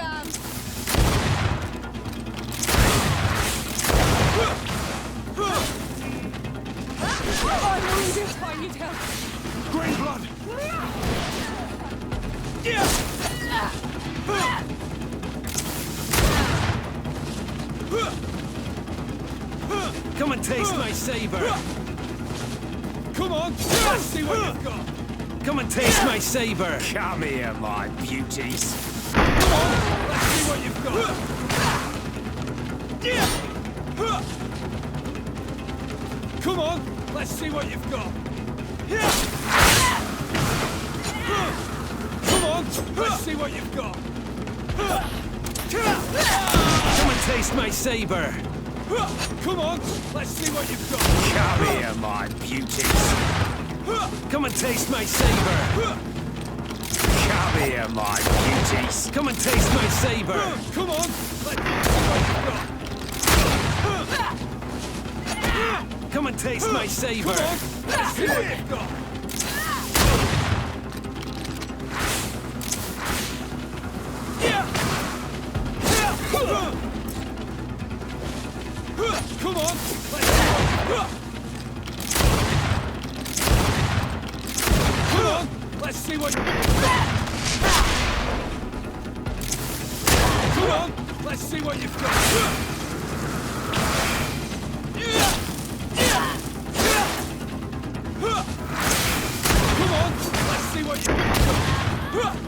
dam. I'm wounded. I need help. Green blood! Come and taste my saber! Come on, let's see what you've got! Come and taste my saber! Come here, my beauties. Come on, let's see what you've got! Come on, let's see what you've got! Come on, let's see what you've got! Come and taste my saber! Come on, let's see what you've got! Come here, my beauties. Come and taste my saber! Come here, my beauties. Come and taste my saber! Come on, let's see what you've got! Come and taste my saber! Come on, let's see what you've got! Come on, let's see what you've got! Come on, let's see what you've got! Come on, let's see what you've got! Come on, let's see what you've got!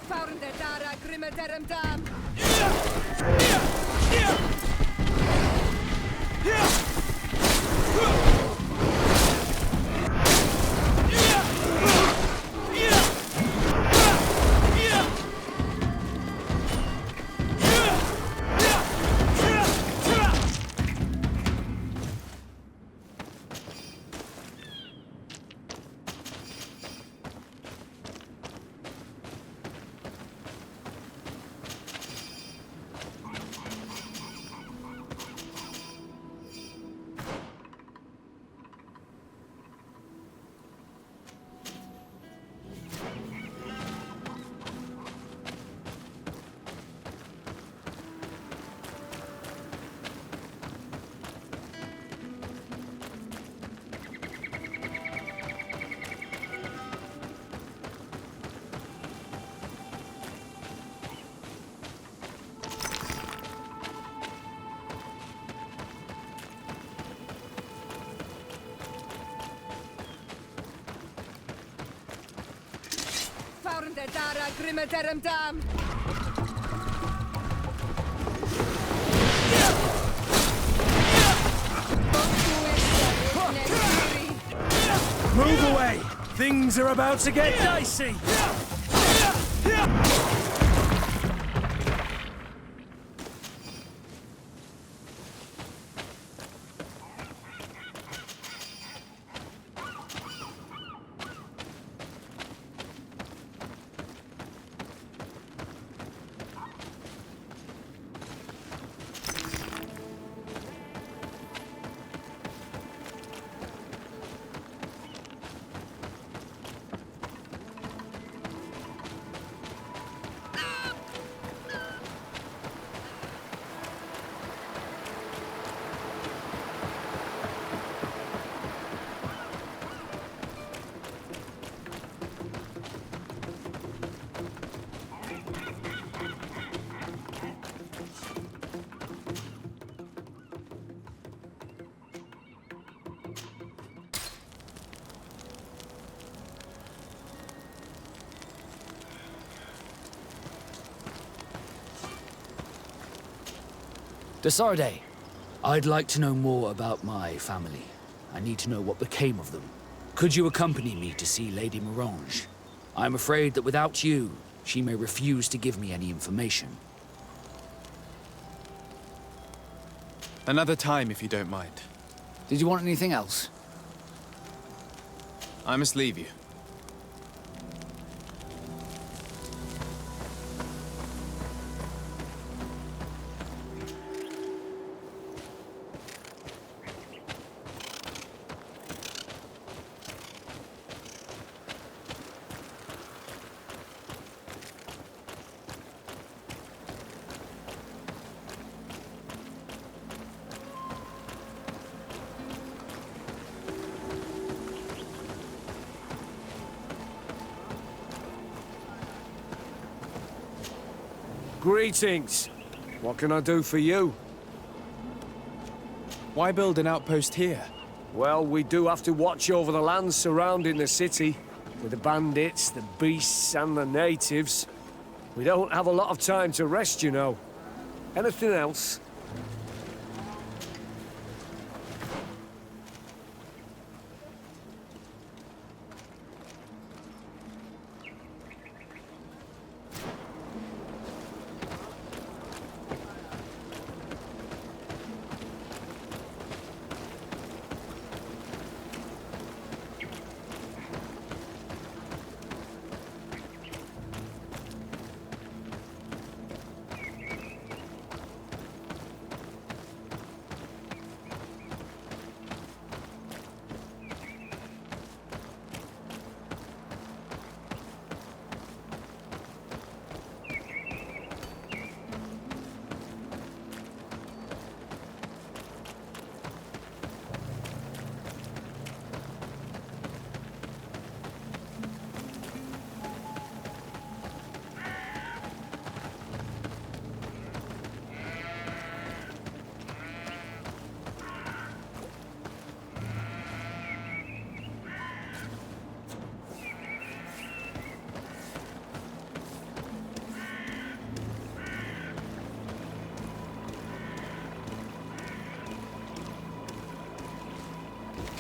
Found the Dara Grimmeterum Dam. Found the Dara Grimmeterum Dam. Move away. Things are about to get dicey. Sardet, I'd like to know more about my family. I need to know what became of them. Could you accompany me to see Lady Morange? I'm afraid that without you, she may refuse to give me any information. Another time, if you don't mind. Did you want anything else? I must leave you. Greetings. What can I do for you? Why build an outpost here? Well, we do have to watch over the lands surrounding the city, with the bandits, the beasts, and the natives. We don't have a lot of time to rest, you know. Anything else?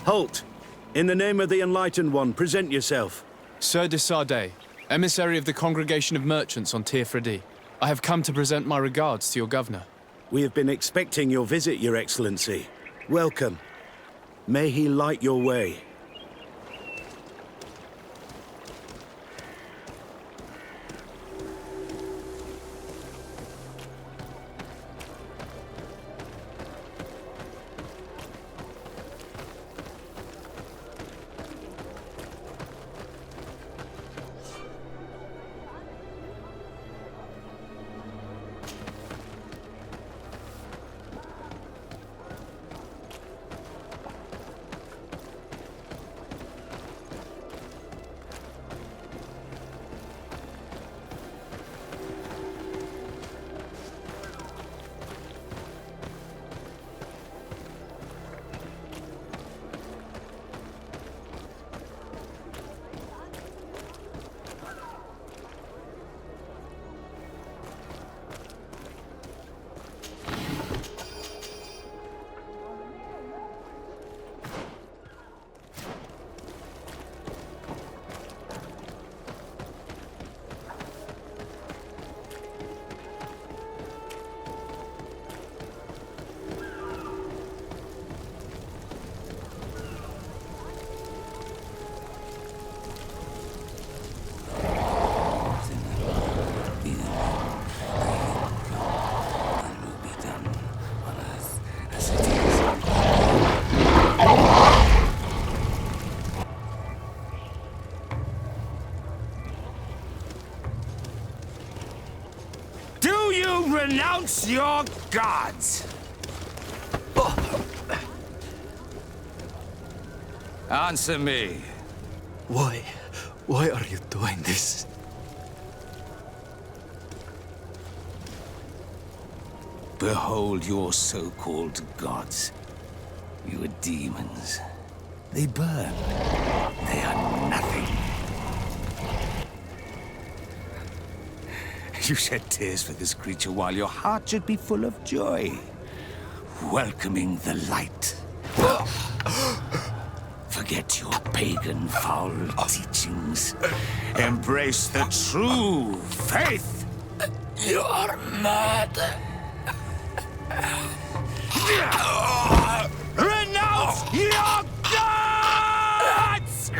Halt! In the name of the Enlightened One, present yourself. Sir de Sardet, emissary of the Congregation of Merchants on Tirfredi. I have come to present my regards to your governor. We have been expecting your visit, Your Excellency. Welcome. May he light your way. Renounce your gods! Answer me. Why are you doing this? Behold your so-called gods. You are demons. They burn. They are nothing. You shed tears for this creature while your heart should be full of joy. welcoming the light. Forget your pagan foul teachings. Embrace the true faith. You are mad. Renounce your gods!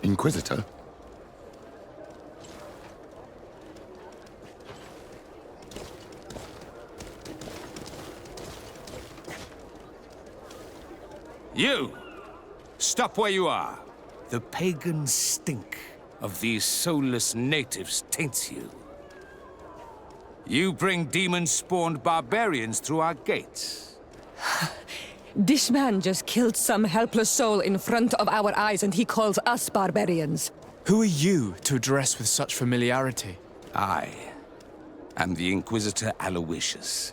Inquisitor? You! Stop where you are. The pagan stink of these soulless natives taints you. You bring demon-spawned barbarians through our gates. This man just killed some helpless soul in front of our eyes, and he calls us barbarians. Who are you to address with such familiarity? I am the Inquisitor Aloysius,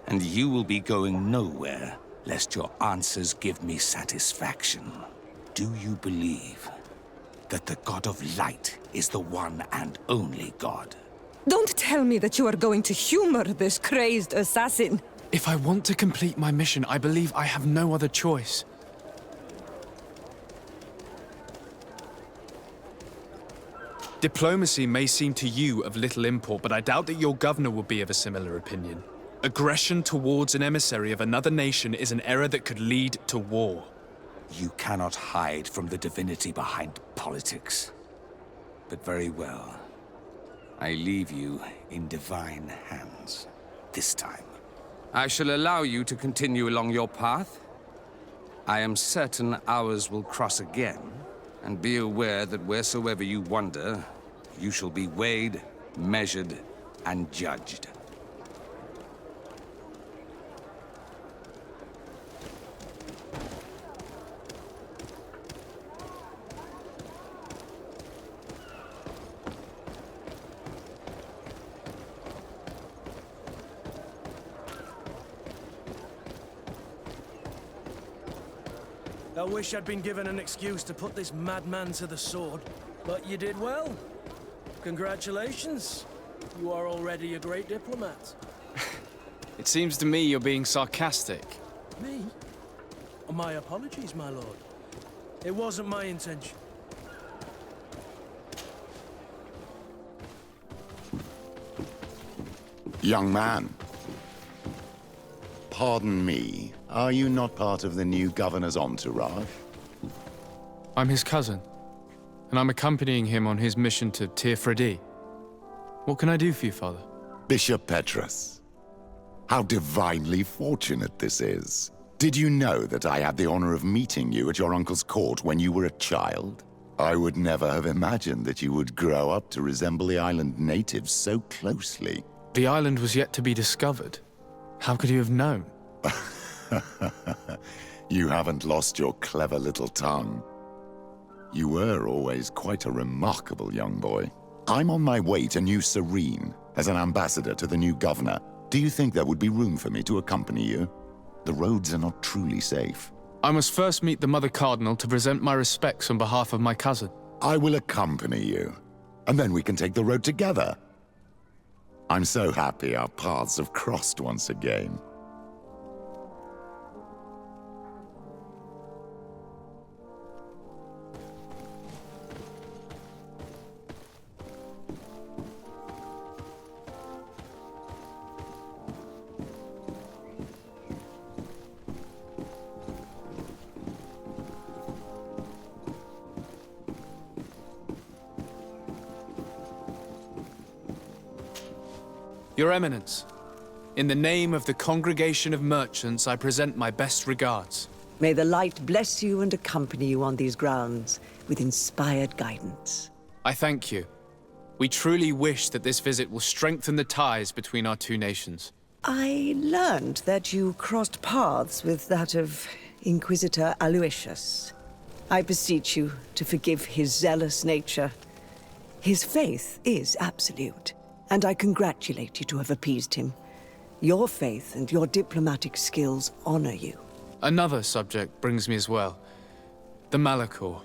and you will be going nowhere lest your answers give me satisfaction. Do you believe that the God of Light is the one and only God? Don't tell me that you are going to humor this crazed assassin. If I want to complete my mission, I believe I have no other choice. Diplomacy may seem to you of little import, but I doubt that your governor will be of a similar opinion. Aggression towards an emissary of another nation is an error that could lead to war. You cannot hide from the divinity behind politics. But very well. I leave you in divine hands. This time. I shall allow you to continue along your path. I am certain ours will cross again. And be aware that wheresoever you wander, you shall be weighed, measured, and judged. I wish I'd been given an excuse to put this madman to the sword. But you did well. Congratulations. You are already a great diplomat. It seems to me you're being sarcastic. Me? Oh, my apologies, my lord. It wasn't my intention. Young man. Pardon me, are you not part of the new governor's entourage? I'm his cousin, and I'm accompanying him on his mission to Tir. What can I do for you, Father? Bishop Petrus. How divinely fortunate this is. Did you know that I had the honor of meeting you at your uncle's court when you were a child? I would never have imagined that you would grow up to resemble the island natives so closely. The island was yet to be discovered. How could you have known? You haven't lost your clever little tongue. You were always quite a remarkable young boy. I'm on my way to New Serene as an ambassador to the new governor. Do you think there would be room for me to accompany you? The roads are not truly safe. I must first meet the Mother Cardinal to present my respects on behalf of my cousin. I will accompany you, and then we can take the road together. I'm so happy our paths have crossed once again. Your Eminence, in the name of the Congregation of Merchants, I present my best regards. May the light bless you and accompany you on these grounds with inspired guidance. I thank you. We truly wish that this visit will strengthen the ties between our two nations. I learned that you crossed paths with that of Inquisitor Aloysius. I beseech you to forgive his zealous nature. His faith is absolute, and I congratulate you to have appeased him. Your faith and your diplomatic skills honor you. Another subject brings me as well. The Malachor.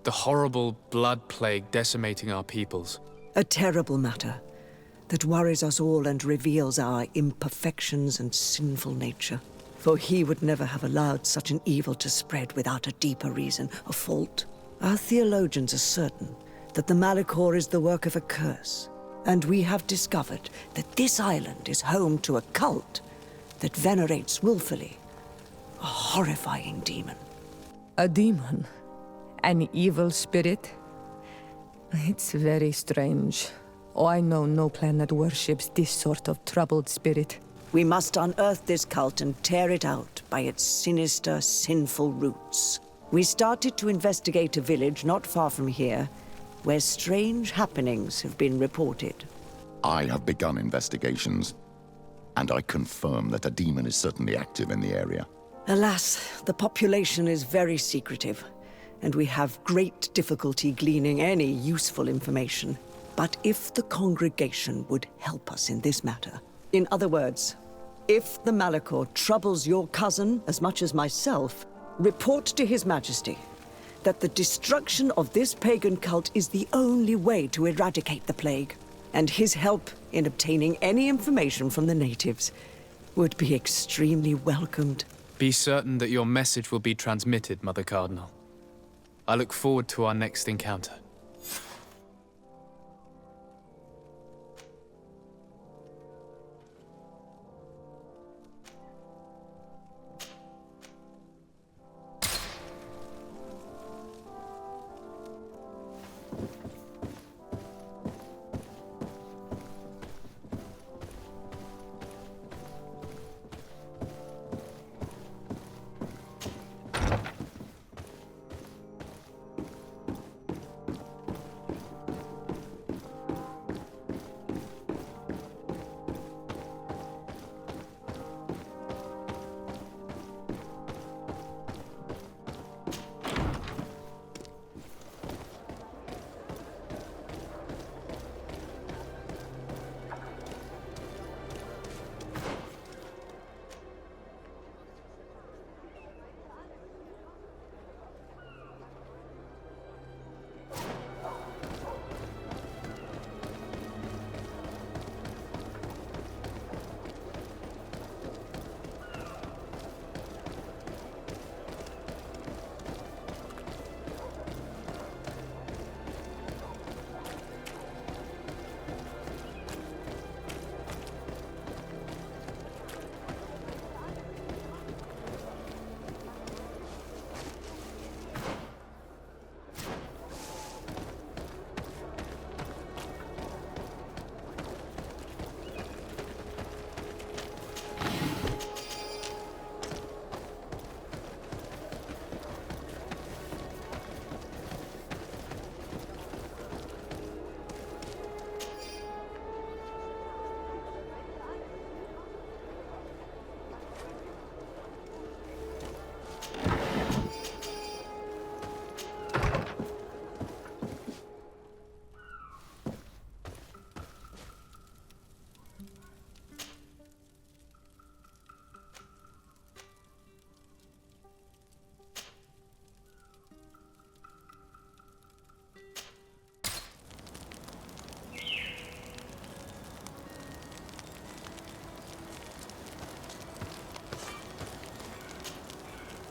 The horrible blood plague decimating our peoples. A terrible matter that worries us all and reveals our imperfections and sinful nature. For he would never have allowed such an evil to spread without a deeper reason, a fault. Our theologians are certain that the Malachor is the work of a curse, and we have discovered that this island is home to a cult that venerates willfully a horrifying demon. A demon? An evil spirit? It's very strange. Oh, I know no planet worships this sort of troubled spirit. We must unearth this cult and tear it out by its sinister, sinful roots. We started to investigate a village not far from here, where strange happenings have been reported. I have begun investigations, and I confirm that a demon is certainly active in the area. Alas, the population is very secretive, and we have great difficulty gleaning any useful information. But if the congregation would help us in this matter, in other words, if the Malachor troubles your cousin as much as myself, report to His Majesty that the destruction of this pagan cult is the only way to eradicate the plague, and his help in obtaining any information from the natives would be extremely welcomed. Be certain that your message will be transmitted, Mother Cardinal. I look forward to our next encounter.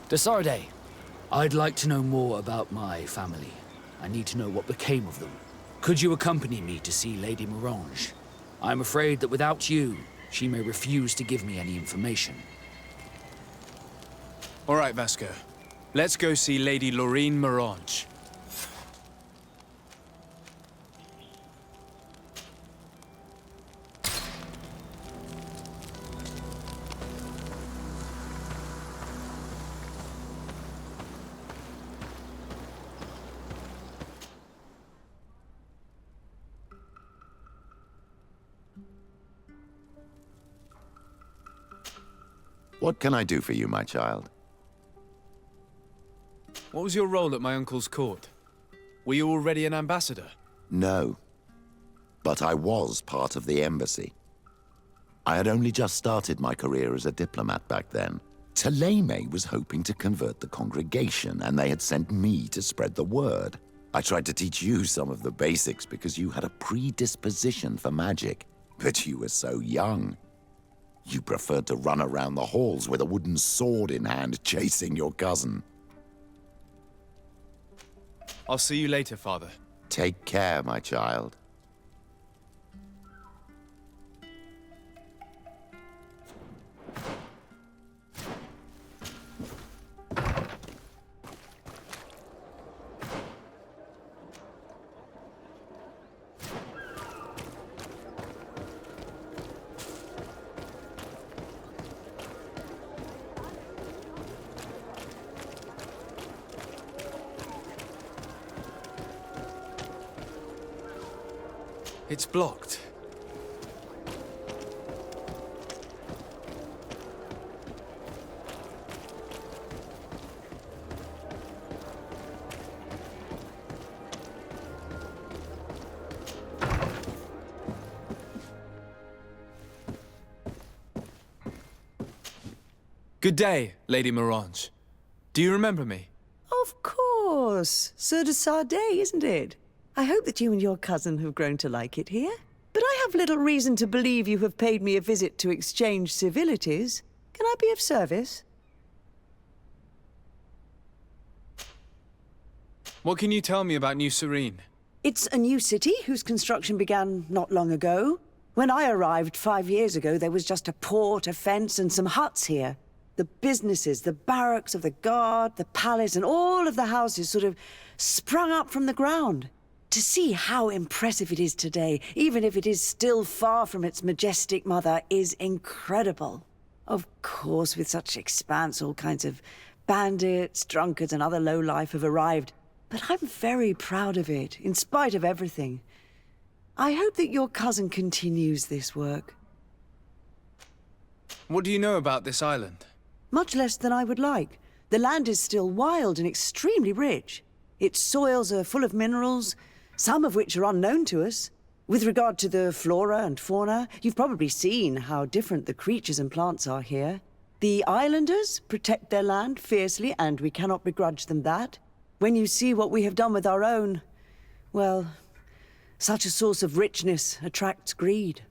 To Sardet. I'd like to know more about my family. I need to know what became of them. Could you accompany me to see Lady Morange? I'm afraid that without you, she may refuse to give me any information. All right, Vasco. Let's go see Lady Lorraine Morange. What can I do for you, my child? What was your role at my uncle's court? Were you already an ambassador? No, but I was part of the embassy. I had only just started my career as a diplomat back then. Taleme was hoping to convert the congregation, and they had sent me to spread the word. I tried to teach you some of the basics because you had a predisposition for magic, but you were so young. You preferred to run around the halls with a wooden sword in hand, chasing your cousin. I'll see you later, Father. Take care, my child. It's blocked. Good day, Lady Morange. Do you remember me? Of course. Sardet, isn't it? I hope that you and your cousin have grown to like it here. But I have little reason to believe you have paid me a visit to exchange civilities. Can I be of service? What can you tell me about New Serene? It's a new city whose construction began not long ago. When I arrived 5 years ago, there was just a port, a fence, and some huts here. The businesses, the barracks of the guard, the palace, and all of the houses sort of sprung up from the ground. To see how impressive it is today, even if it is still far from its majestic mother, is incredible. Of course, with such expanse, all kinds of bandits, drunkards, and other lowlife have arrived. But I'm very proud of it, in spite of everything. I hope that your cousin continues this work. What do you know about this island? Much less than I would like. The land is still wild and extremely rich. Its soils are full of minerals, some of which are unknown to us. With regard to the flora and fauna, you've probably seen how different the creatures and plants are here. The islanders protect their land fiercely, and we cannot begrudge them that. When you see what we have done with our own, well, such a source of richness attracts greed.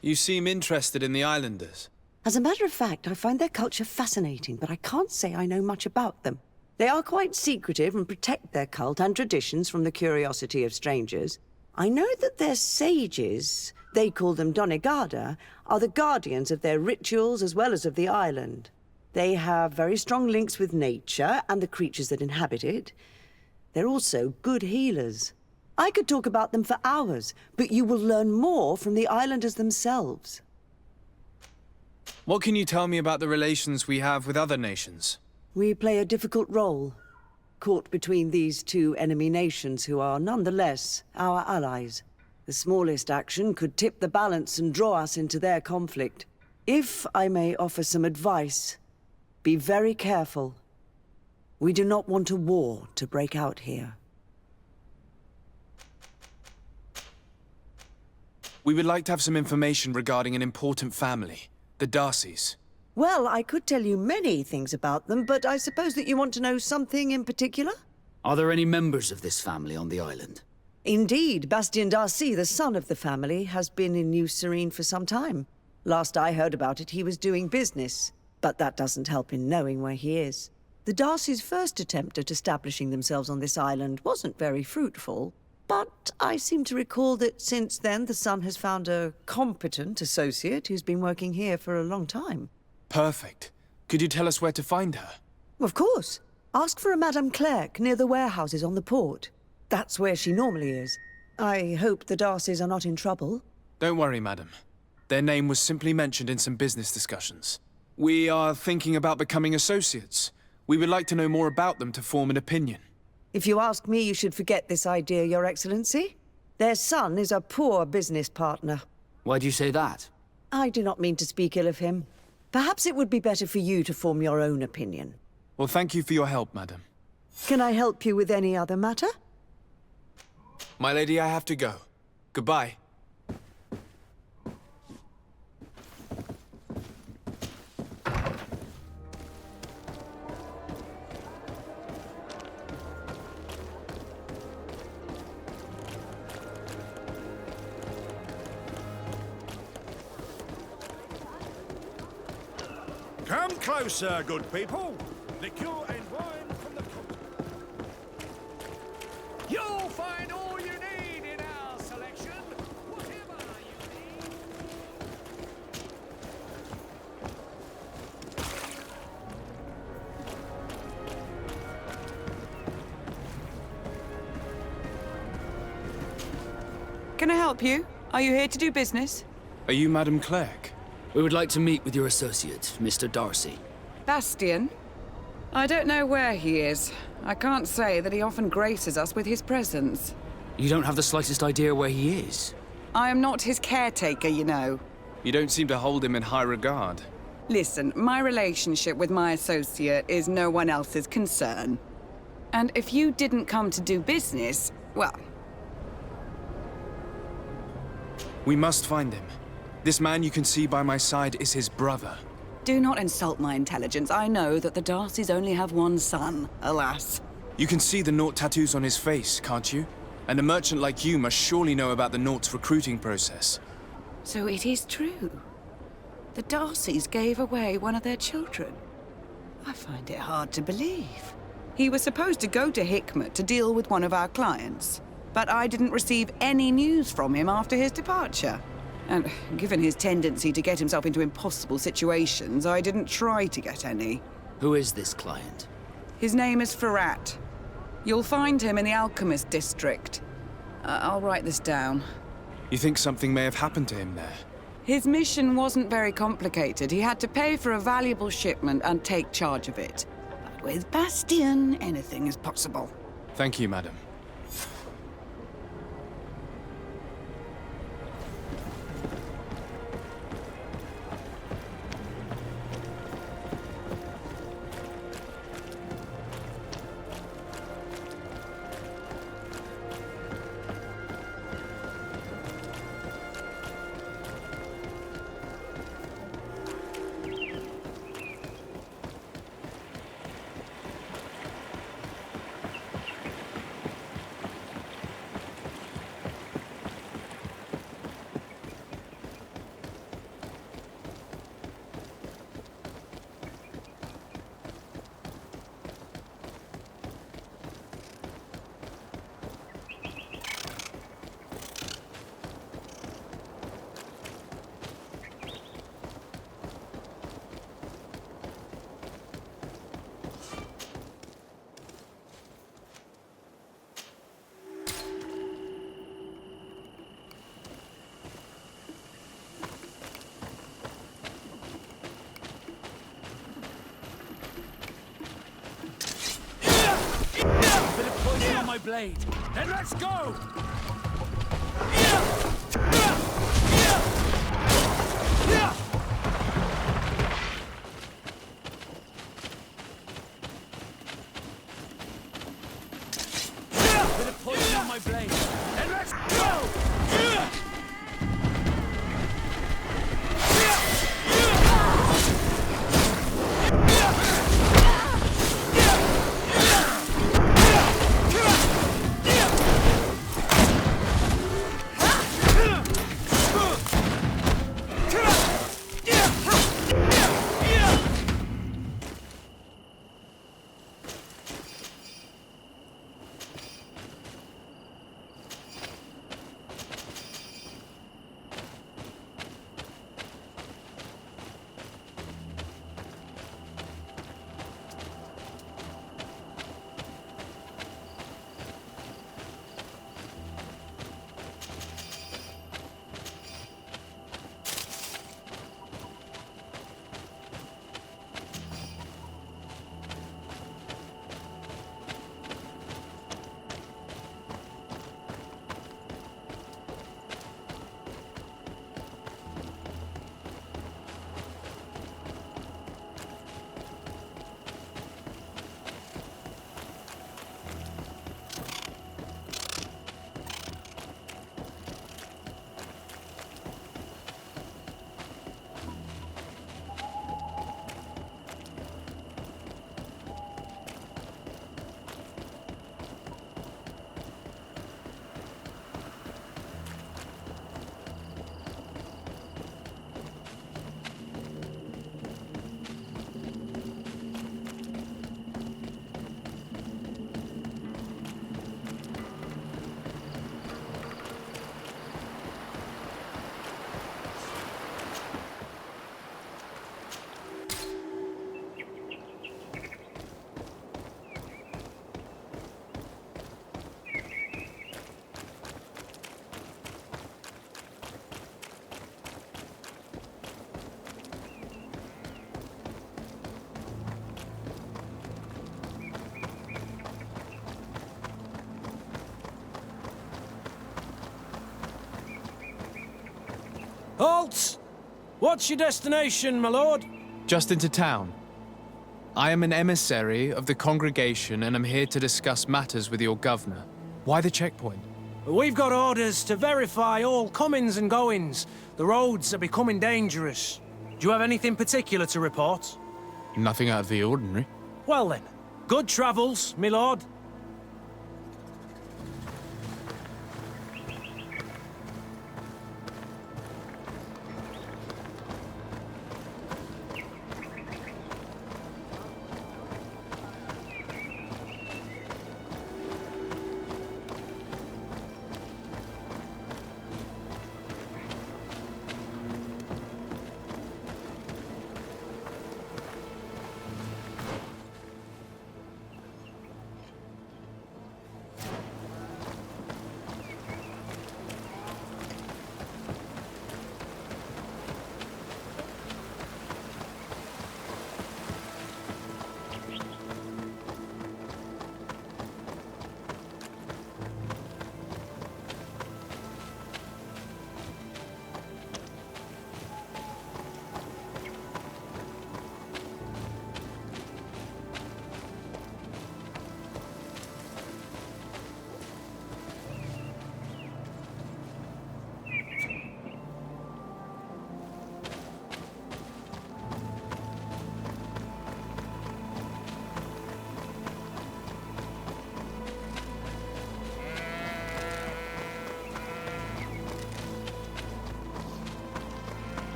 You seem interested in the islanders. As a matter of fact, I find their culture fascinating, but I can't say I know much about them. They are quite secretive and protect their cult and traditions from the curiosity of strangers. I know that their sages, they call them Donegada, are the guardians of their rituals as well as of the island. They have very strong links with nature and the creatures that inhabit it. They're also good healers. I could talk about them for hours, but you will learn more from the islanders themselves. What can you tell me about the relations we have with other nations? We play a difficult role, caught between these two enemy nations who are nonetheless our allies. The smallest action could tip the balance and draw us into their conflict. If I may offer some advice, be very careful. We do not want a war to break out here. We would like to have some information regarding an important family, the Darcys. Well, I could tell you many things about them, but I suppose that you want to know something in particular? Are there any members of this family on the island? Indeed, Bastien Darcy, the son of the family, has been in New Serene for some time. Last I heard about it, he was doing business, but that doesn't help in knowing where he is. The Darcys' first attempt at establishing themselves on this island wasn't very fruitful, but I seem to recall that since then the son has found a competent associate who's been working here for a long time. Perfect. Could you tell us where to find her? Of course. Ask for a Madame Clerc near the warehouses on the port. That's where she normally is. I hope the Darcys are not in trouble. Don't worry, madam. Their name was simply mentioned in some business discussions. We are thinking about becoming associates. We would like to know more about them to form an opinion. If you ask me, you should forget this idea, Your Excellency. Their son is a poor business partner. Why do you say that? I do not mean to speak ill of him. Perhaps it would be better for you to form your own opinion. Well, thank you for your help, madam. Can I help you with any other matter? My lady, I have to go. Goodbye. Come closer, good people. Liqueur and wine from the coast. You'll find all you need in our selection. Whatever you need. Can I help you? Are you here to do business? Are you Madam Clerk? We would like to meet with your associate, Mr. Darcy. Bastian? I don't know where he is. I can't say that he often graces us with his presence. You don't have the slightest idea where he is? I am not his caretaker, you know. You don't seem to hold him in high regard. Listen, my relationship with my associate is no one else's concern. And if you didn't come to do business, well... We must find him. This man you can see by my side is his brother. Do not insult my intelligence. I know that the Darcys only have one son, alas. You can see the Naut tattoos on his face, can't you? And a merchant like you must surely know about the Naut's recruiting process. So it is true. The Darcys gave away one of their children. I find it hard to believe. He was supposed to go to Hikmet to deal with one of our clients, but I didn't receive any news from him after his departure. And given his tendency to get himself into impossible situations, I didn't try to get any. Who is this client? His name is Farrat. You'll find him in the Alchemist District. I'll write this down. You think something may have happened to him there? His mission wasn't very complicated. He had to pay for a valuable shipment and take charge of it. But with Bastian, anything is possible. Thank you, madam. My blade. Then let's go! Bit of poison on my blade. Then let's go! Halt! What's your destination, my lord? Just into town. I am an emissary of the congregation and am here to discuss matters with your governor. Why the checkpoint? We've got orders to verify all comings and goings. The roads are becoming dangerous. Do you have anything particular to report? Nothing out of the ordinary. Well then, good travels, my lord.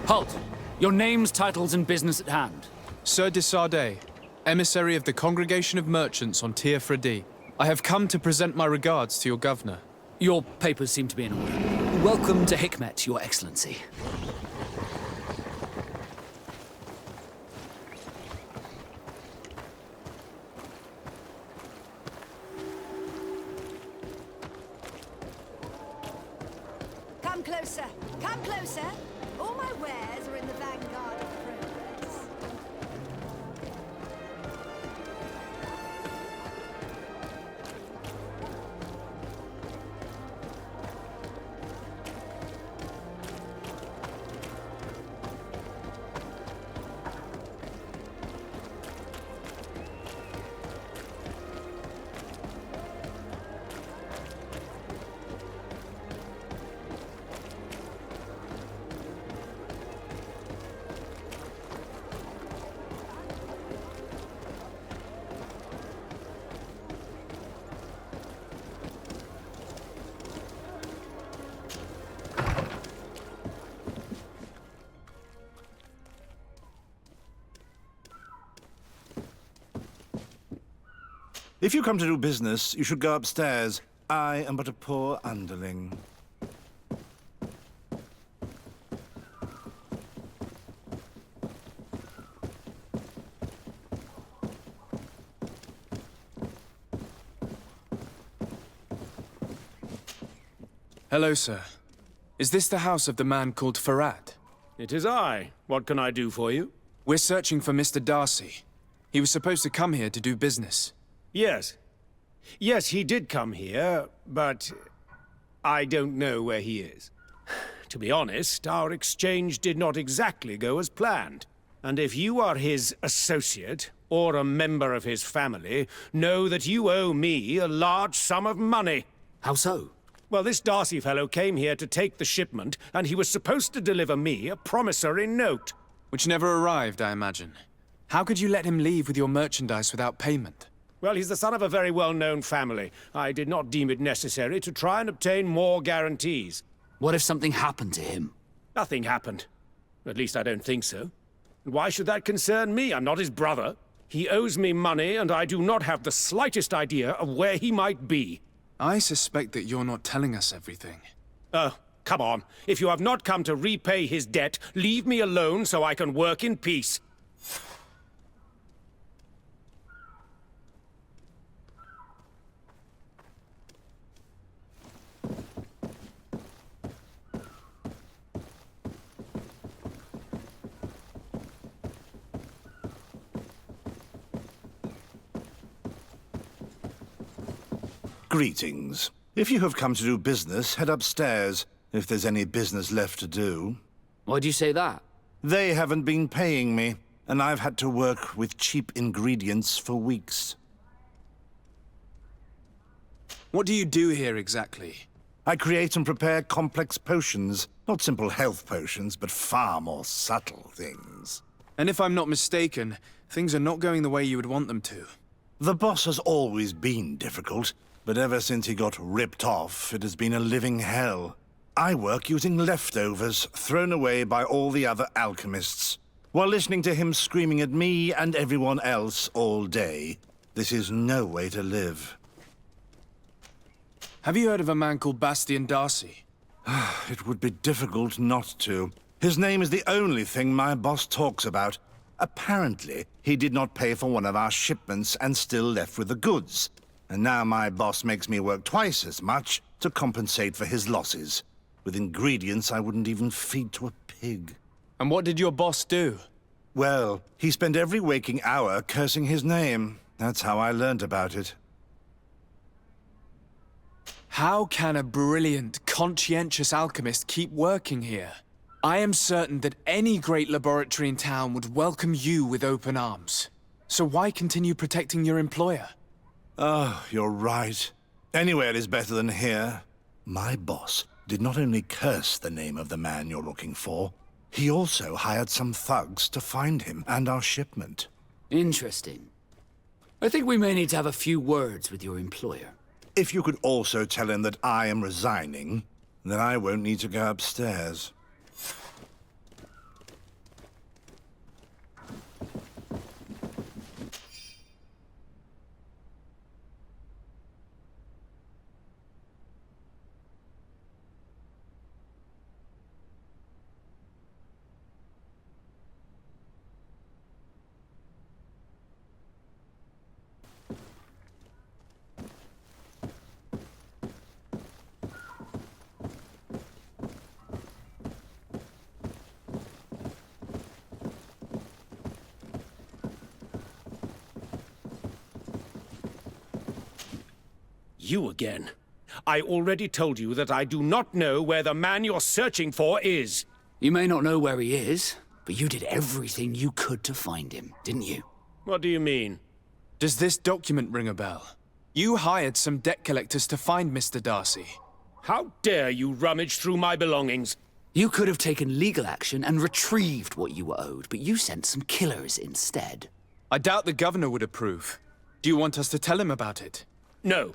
Halt! Your names, titles, and business at hand. Sardet, emissary of the Congregation of Merchants on Tier Fredi. I have come to present my regards to your governor. Your papers seem to be in order. Welcome to Hikmet, Your Excellency. Come closer! Come closer! All my wares are in the vanguard of progress. If you come to do business, you should go upstairs. I am but a poor underling. Hello, sir. Is this the house of the man called Farad? It is I. What can I do for you? We're searching for Mr. Darcy. He was supposed to come here to do business. Yes. Yes, he did come here, but I don't know where he is. To be honest, our exchange did not exactly go as planned. And if you are his associate, or a member of his family, know that you owe me a large sum of money. How so? Well, this Darcy fellow came here to take the shipment, and he was supposed to deliver me a promissory note. Which never arrived, I imagine. How could you let him leave with your merchandise without payment? Well, he's the son of a very well-known family. I did not deem it necessary to try and obtain more guarantees. What if something happened to him? Nothing happened. At least I don't think so. And why should that concern me? I'm not his brother. He owes me money, and I do not have the slightest idea of where he might be. I suspect that you're not telling us everything. Come on. If you have not come to repay his debt, leave me alone so I can work in peace. Greetings. If you have come to do business, head upstairs, if there's any business left to do. Why'd you say that? They haven't been paying me, and I've had to work with cheap ingredients for weeks. What do you do here exactly? I create and prepare complex potions. Not simple health potions, but far more subtle things. And if I'm not mistaken, things are not going the way you would want them to. The boss has always been difficult, but ever since he got ripped off, it has been a living hell. I work using leftovers thrown away by all the other alchemists, while listening to him screaming at me and everyone else all day. This is no way to live. Have you heard of a man called Bastian Darcy? It would be difficult not to. His name is the only thing my boss talks about. Apparently, he did not pay for one of our shipments and still left with the goods. And now my boss makes me work twice as much to compensate for his losses. With ingredients I wouldn't even feed to a pig. And what did your boss do? Well, he spent every waking hour cursing his name. That's how I learned about it. How can a brilliant, conscientious alchemist keep working here? I am certain that any great laboratory in town would welcome you with open arms. So why continue protecting your employer? Oh, you're right. Anywhere is better than here. My boss did not only curse the name of the man you're looking for, he also hired some thugs to find him and our shipment. Interesting. I think we may need to have a few words with your employer. If you could also tell him that I am resigning, then I won't need to go upstairs. You again. I already told you that I do not know where the man you're searching for is. You may not know where he is, but you did everything you could to find him, didn't you? What do you mean? Does this document ring a bell? You hired some debt collectors to find Mr. Darcy. How dare you rummage through my belongings? You could have taken legal action and retrieved what you were owed, but you sent some killers instead. I doubt the governor would approve. Do you want us to tell him about it? No.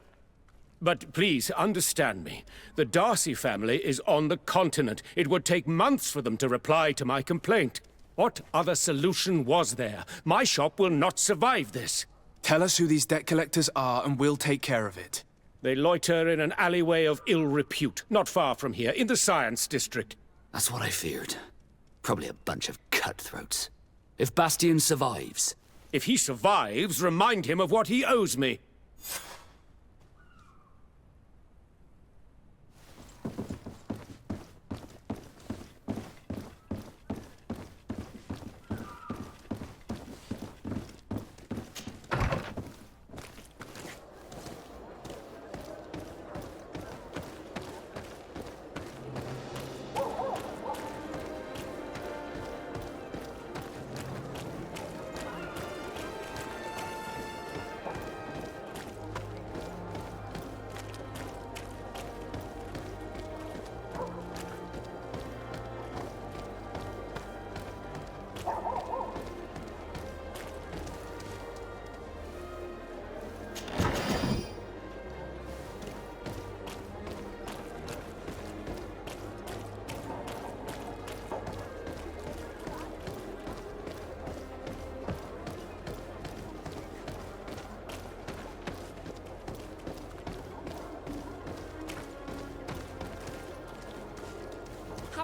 But please, understand me. The Darcy family is on the continent. It would take months for them to reply to my complaint. What other solution was there? My shop will not survive this. Tell us who these debt collectors are and we'll take care of it. They loiter in an alleyway of ill repute, not far from here, in the Science District. That's what I feared. Probably a bunch of cutthroats. If Bastian survives... If he survives, remind him of what he owes me.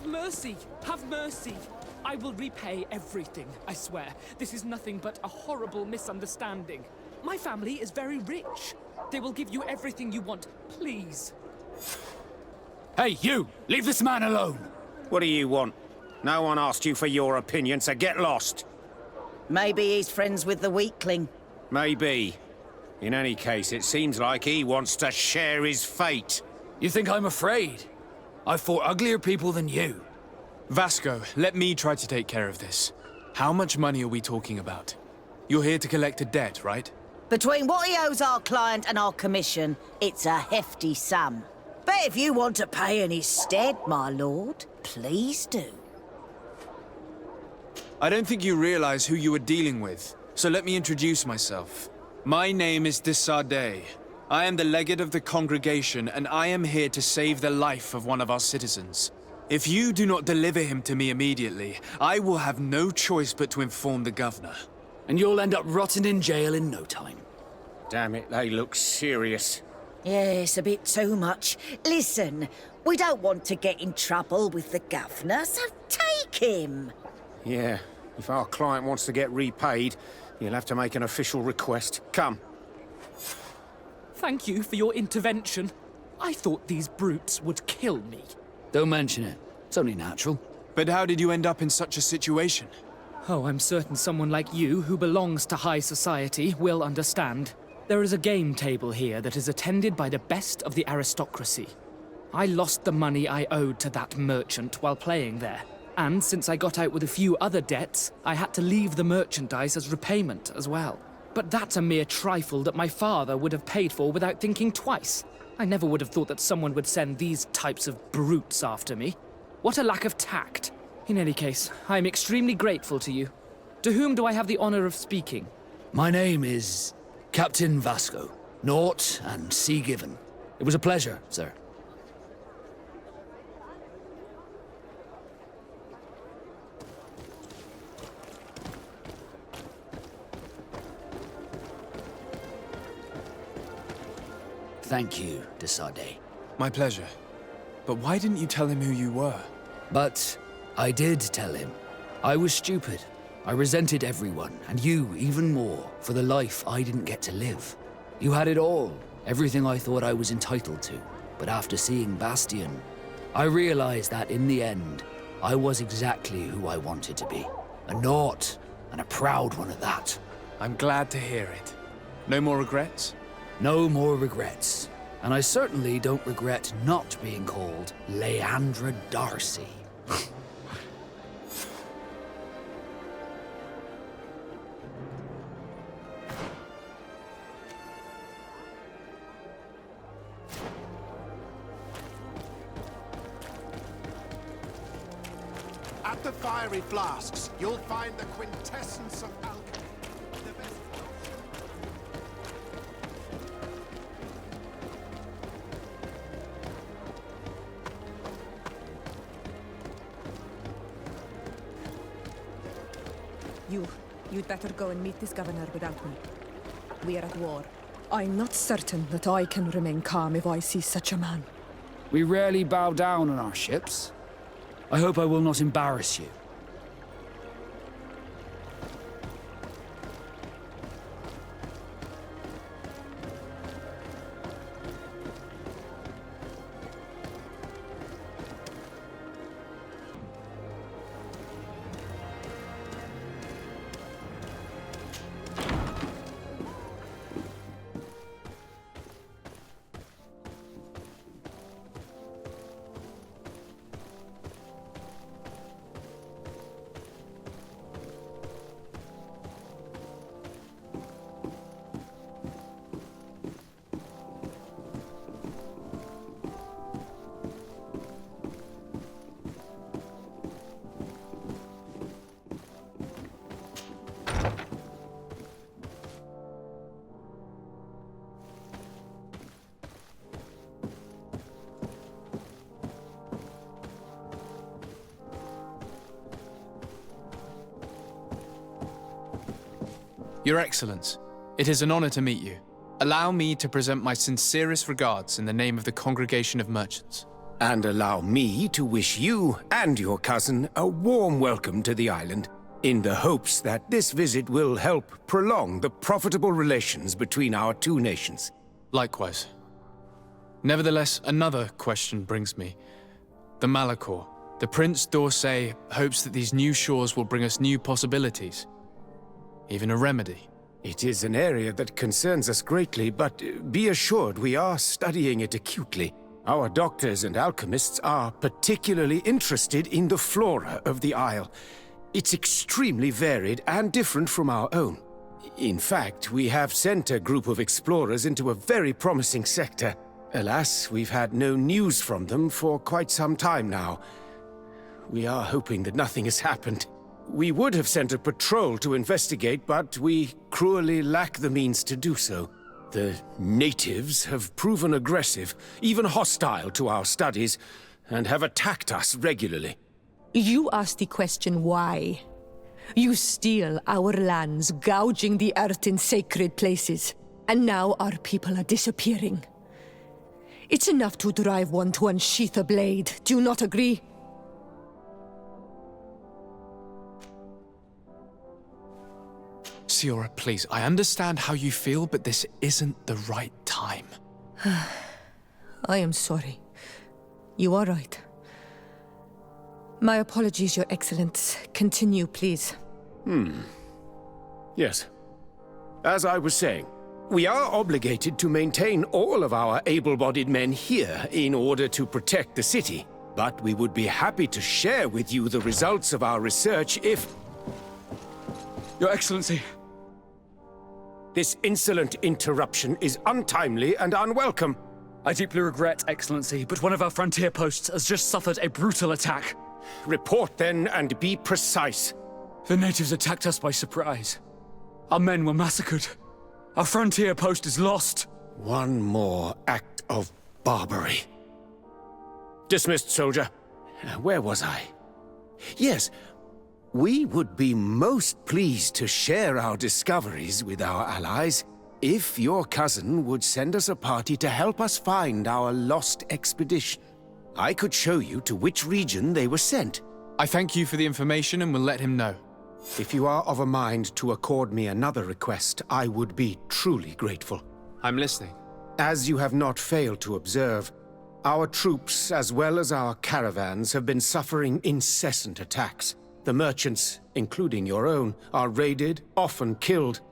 Have mercy! Have mercy! I will repay everything, I swear. This is nothing but a horrible misunderstanding. My family is very rich. They will give you everything you want, please. Hey, you! Leave this man alone! What do you want? No one asked you for your opinion, so get lost. Maybe he's friends with the weakling. Maybe. In any case, it seems like he wants to share his fate. You think I'm afraid? I've fought uglier people than you. Vasco, let me try to take care of this. How much money are we talking about? You're here to collect a debt, right? Between what he owes our client and our commission, it's a hefty sum. But if you want to pay in his stead, my lord, please do. I don't think you realize who you are dealing with, so let me introduce myself. My name is Sardet. I am the legate of the congregation, and I am here to save the life of one of our citizens. If you do not deliver him to me immediately, I will have no choice but to inform the governor. And you'll end up rotting in jail in no time. Damn it, they look serious. Yes, a bit too much. Listen, we don't want to get in trouble with the governor, so take him. Yeah, if our client wants to get repaid, you'll have to make an official request. Come. Thank you for your intervention. I thought these brutes would kill me. Don't mention it. It's only natural. But how did you end up in such a situation? Oh, I'm certain someone like you, who belongs to high society, will understand. There is a game table here that is attended by the best of the aristocracy. I lost the money I owed to that merchant while playing there. And since I got out with a few other debts, I had to leave the merchandise as repayment as well. But that's a mere trifle that my father would have paid for without thinking twice. I never would have thought that someone would send these types of brutes after me. What a lack of tact. In any case, I am extremely grateful to you. To whom do I have the honor of speaking? My name is Captain Vasco. Naut and Sea Given. It was a pleasure, sir. Thank you, Sardet. My pleasure. But why didn't you tell him who you were? But I did tell him. I was stupid. I resented everyone, and you even more, for the life I didn't get to live. You had it all, everything I thought I was entitled to. But after seeing Bastion, I realized that in the end, I was exactly who I wanted to be. A Naut, and a proud one at that. I'm glad to hear it. No more regrets? No more regrets. And I certainly don't regret not being called Leandra Darcy. At the fiery flasks, you'll find the quintessence of alchemy. The best... You'd better go and meet this governor without me. We are at war. I'm not certain that I can remain calm if I see such a man. We rarely bow down on our ships. I hope I will not embarrass you. Your Excellence, it is an honor to meet you. Allow me to present my sincerest regards in the name of the Congregation of Merchants. And allow me to wish you and your cousin a warm welcome to the island, in the hopes that this visit will help prolong the profitable relations between our two nations. Likewise. Nevertheless, another question brings me. The Malachor. The Prince d'Orsay hopes that these new shores will bring us new possibilities. Even a remedy. It is an area that concerns us greatly, but be assured we are studying it acutely. Our doctors and alchemists are particularly interested in the flora of the Isle. It's extremely varied and different from our own. In fact, we have sent a group of explorers into a very promising sector. Alas, we've had no news from them for quite some time now. We are hoping that nothing has happened. We would have sent a patrol to investigate, but we cruelly lack the means to do so. The natives have proven aggressive, even hostile to our studies, and have attacked us regularly. You asked the question why. You steal our lands, gouging the earth in sacred places. And now our people are disappearing. It's enough to drive one to unsheath a blade. Do you not agree? Siora, please, I understand how you feel, but this isn't the right time. I am sorry. You are right. My apologies, Your Excellence. Continue, please. Yes. As I was saying, we are obligated to maintain all of our able-bodied men here in order to protect the city. But we would be happy to share with you the results of our research if... Your Excellency. This insolent interruption is untimely and unwelcome. I deeply regret, Excellency, but one of our frontier posts has just suffered a brutal attack. Report then, and be precise. The natives attacked us by surprise. Our men were massacred. Our frontier post is lost. One more act of barbarity. Dismissed, soldier. Where was I? Yes. We would be most pleased to share our discoveries with our allies if your cousin would send us a party to help us find our lost expedition. I could show you to which region they were sent. I thank you for the information and will let him know. If you are of a mind to accord me another request, I would be truly grateful. I'm listening. As you have not failed to observe, our troops, as well as our caravans, have been suffering incessant attacks. The merchants, including your own, are raided, often killed,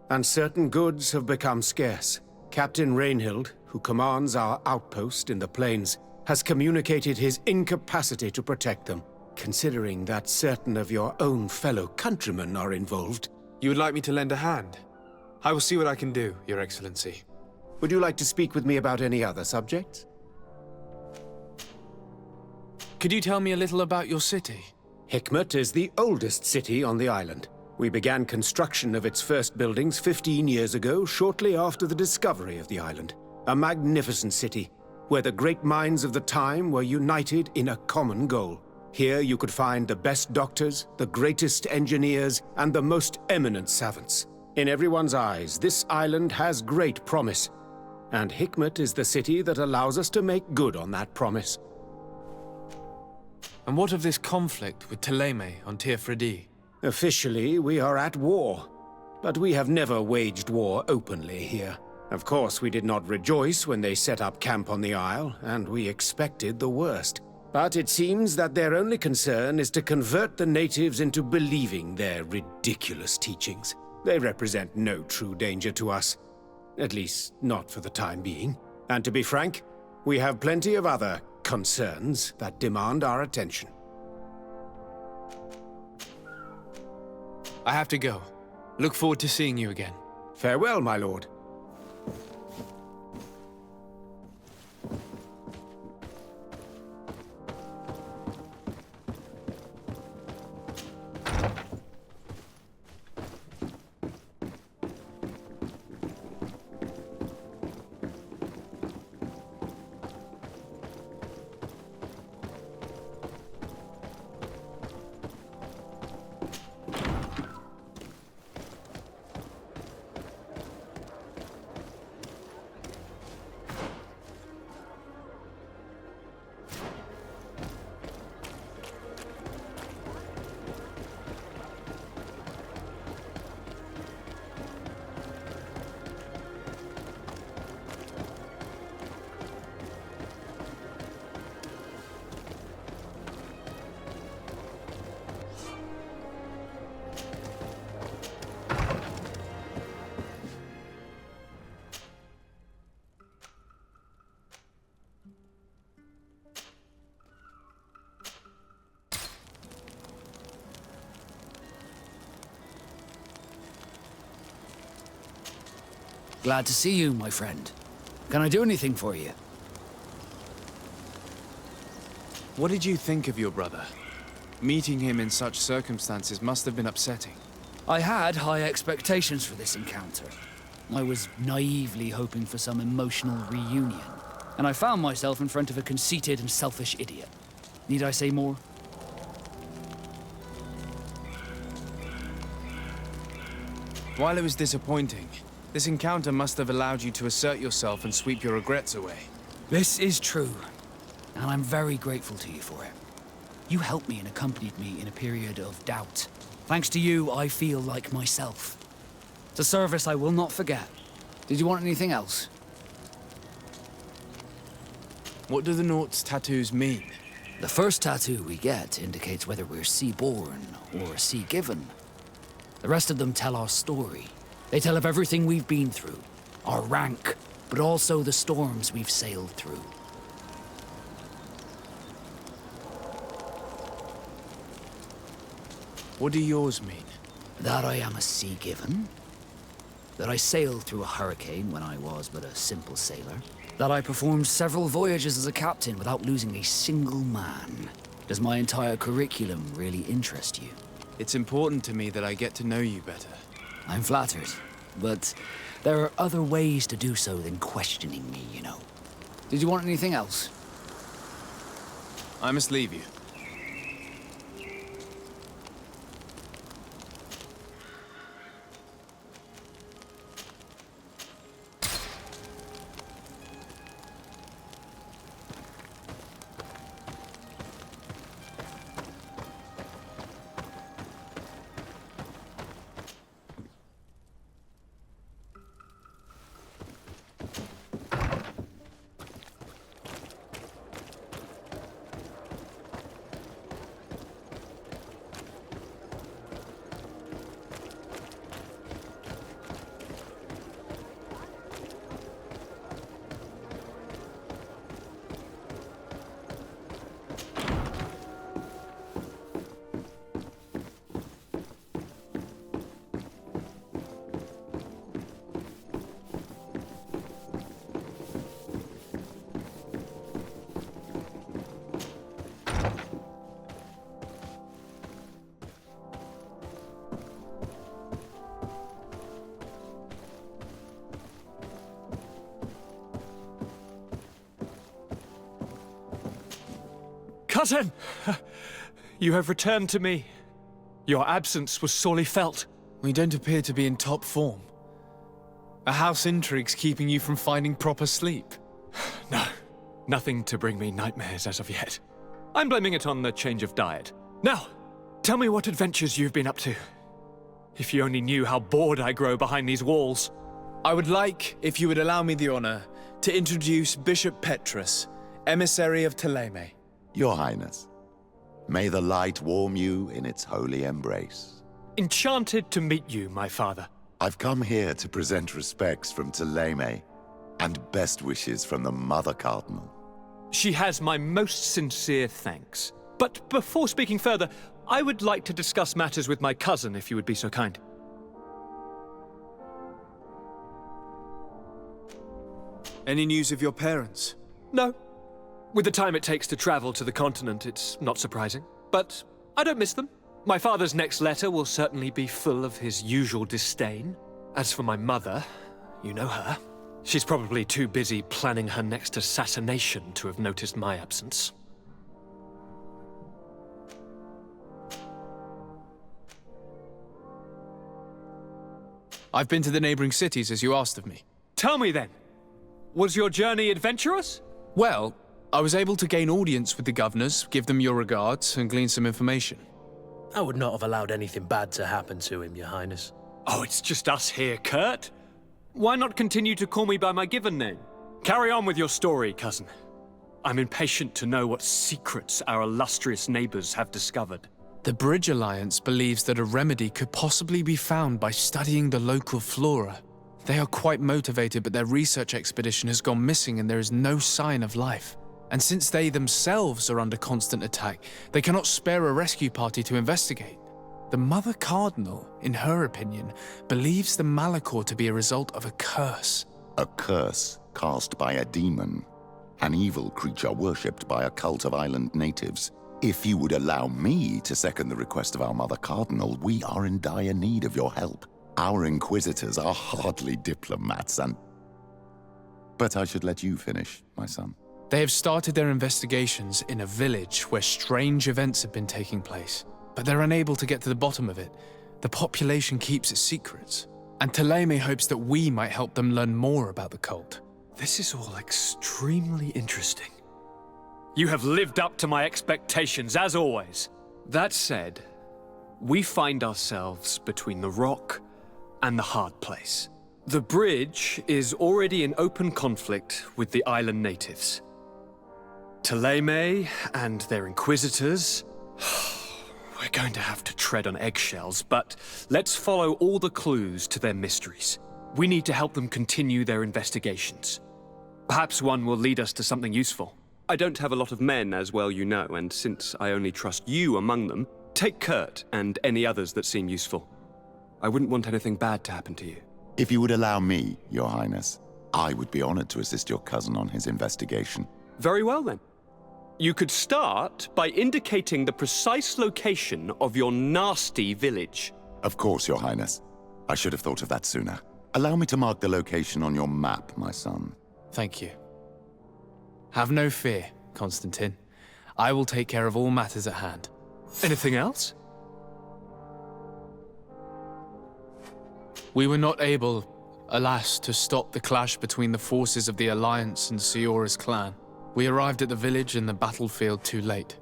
and certain goods have become scarce. Captain Rainhild, who commands our outpost in the plains, has communicated his incapacity to protect them. Considering that certain of your own fellow countrymen are involved. You would like me to lend a hand? I will see what I can do, Your Excellency. Would you like to speak with me about any other subjects? Could you tell me a little about your city? Hikmet is the oldest city on the island. We began construction of its first buildings 15 years ago, shortly after the discovery of the island. A magnificent city, where the great minds of the time were united in a common goal. Here you could find the best doctors, the greatest engineers, and the most eminent savants. In everyone's eyes, this island has great promise, and Hikmet is the city that allows us to make good on that promise. And what of this conflict with Thélème on Tir-Fredi? Officially, we are at war, but we have never waged war openly here. Of course, we did not rejoice when they set up camp on the Isle, and we expected the worst. But it seems that their only concern is to convert the natives into believing their ridiculous teachings. They represent no true danger to us. At least, not for the time being. And to be frank, we have plenty of other concerns that demand our attention. I have to go. Look forward to seeing you again. Farewell, my lord. Glad to see you, my friend. Can I do anything for you? What did you think of your brother? Meeting him in such circumstances must have been upsetting. I had high expectations for this encounter. I was naively hoping for some emotional reunion, and I found myself in front of a conceited and selfish idiot. Need I say more? While it was disappointing, this encounter must have allowed you to assert yourself and sweep your regrets away. This is true, and I'm very grateful to you for it. You helped me and accompanied me in a period of doubt. Thanks to you, I feel like myself. It's a service I will not forget. Did you want anything else? What do the Naut's tattoos mean? The first tattoo we get indicates whether we're sea-born or sea-given. The rest of them tell our story. They tell of everything we've been through, our rank, but also the storms we've sailed through. What do yours mean? That I am a sea-given. That I sailed through a hurricane when I was but a simple sailor. That I performed several voyages as a captain without losing a single man. Does my entire curriculum really interest you? It's important to me that I get to know you better. I'm flattered, but there are other ways to do so than questioning me, you know. Did you want anything else? I must leave you. Cousin! You have returned to me. Your absence was sorely felt. We don't appear to be in top form. Are house intrigues keeping you from finding proper sleep? No, nothing to bring me nightmares as of yet. I'm blaming it on the change of diet. Now, tell me what adventures you've been up to. If you only knew how bored I grow behind these walls. I would like, if you would allow me the honor, to introduce Bishop Petrus, emissary of Ptolemy. Your Highness, may the light warm you in its holy embrace. Enchanted to meet you, my father. I've come here to present respects from Ptolemy and best wishes from the Mother Cardinal. She has my most sincere thanks. But before speaking further, I would like to discuss matters with my cousin, if you would be so kind. Any news of your parents? No. With the time it takes to travel to the continent, it's not surprising. But I don't miss them. My father's next letter will certainly be full of his usual disdain. As for my mother, you know her. She's probably too busy planning her next assassination to have noticed my absence. I've been to the neighboring cities as you asked of me. Tell me then, was your journey adventurous? Well, I was able to gain audience with the governors, give them your regards, and glean some information. I would not have allowed anything bad to happen to him, Your Highness. Oh, it's just us here, Kurt. Why not continue to call me by my given name? Carry on with your story, cousin. I'm impatient to know what secrets our illustrious neighbors have discovered. The Bridge Alliance believes that a remedy could possibly be found by studying the local flora. They are quite motivated, but their research expedition has gone missing and there is no sign of life. And since they themselves are under constant attack, they cannot spare a rescue party to investigate. The Mother Cardinal, in her opinion, believes the Malachor to be a result of a curse. A curse cast by a demon. An evil creature worshipped by a cult of island natives. If you would allow me to second the request of our Mother Cardinal, we are in dire need of your help. Our inquisitors are hardly diplomats and... But I should let you finish, my son. They have started their investigations in a village where strange events have been taking place, but they're unable to get to the bottom of it. The population keeps its secrets, and Thélème hopes that we might help them learn more about the cult. This is all extremely interesting. You have lived up to my expectations, as always. That said, we find ourselves between the rock and the hard place. The bridge is already in open conflict with the island natives. Thélème and their inquisitors... We're going to have to tread on eggshells, but let's follow all the clues to their mysteries. We need to help them continue their investigations. Perhaps one will lead us to something useful. I don't have a lot of men, as well you know, and since I only trust you among them, take Kurt and any others that seem useful. I wouldn't want anything bad to happen to you. If you would allow me, Your Highness, I would be honored to assist your cousin on his investigation. Very well, then. You could start by indicating the precise location of your nasty village. Of course, Your Highness. I should have thought of that sooner. Allow me to mark the location on your map, my son. Thank you. Have no fear, Constantine. I will take care of all matters at hand. Anything else? We were not able, alas, to stop the clash between the forces of the Alliance and Siora's clan. We arrived at the village and the battlefield too late.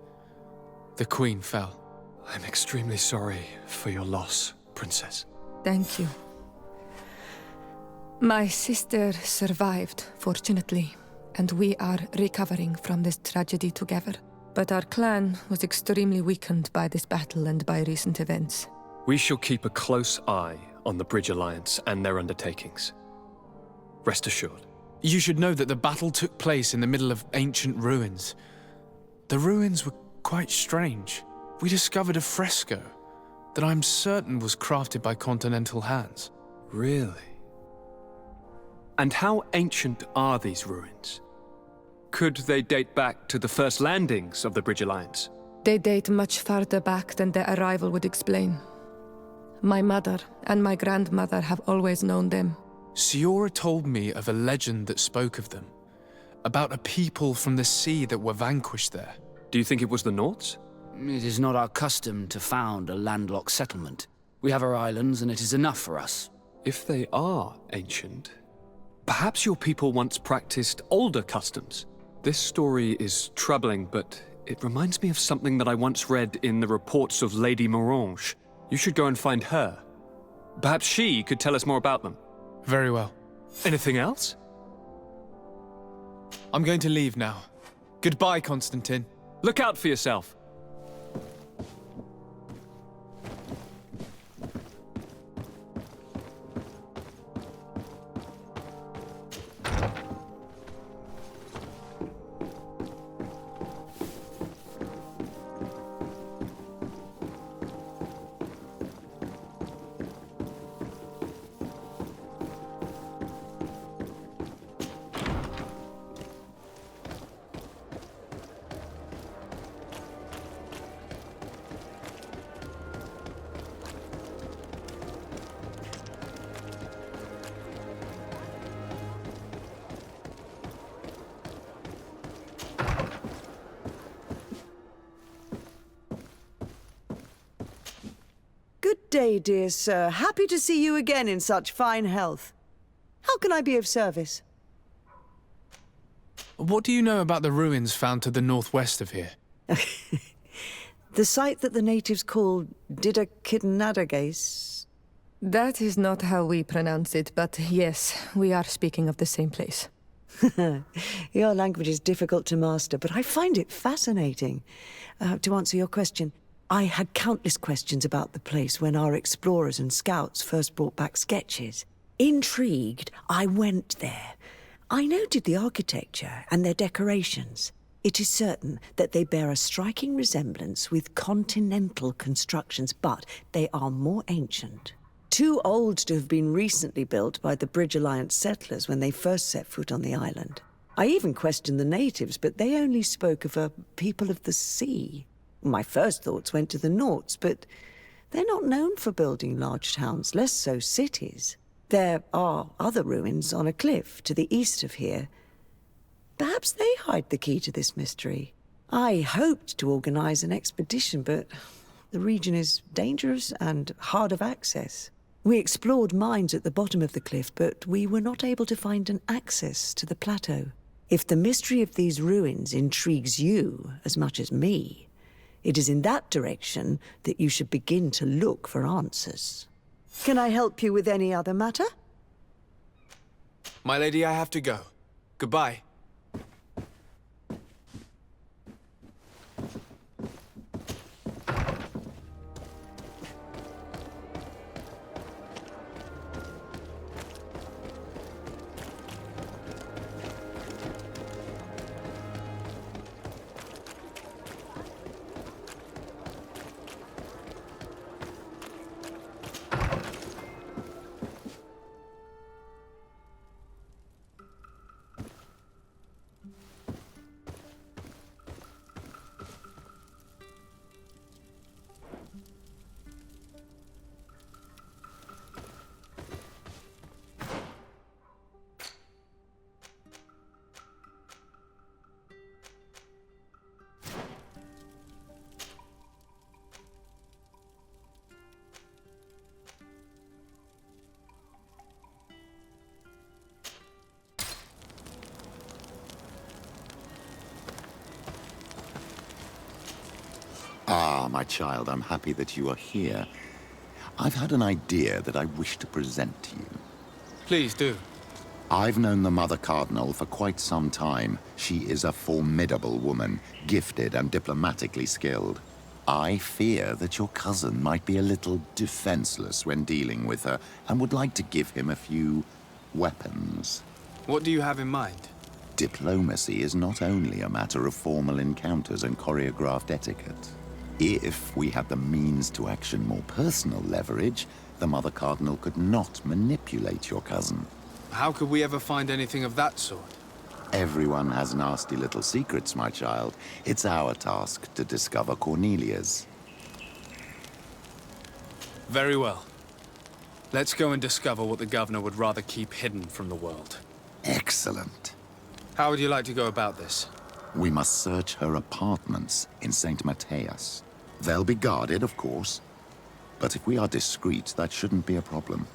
The Queen fell. I'm extremely sorry for your loss, Princess. Thank you. My sister survived, fortunately, and we are recovering from this tragedy together. But our clan was extremely weakened by this battle and by recent events. We shall keep a close eye on the Bridge Alliance and their undertakings. Rest assured. You should know that the battle took place in the middle of ancient ruins. The ruins were quite strange. We discovered a fresco that I'm certain was crafted by continental hands. Really? And how ancient are these ruins? Could they date back to the first landings of the Bridge Alliance? They date much farther back than their arrival would explain. My mother and my grandmother have always known them. Siora told me of a legend that spoke of them, about a people from the sea that were vanquished there. Do you think it was the Nauts? It is not our custom to found a landlocked settlement. We have our islands, and it is enough for us. If they are ancient, perhaps your people once practiced older customs. This story is troubling, but it reminds me of something that I once read in the reports of Lady Morange. You should go and find her. Perhaps she could tell us more about them. Very well. Anything else? I'm going to leave now. Goodbye, Constantine. Look out for yourself. Good day, dear sir. Happy to see you again in such fine health. How can I be of service? What do you know about the ruins found to the northwest of here? The site that the natives call Didakidnadagase? That is not how we pronounce it, but yes, we are speaking of the same place. Your language is difficult to master, but I find it fascinating. To answer your question, I had countless questions about the place when our explorers and scouts first brought back sketches. Intrigued, I went there. I noted the architecture and their decorations. It is certain that they bear a striking resemblance with continental constructions, but they are more ancient. Too old to have been recently built by the Bridge Alliance settlers when they first set foot on the island. I even questioned the natives, but they only spoke of a people of the sea. My first thoughts went to the Nauts, but they're not known for building large towns, less so cities. There are other ruins on a cliff to the east of here. Perhaps they hide the key to this mystery. I hoped to organize an expedition, but the region is dangerous and hard of access. We explored mines at the bottom of the cliff, but we were not able to find an access to the plateau. If the mystery of these ruins intrigues you as much as me, it is in that direction that you should begin to look for answers. Can I help you with any other matter? My lady, I have to go. Goodbye. Ah, my child, I'm happy that you are here. I've had an idea that I wish to present to you. Please do. I've known the Mother Cardinal for quite some time. She is a formidable woman, gifted and diplomatically skilled. I fear that your cousin might be a little defenseless when dealing with her, and would like to give him a few weapons. What do you have in mind? Diplomacy is not only a matter of formal encounters and choreographed etiquette. If we had the means to action more personal leverage, the Mother Cardinal could not manipulate your cousin. How could we ever find anything of that sort? Everyone has nasty little secrets, my child. It's our task to discover Cornelia's. Very well. Let's go and discover what the governor would rather keep hidden from the world. Excellent. How would you like to go about this? We must search her apartments in St. Matthias. They'll be guarded, of course. But if we are discreet, that shouldn't be a problem.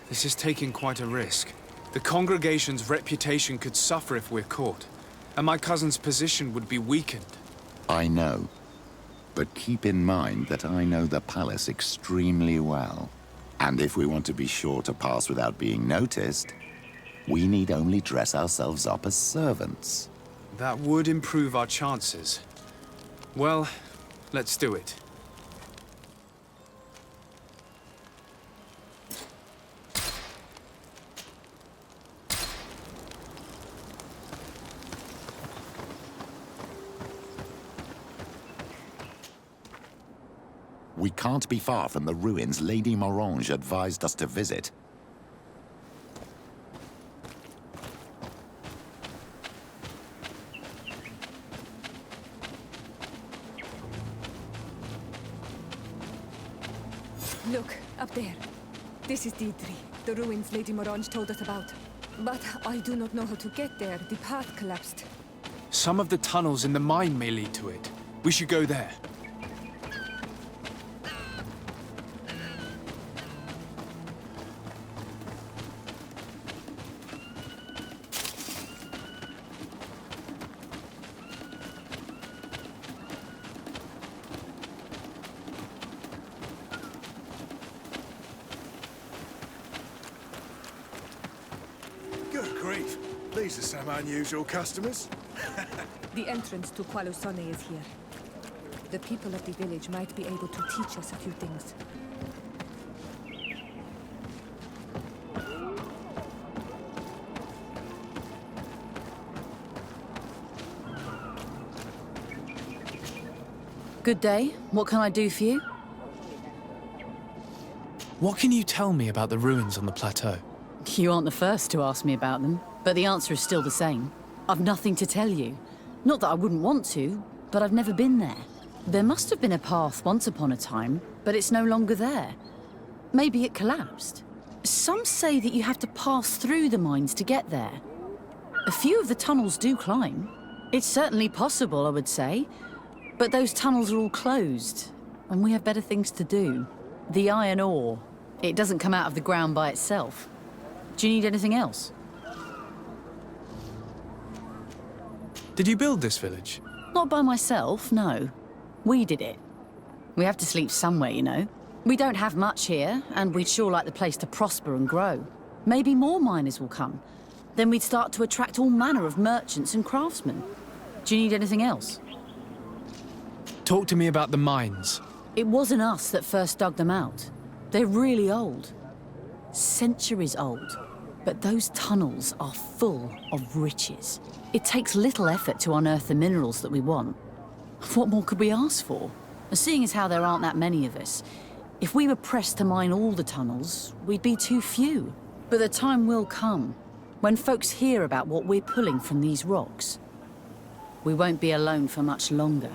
This is taking quite a risk. The congregation's reputation could suffer if we're caught, and my cousin's position would be weakened. I know. But keep in mind that I know the palace extremely well. And if we want to be sure to pass without being noticed, we need only dress ourselves up as servants. That would improve our chances. Well, let's do it. We can't be far from the ruins Lady Morange advised us to visit. Look, up there. This is Deidre, the ruins Lady Morange told us about. But I do not know how to get there. The path collapsed. Some of the tunnels in the mine may lead to it. We should go there. Good grief. These are some unusual customers. The entrance to Qualusone is here. The people of the village might be able to teach us a few things. Good day. What can I do for you? What can you tell me about the ruins on the plateau? You aren't the first to ask me about them, but the answer is still the same. I've nothing to tell you. Not that I wouldn't want to, but I've never been there. There must have been a path once upon a time, but it's no longer there. Maybe it collapsed. Some say that you have to pass through the mines to get there. A few of the tunnels do climb. It's certainly possible, I would say. But those tunnels are all closed, and we have better things to do. The iron ore, it doesn't come out of the ground by itself. Do you need anything else? Did you build this village? Not by myself, no. We did it. We have to sleep somewhere, you know. We don't have much here, and we'd sure like the place to prosper and grow. Maybe more miners will come. Then we'd start to attract all manner of merchants and craftsmen. Do you need anything else? Talk to me about the mines. It wasn't us that first dug them out. They're really old. Centuries old. But those tunnels are full of riches. It takes little effort to unearth the minerals that we want. What more could we ask for? Seeing as how there aren't that many of us, if we were pressed to mine all the tunnels, we'd be too few. But the time will come, when folks hear about what we're pulling from these rocks. We won't be alone for much longer.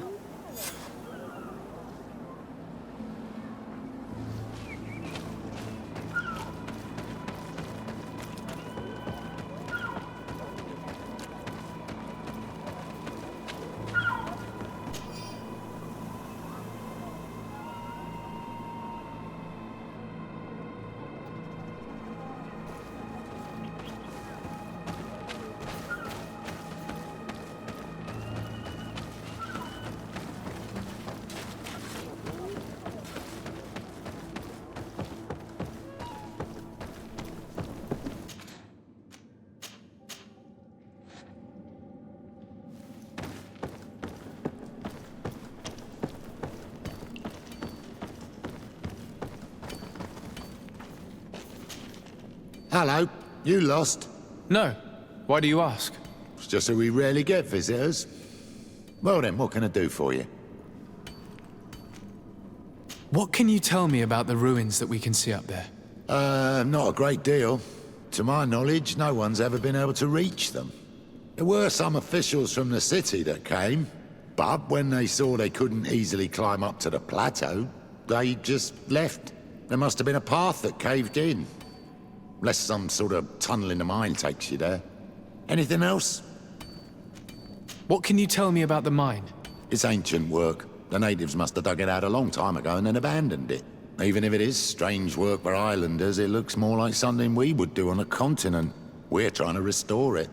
Hello, you lost? No. Why do you ask? It's just that we rarely get visitors. Well then, what can I do for you? What can you tell me about the ruins that we can see up there? Not a great deal. To my knowledge, no one's ever been able to reach them. There were some officials from the city that came, but when they saw they couldn't easily climb up to the plateau, they just left. There must have been a path that caved in. Unless some sort of tunnel in the mine takes you there. Anything else? What can you tell me about the mine? It's ancient work. The natives must have dug it out a long time ago and then abandoned it. Even if it is strange work for islanders, it looks more like something we would do on a continent. We're trying to restore it.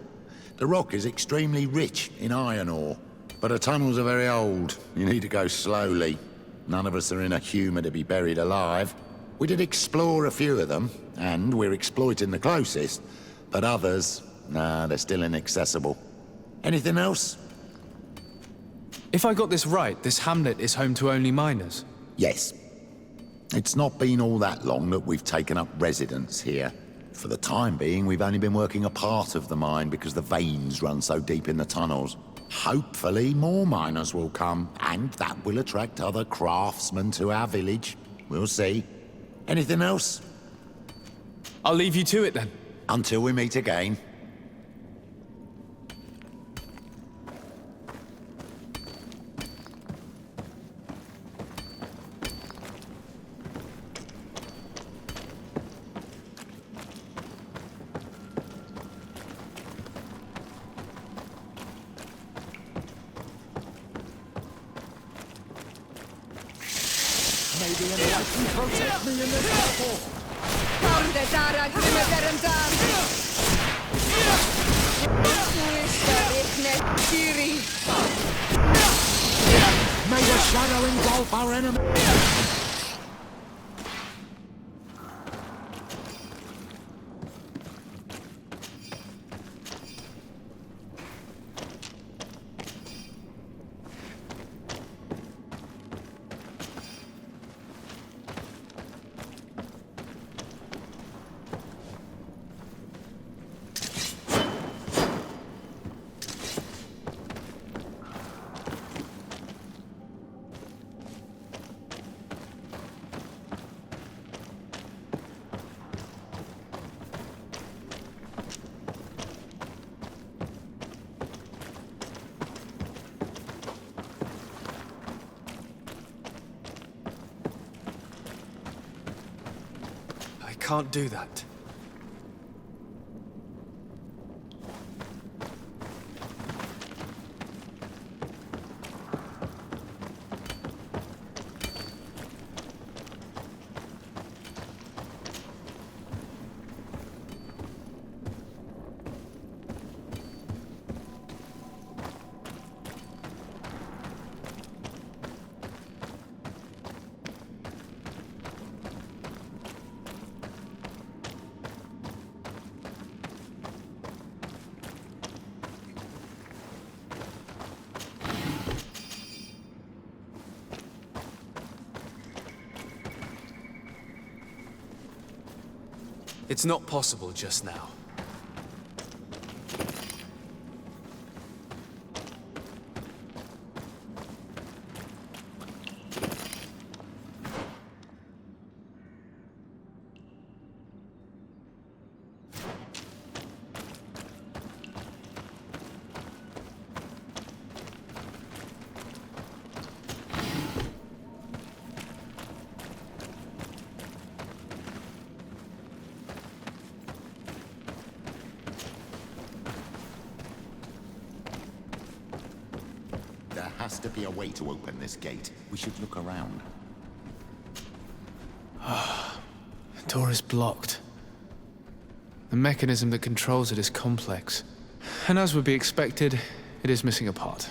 The rock is extremely rich in iron ore, but the tunnels are very old. You need to go slowly. None of us are in a humour to be buried alive. We did explore a few of them, and we're exploiting the closest. But others, nah, they're still inaccessible. Anything else? If I got this right, this hamlet is home to only miners? Yes. It's not been all that long that we've taken up residence here. For the time being, we've only been working a part of the mine because the veins run so deep in the tunnels. Hopefully, more miners will come, and that will attract other craftsmen to our village. We'll see. Anything else? I'll leave you to it then. Until we meet again. Maybe anyone can protect me in this battle. May the shadow engulf our enemy. can't do that. It's not possible just now. There has to be a way to open this gate. We should look around. The door is blocked. The mechanism that controls it is complex. And as would be expected, it is missing a part.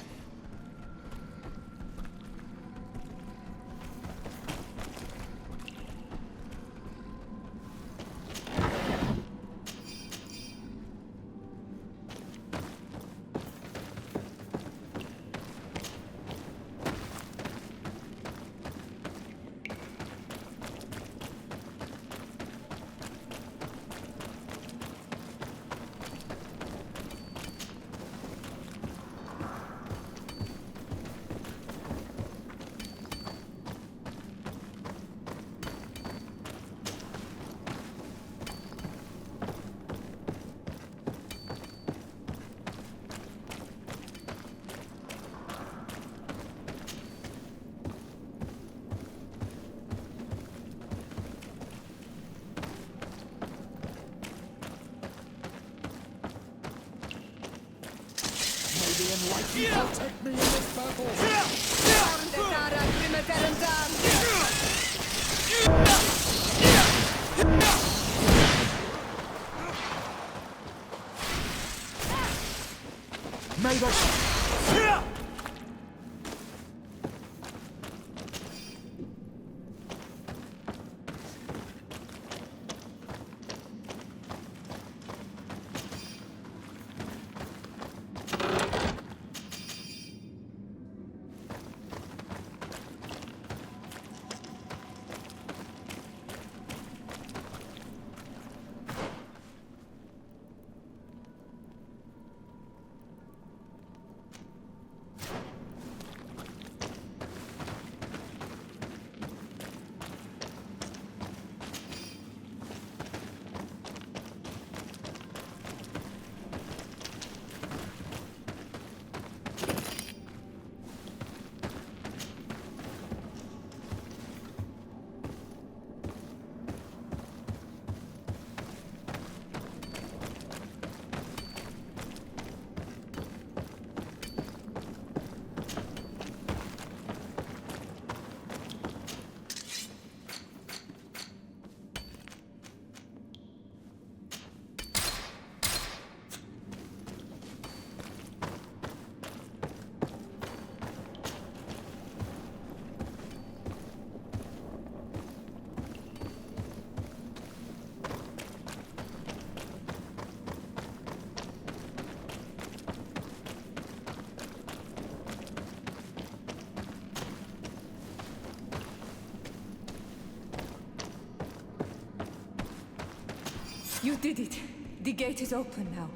You did it. The gate is open now.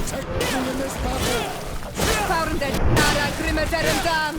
protect me in this battle! Founded Ara Grimeterendam!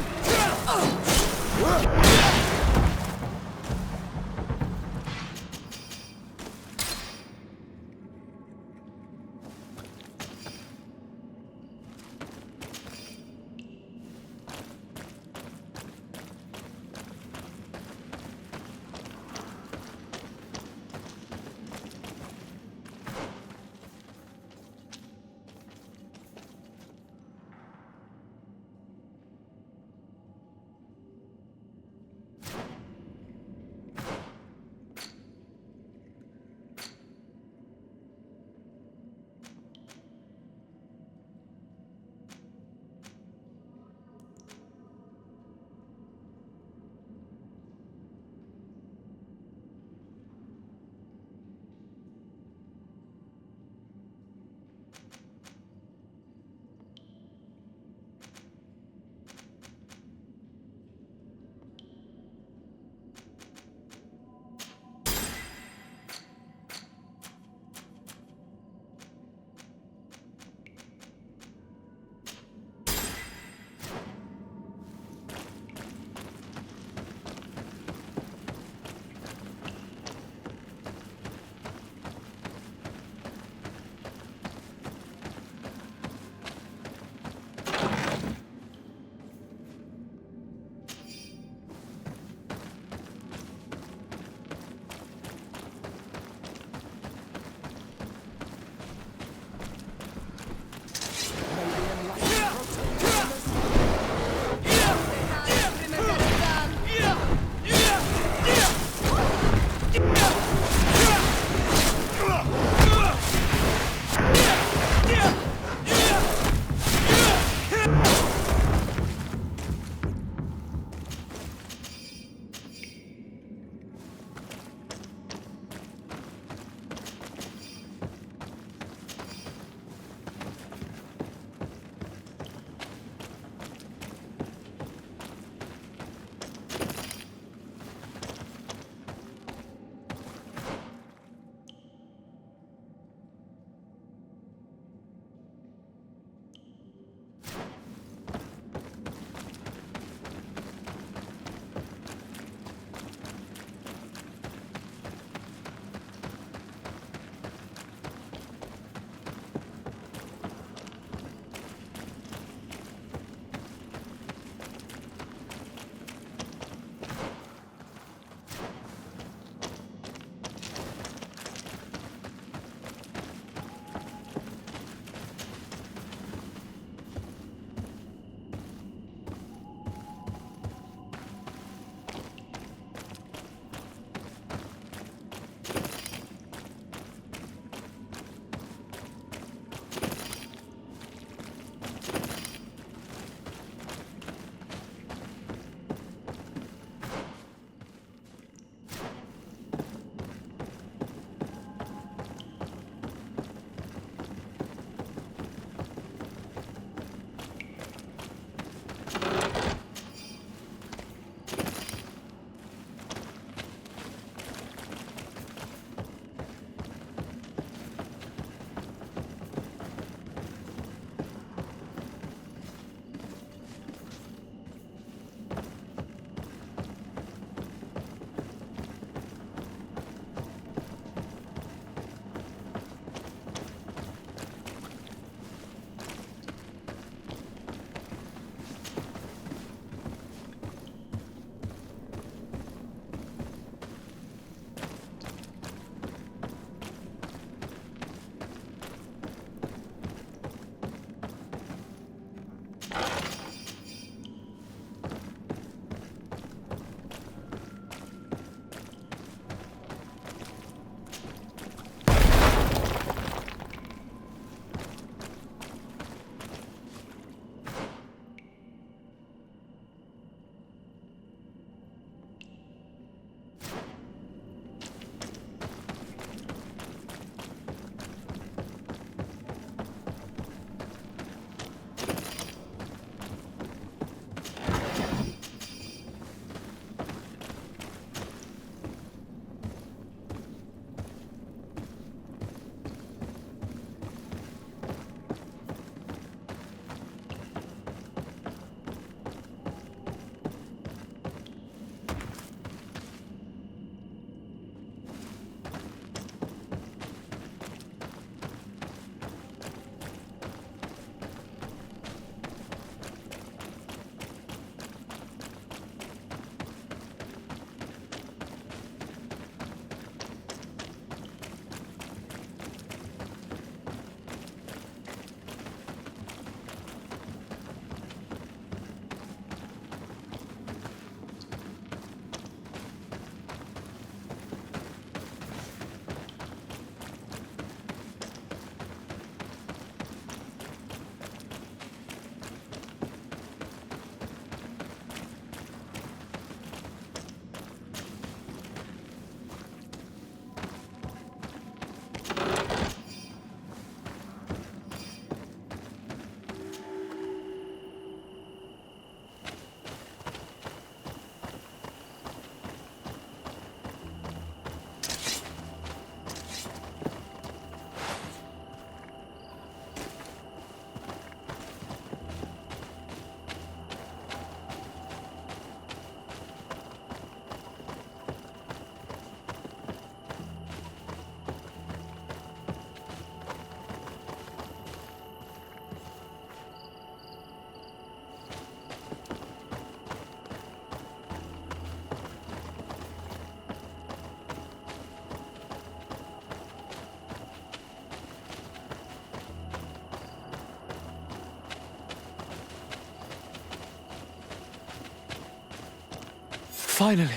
Finally.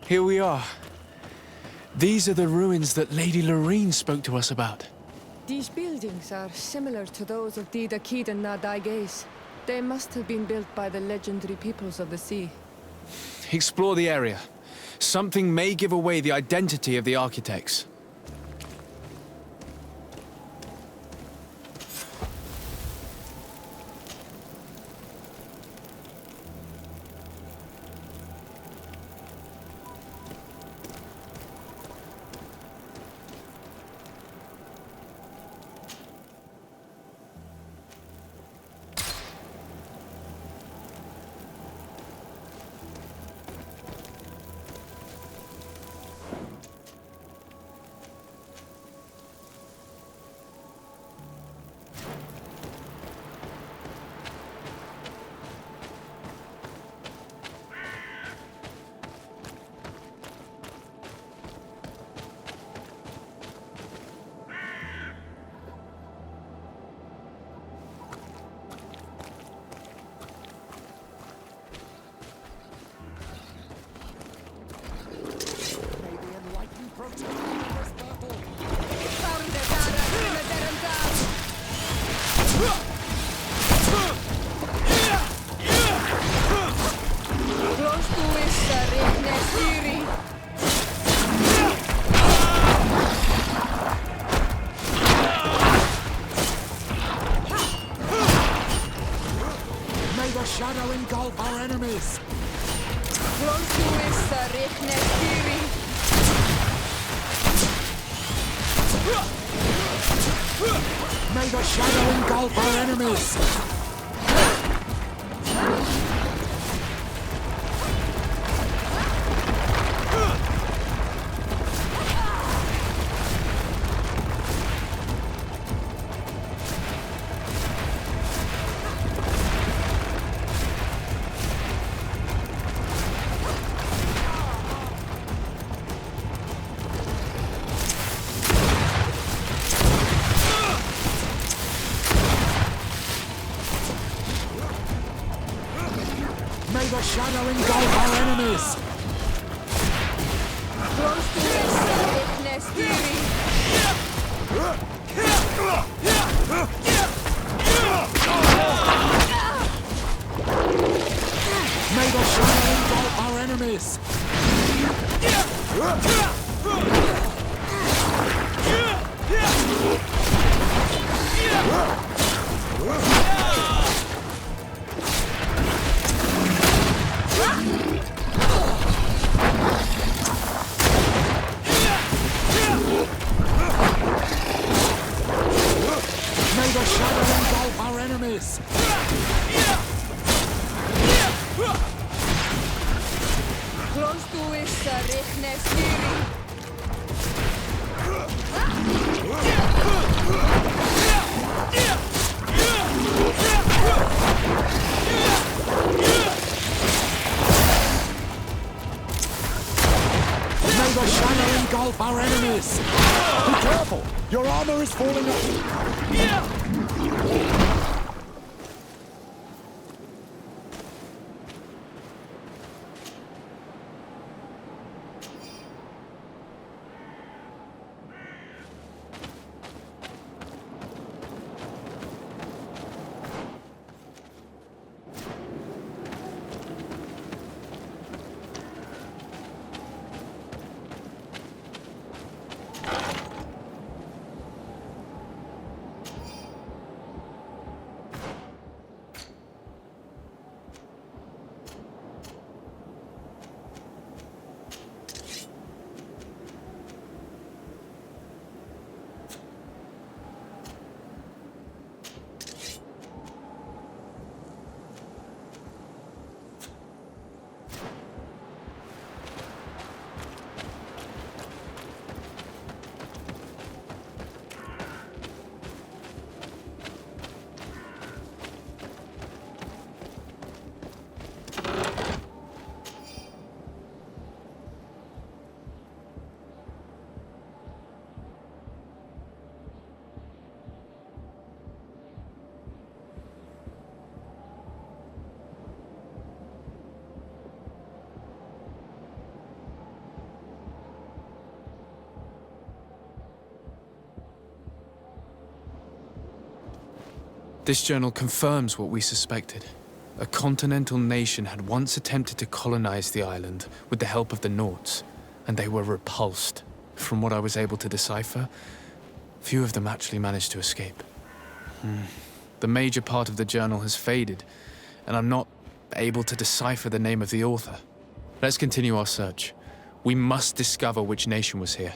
Here we are. These are the ruins that Lady Lorene spoke to us about. These buildings are similar to those of Dida Kid and Nadaiges. They must have been built by the legendary peoples of the sea. Explore the area. Something may give away the identity of the architects. Shadow engulf our enemies! May the shadow engulf our enemies! May the shadow engulf our enemies! May the shadow engulf our enemies! May the shadow engulf our enemies! Close to is Richnestiri. May the shadow engulf our enemies! Be careful! Your armor is falling off! This journal confirms what we suspected. A continental nation had once attempted to colonize the island with the help of the Nauts, and they were repulsed. From what I was able to decipher, few of them actually managed to escape. The major part of the journal has faded, and I'm not able to decipher the name of the author. Let's continue our search. We must discover which nation was here.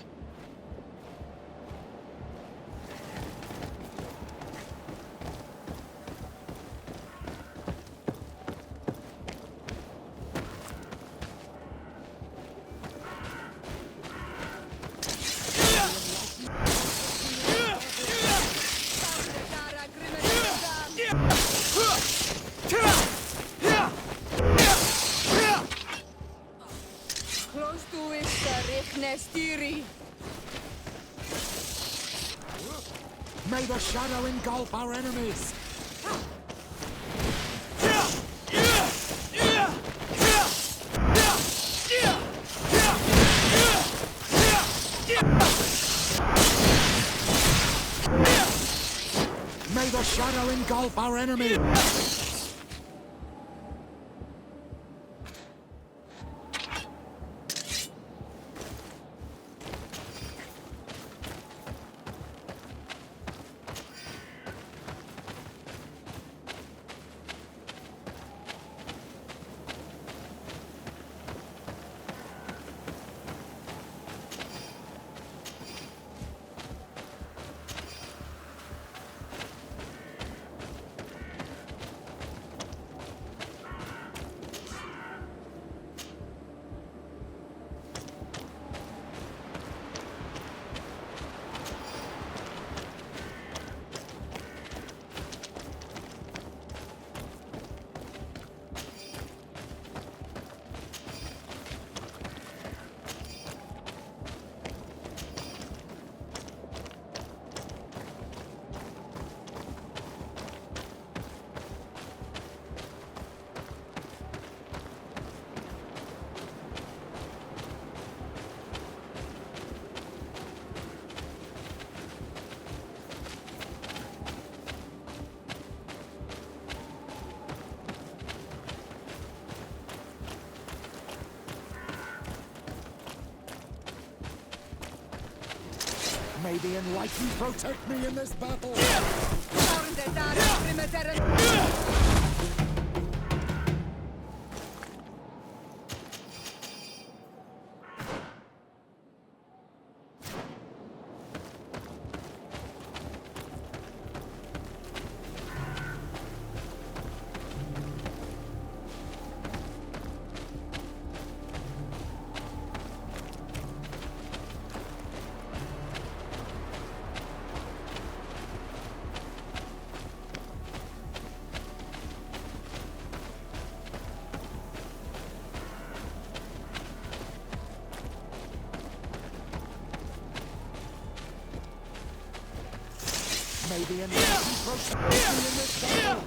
May the shadow engulf our enemies! May the shadow engulf our enemies! May the Enlightened protect me in this battle! May the Enlightened protect me in this battle!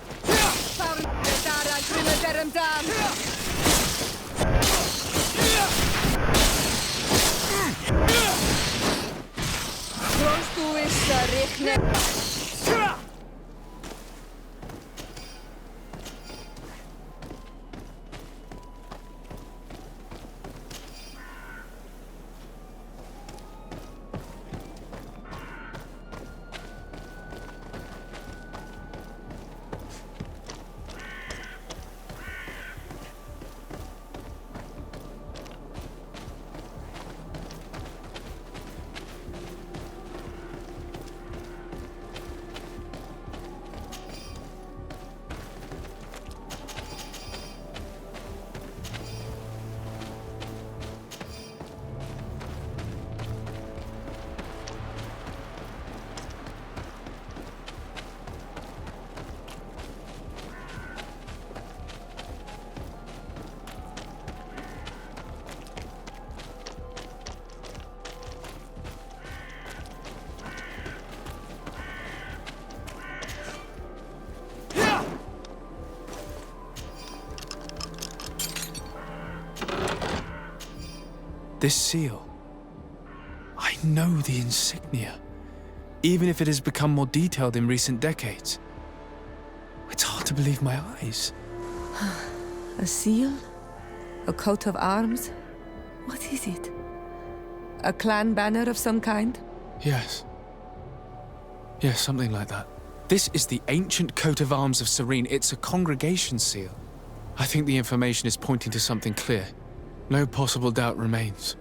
This seal. I know the insignia, even if it has become more detailed in recent decades. hard to believe my eyes. A seal? A coat of arms? What is it? A clan banner of some kind? Yes. Yes, something like that. This is the ancient coat of arms of Serene. It's a congregation seal. I think the information is pointing to something clear. No possible doubt remains.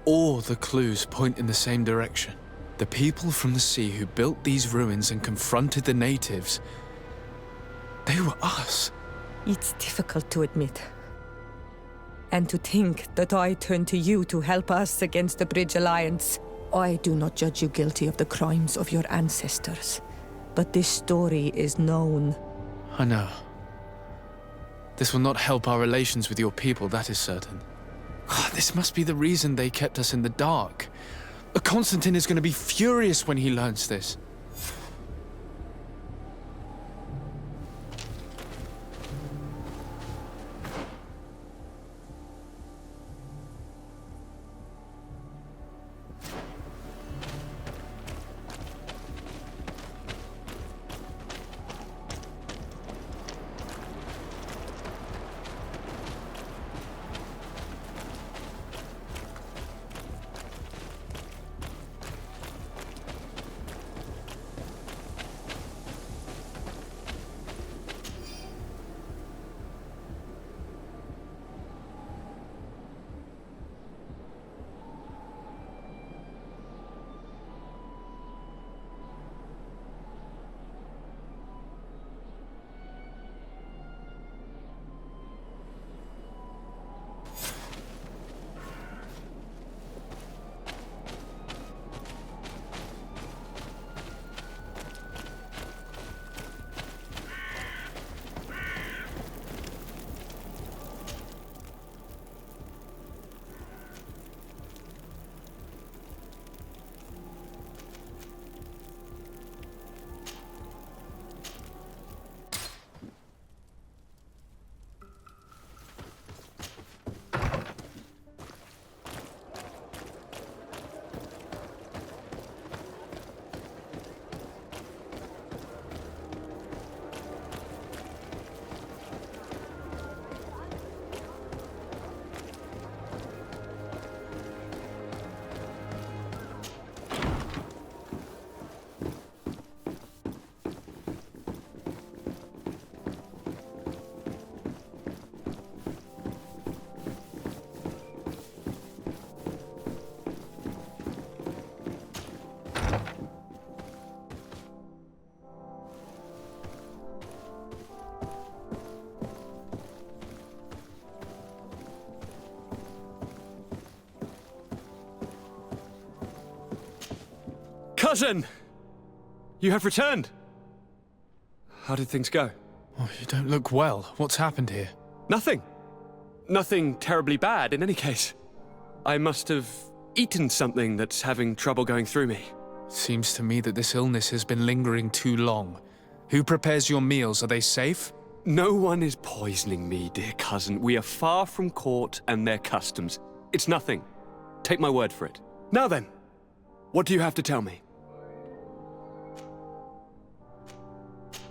All the clues point in the same direction. The people from the sea who built these ruins and confronted the natives, they were us. It's difficult to admit. And to think that I turn to you to help us against the Bridge Alliance. I do not judge you guilty of the crimes of your ancestors. But this story is known. I know. This will not help our relations with your people, that is certain. This must be the reason they kept us in the dark. Constantine is going to be furious when he learns this. Cousin! You have returned! How did things go? Oh, you don't look well. What's happened here? Nothing. Nothing terribly bad, in any case. I must have eaten something that's having trouble going through me. Seems to me that this illness has been lingering too long. Who prepares your meals? Are they safe? No one is poisoning me, dear cousin. We are far from court and their customs. It's nothing. Take my word for it. Now then, what do you have to tell me?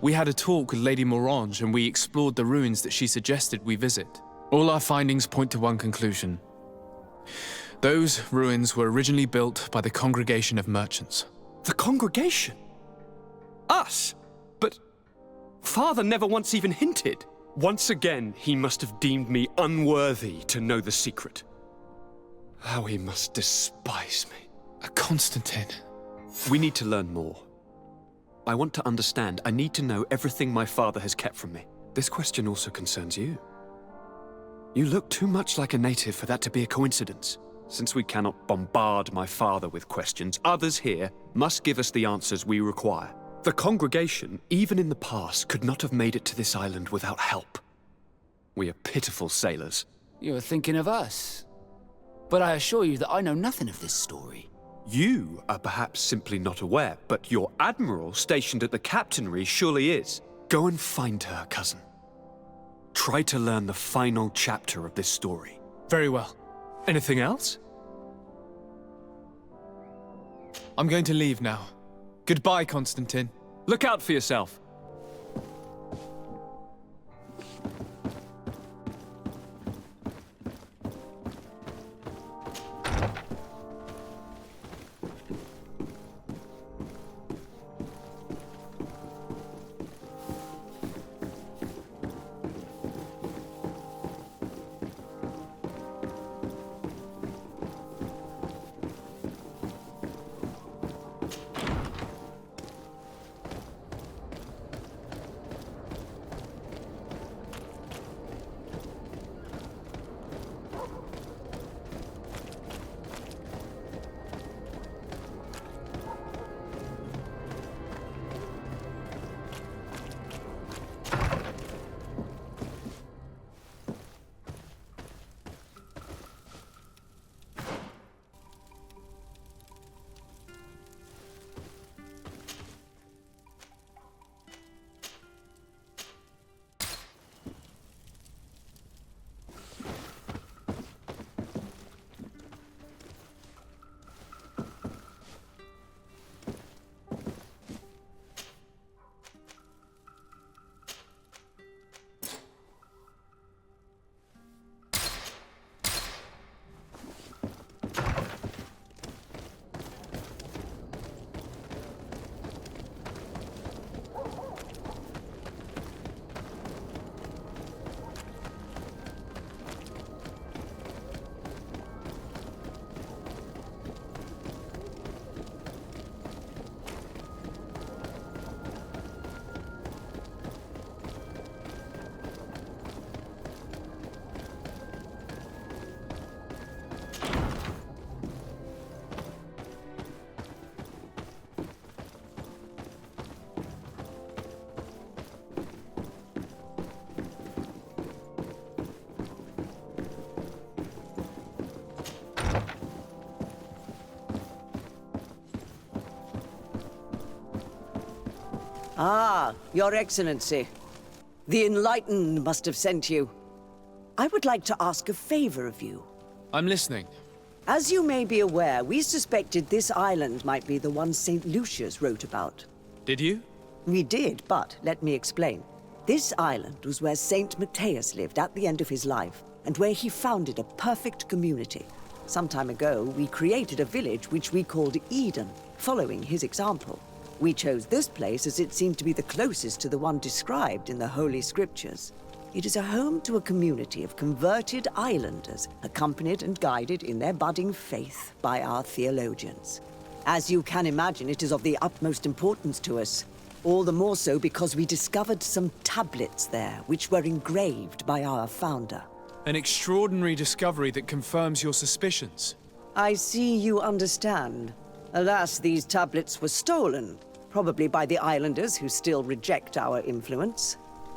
We had a talk with Lady Morange and we explored the ruins that she suggested we visit. All our findings point to one conclusion. Those ruins were originally built by the Congregation of Merchants. The Congregation? Us? But Father never once even hinted. Once again, he must have deemed me unworthy to know the secret. How he must despise me. Constantine. We need to learn more. I want to understand. I need to know everything my father has kept from me. This question also concerns you. You look too much like a native for that to be a coincidence. Since we cannot bombard my father with questions, others here must give us the answers we require. The congregation, even in the past, could not have made it to this island without help. We are pitiful sailors. You are thinking of us. But I assure you that I know nothing of this story. You are perhaps simply not aware, but your admiral stationed at the captainry surely is. Go and find her, cousin. Try to learn the final chapter of this story. Very well. Anything else? I'm going to leave now. Goodbye, Constantine. Look out for yourself. Ah, Your Excellency. The Enlightened must have sent you. I would like to ask a favor of you. I'm listening. As you may be aware, we suspected this island might be the one St. Lucius wrote about. Did you? We did, but let me explain. This island was where St. Matthias lived at the end of his life, and where he founded a perfect community. Some time ago, we created a village which we called Eden, following his example. We chose this place as it seemed to be the closest to the one described in the Holy Scriptures. It is a home to a community of converted islanders, accompanied and guided in their budding faith by our theologians. As you can imagine, it is of the utmost importance to us. All the more so because we discovered some tablets there, which were engraved by our founder. An extraordinary discovery that confirms your suspicions. I see you understand. Alas, these tablets were stolen, probably by the islanders who still reject our influence.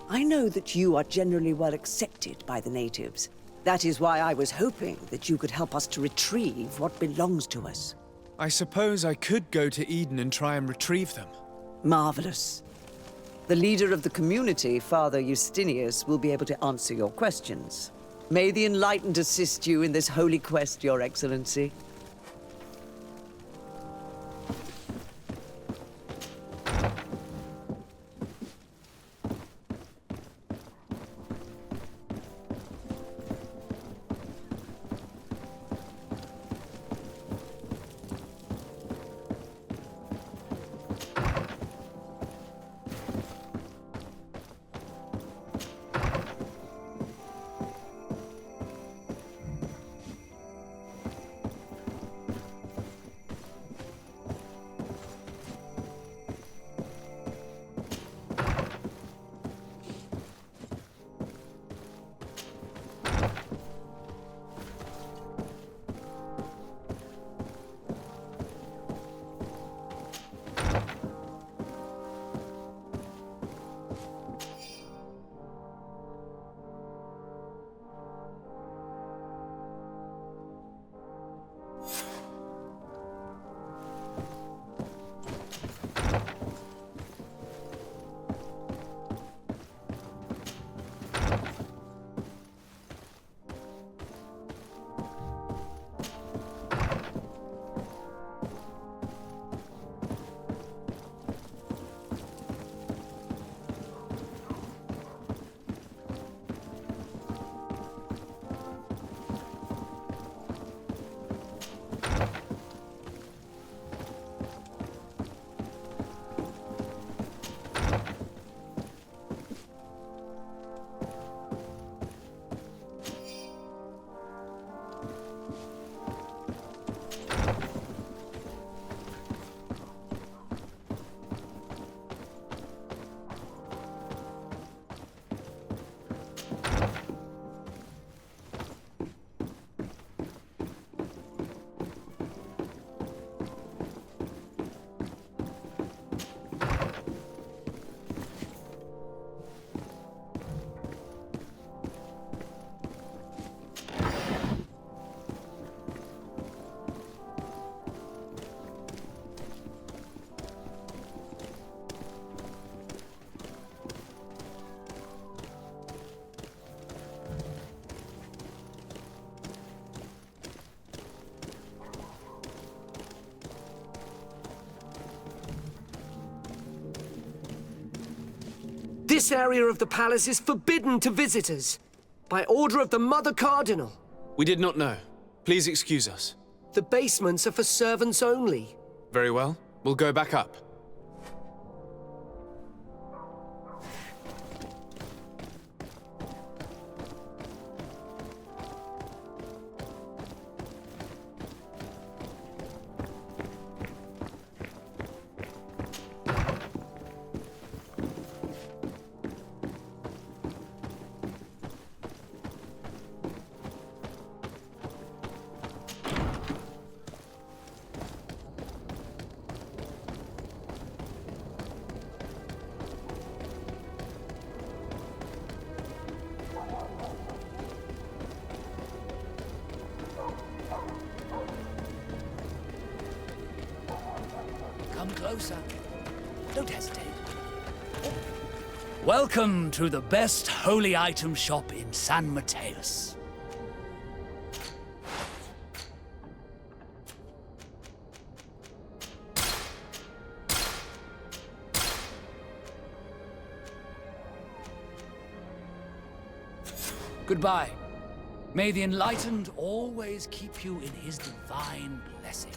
I know that you are generally well accepted by the natives. That is why I was hoping that you could help us to retrieve what belongs to us. I suppose I could go to Eden and try and retrieve them. Marvelous. The leader of the community, Father Justinius, will be able to answer your questions. May the Enlightened assist you in this holy quest, Your Excellency. This area of the palace is forbidden to visitors, by order of the Mother Cardinal. We did not know. Please excuse us. The basements are for servants only. Very well. We'll go back up. Come closer. Don't hesitate. Welcome to the best holy item shop in San Mateus. Goodbye. May the Enlightened always keep you in his divine blessing.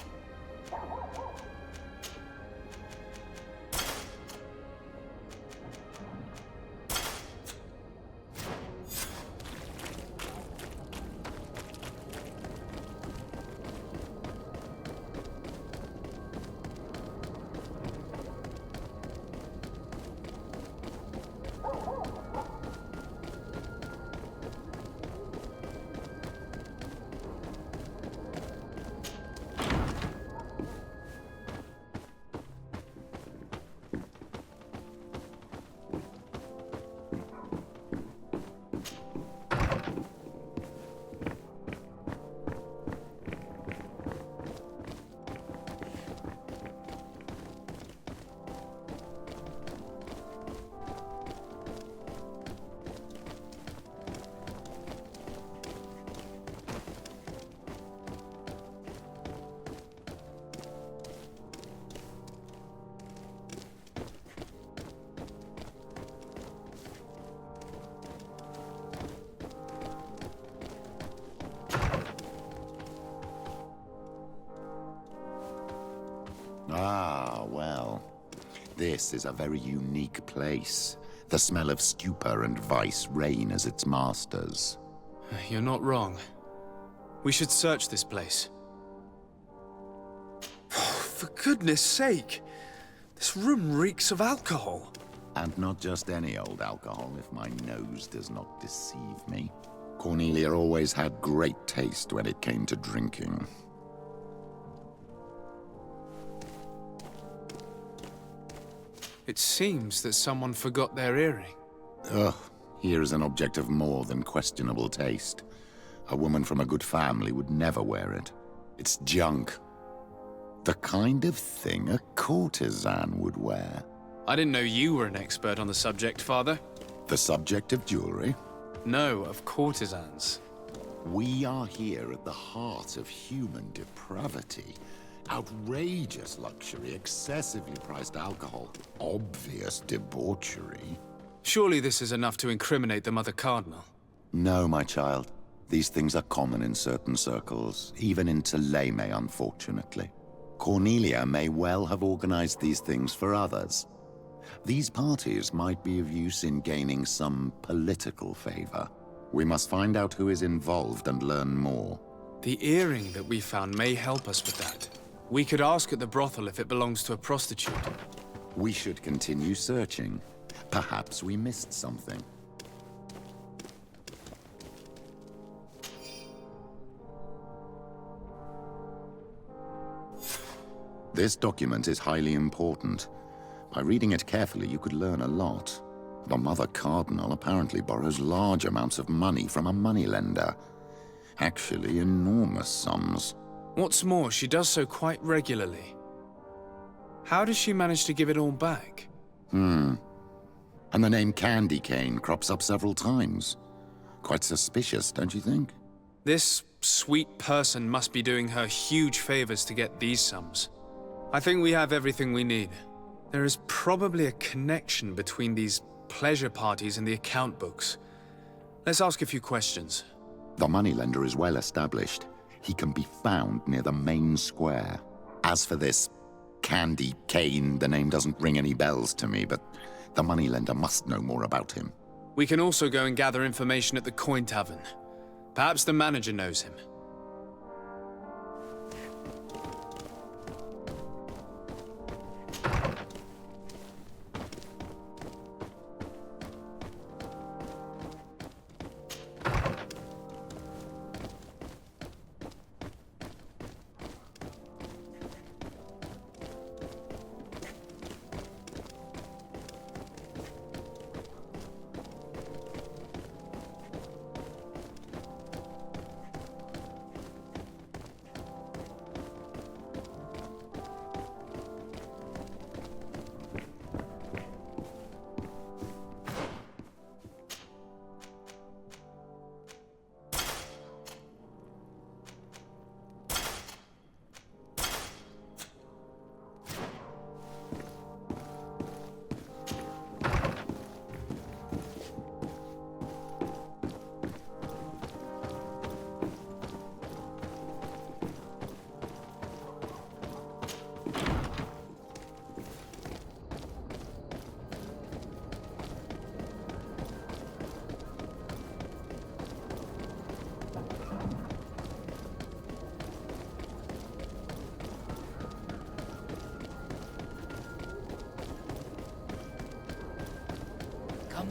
Ah, well. This is a very unique place. The smell of stupor and vice reign as its masters. You're not wrong. We should search this place. For goodness sake! This room reeks of alcohol. And not just any old alcohol, if my nose does not deceive me. Cornelia always had great taste when it came to drinking. It seems that someone forgot their earring. Ugh, here is an object of more than questionable taste. A woman from a good family would never wear it. It's junk. The kind of thing a courtesan would wear. I didn't know you were an expert on the subject, Father. The subject of jewelry? No, of courtesans. We are here at the heart of human depravity. Outrageous luxury, excessively priced alcohol, obvious debauchery. Surely this is enough to incriminate the Mother Cardinal. No, my child. These things are common in certain circles, even in Theleme, unfortunately. Cornelia may well have organized these things for others. These parties might be of use in gaining some political favor. We must find out who is involved and learn more. The earring that we found may help us with that. We could ask at the brothel if it belongs to a prostitute. We should continue searching. Perhaps we missed something. This document is highly important. By reading it carefully, you could learn a lot. The Mother Cardinal apparently borrows large amounts of money from a moneylender. Actually, enormous sums. What's more, she does so quite regularly. How does she manage to give it all back? And the name Candy Cane crops up several times. Quite suspicious, don't you think? This sweet person must be doing her huge favors to get these sums. I think we have everything we need. There is probably a connection between these pleasure parties and the account books. Let's ask a few questions. The moneylender is well established. He can be found near the main square. As for this Candy Cane, the name doesn't ring any bells to me, but the moneylender must know more about him. We can also go and gather information at the Coin Tavern. Perhaps the manager knows him.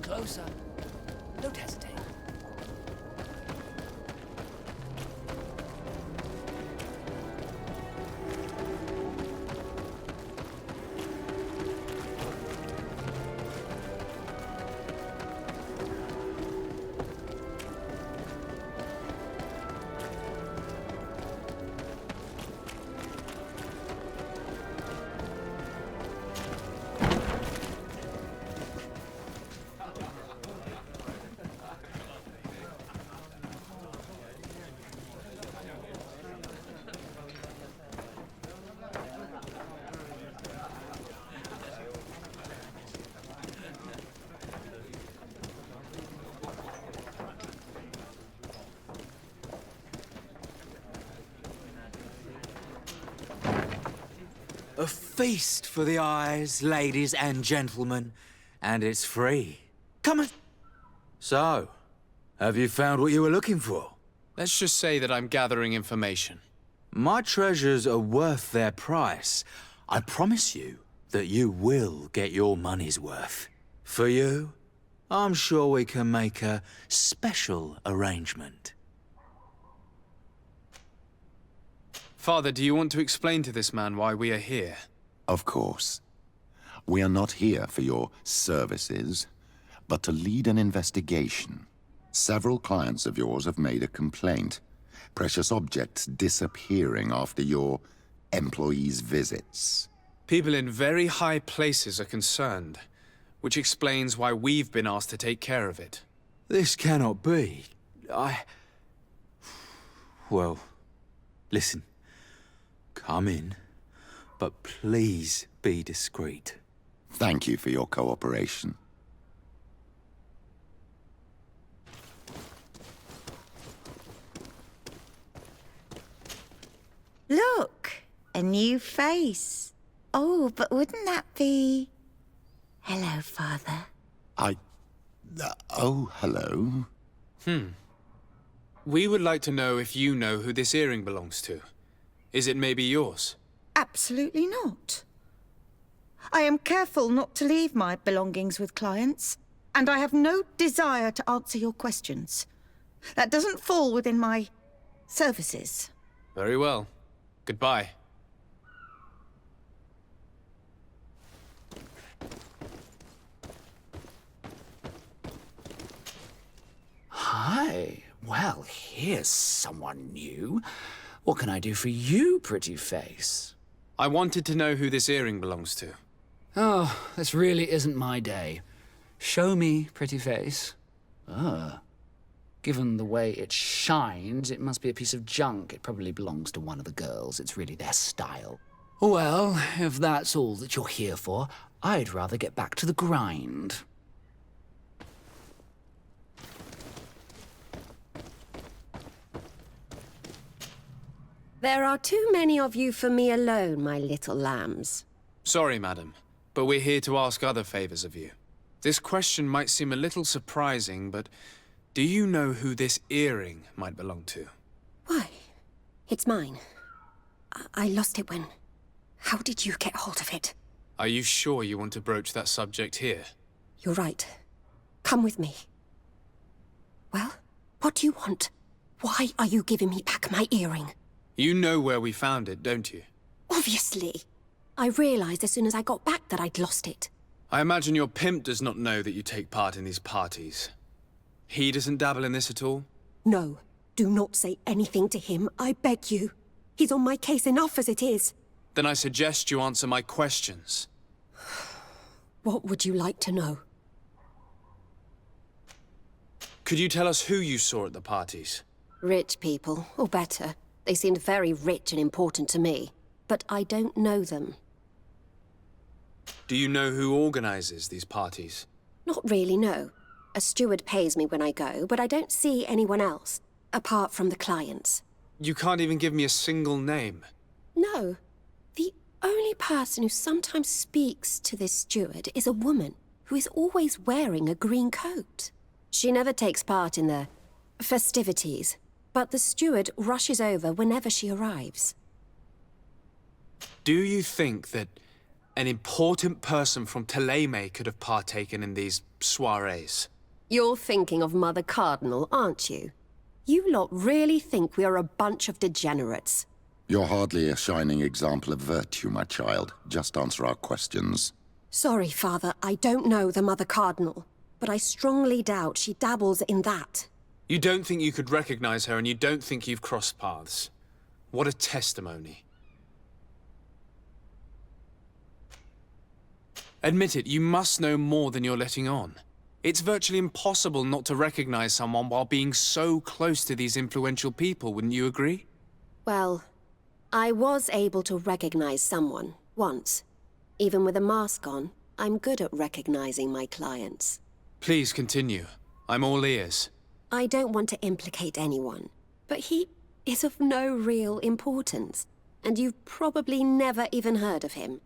closer. Don't hesitate. A feast for the eyes, ladies and gentlemen, and it's free. Come on. So, have you found what you were looking for? Let's just say that I'm gathering information. My treasures are worth their price. I promise you that you will get your money's worth. For you, I'm sure we can make a special arrangement. Father, do you want to explain to this man why we are here? Of course. We are not here for your services, but to lead an investigation. Several clients of yours have made a complaint. Precious objects disappearing after your employees' visits. People in very high places are concerned, which explains why we've been asked to take care of it. This cannot be. Well, listen. Come in, but please be discreet. Thank you for your cooperation. Look, a new face. Oh, but wouldn't that be... Hello, Father. Oh, hello. We would like to know if you know who this earring belongs to. Is it maybe yours? Absolutely not. I am careful not to leave my belongings with clients, and I have no desire to answer your questions. That doesn't fall within my services. Very well. Goodbye. Hi. Well, here's someone new. What can I do for you, pretty face? I wanted to know who this earring belongs to. Oh, this really isn't my day. Show me, pretty face. Given the way it shines, it must be a piece of junk. It probably belongs to one of the girls. It's really their style. Well, if that's all that you're here for, I'd rather get back to the grind. There are too many of you for me alone, my little lambs. Sorry, madam, but we're here to ask other favors of you. This question might seem a little surprising, but do you know who this earring might belong to? Why? It's mine. I lost it when... How did you get hold of it? Are you sure you want to broach that subject here? You're right. Come with me. Well, what do you want? Why are you giving me back my earring? You know where we found it, don't you? Obviously. I realized as soon as I got back that I'd lost it. I imagine your pimp does not know that you take part in these parties. He doesn't dabble in this at all? No. Do not say anything to him, I beg you. He's on my case enough as it is. Then I suggest you answer my questions. What would you like to know? Could you tell us who you saw at the parties? Rich people, or better. They seemed very rich and important to me, but I don't know them. Do you know who organizes these parties? Not really, no. A steward pays me when I go, but I don't see anyone else, apart from the clients. You can't even give me a single name. No. The only person who sometimes speaks to this steward is a woman who is always wearing a green coat. She never takes part in the festivities, but the steward rushes over whenever she arrives. Do you think that an important person from Thélème could have partaken in these soirees. You're thinking of Mother Cardinal, aren't you? You lot really think we are a bunch of degenerates. You're hardly a shining example of virtue, my child. Just answer our questions. Sorry, Father, I don't know the Mother Cardinal, but I strongly doubt she dabbles in that. You don't think you could recognize her, and you don't think you've crossed paths. What a testimony. Admit it, you must know more than you're letting on. It's virtually impossible not to recognize someone while being so close to these influential people, wouldn't you agree? Well, I was able to recognize someone, once. Even with a mask on, I'm good at recognizing my clients. Please continue. I'm all ears. I don't want to implicate anyone, but he is of no real importance, and you've probably never even heard of him.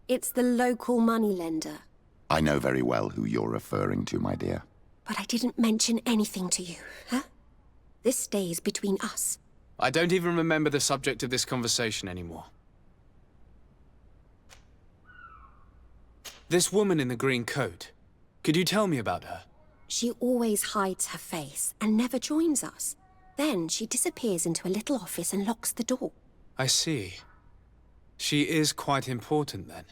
It's the local moneylender. I know very well who you're referring to, my dear. But I didn't mention anything to you, huh? This stays between us. I don't even remember the subject of this conversation anymore. This woman in the green coat, could you tell me about her? She always hides her face and never joins us. Then she disappears into a little office and locks the door. I see. She is quite important, then.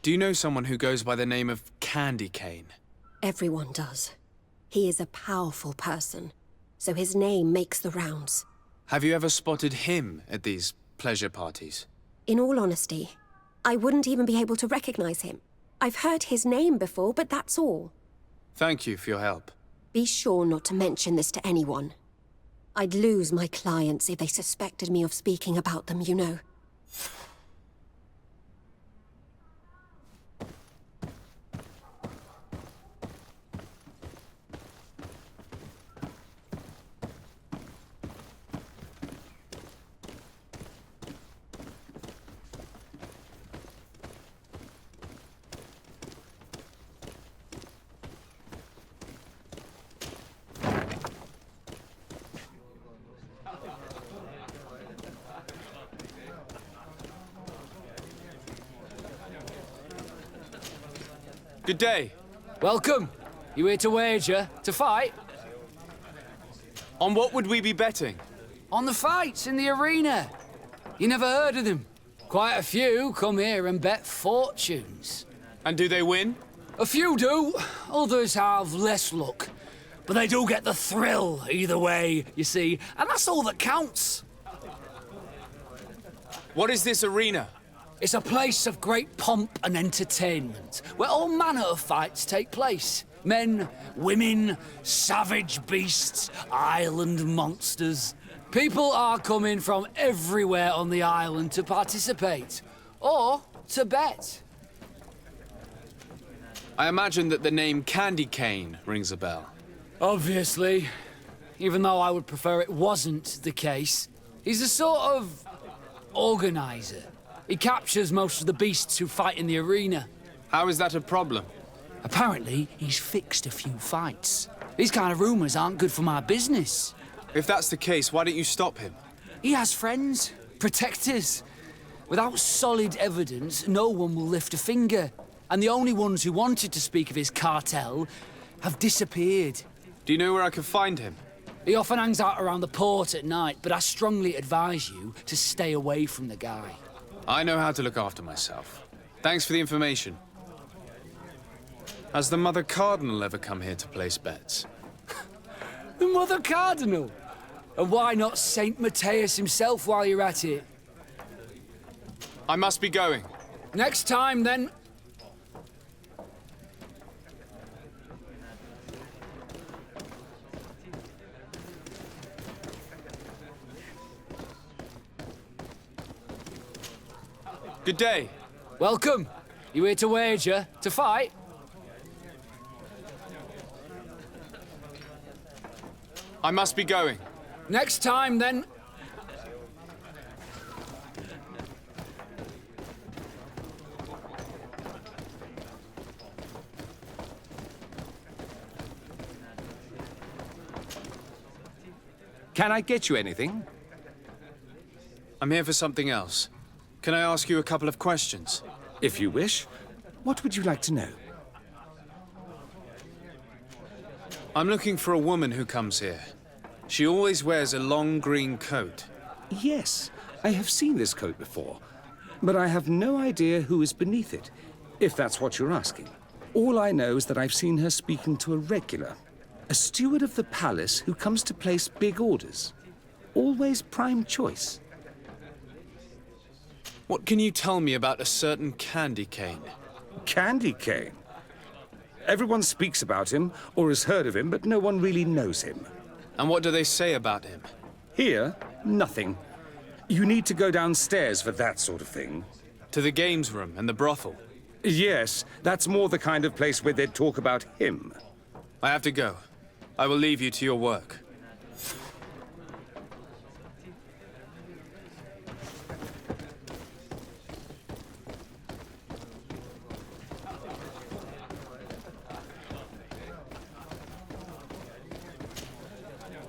Do you know someone who goes by the name of Candy Cane? Everyone does. He is a powerful person, so his name makes the rounds. Have you ever spotted him at these pleasure parties? In all honesty, I wouldn't even be able to recognize him. I've heard his name before, but that's all. Thank you for your help. Be sure not to mention this to anyone. I'd lose my clients if they suspected me of speaking about them, you know. Good day. Welcome. You here to wager? To fight? On what would we be betting? On the fights in the arena. You never heard of them? Quite a few come here and bet fortunes. And do they win? A few do. Others have less luck. But they do get the thrill either way, you see. And that's all that counts. What is this arena? It's a place of great pomp and entertainment, where all manner of fights take place. Men, women, savage beasts, island monsters. People are coming from everywhere on the island to participate, or to bet. I imagine that the name Candy Cane rings a bell. Obviously, even though I would prefer it wasn't the case. He's a sort of organizer. He captures most of the beasts who fight in the arena. How is that a problem? Apparently, he's fixed a few fights. These kind of rumors aren't good for my business. If that's the case, why don't you stop him? He has friends, protectors. Without solid evidence, no one will lift a finger. And the only ones who wanted to speak of his cartel have disappeared. Do you know where I can find him? He often hangs out around the port at night, but I strongly advise you to stay away from the guy. I know how to look after myself. Thanks for the information. Has the Mother Cardinal ever come here to place bets? The Mother Cardinal? And why not Saint Matthias himself while you're at it? I must be going. Next time, then. Good day. Welcome. You here to wager? To fight? I must be going. Next time, then. Can I get you anything? I'm here for something else. Can I ask you a couple of questions? If you wish. What would you like to know? I'm looking for a woman who comes here. She always wears a long green coat. Yes, I have seen this coat before, but I have no idea who is beneath it, if that's what you're asking. All I know is that I've seen her speaking to a regular, a steward of the palace who comes to place big orders. Always prime choice. What can you tell me about a certain Candy Cane? Candy Cane? Everyone speaks about him, or has heard of him, but no one really knows him. And what do they say about him? Here, nothing. You need to go downstairs for that sort of thing. To the games room and the brothel? Yes, that's more the kind of place where they'd talk about him. I have to go. I will leave you to your work.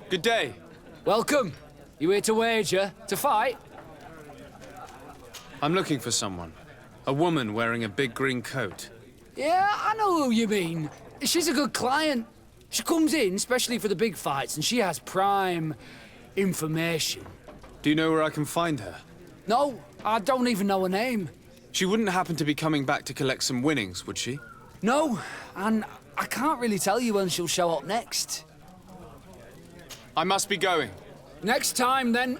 Good day. Welcome. You here to wager? To fight? I'm looking for someone. A woman wearing a big green coat. Yeah, I know who you mean. She's a good client. She comes in especially for the big fights, and she has prime information. Do you know where I can find her? No, I don't even know her name. She wouldn't happen to be coming back to collect some winnings, would she? No, and I can't really tell you when she'll show up next. I must be going. Next time, then.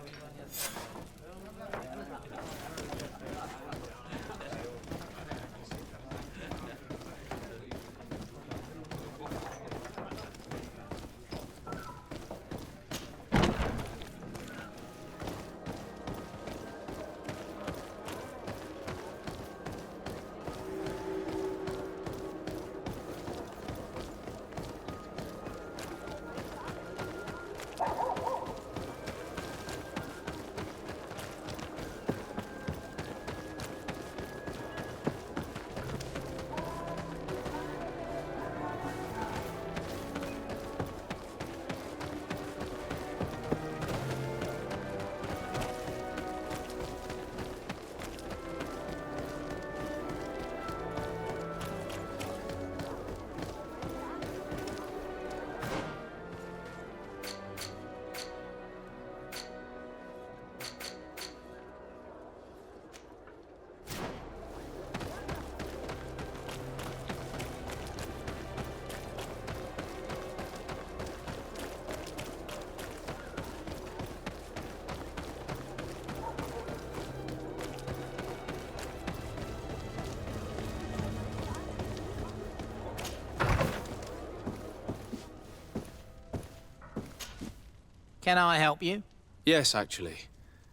Can I help you? Yes, actually.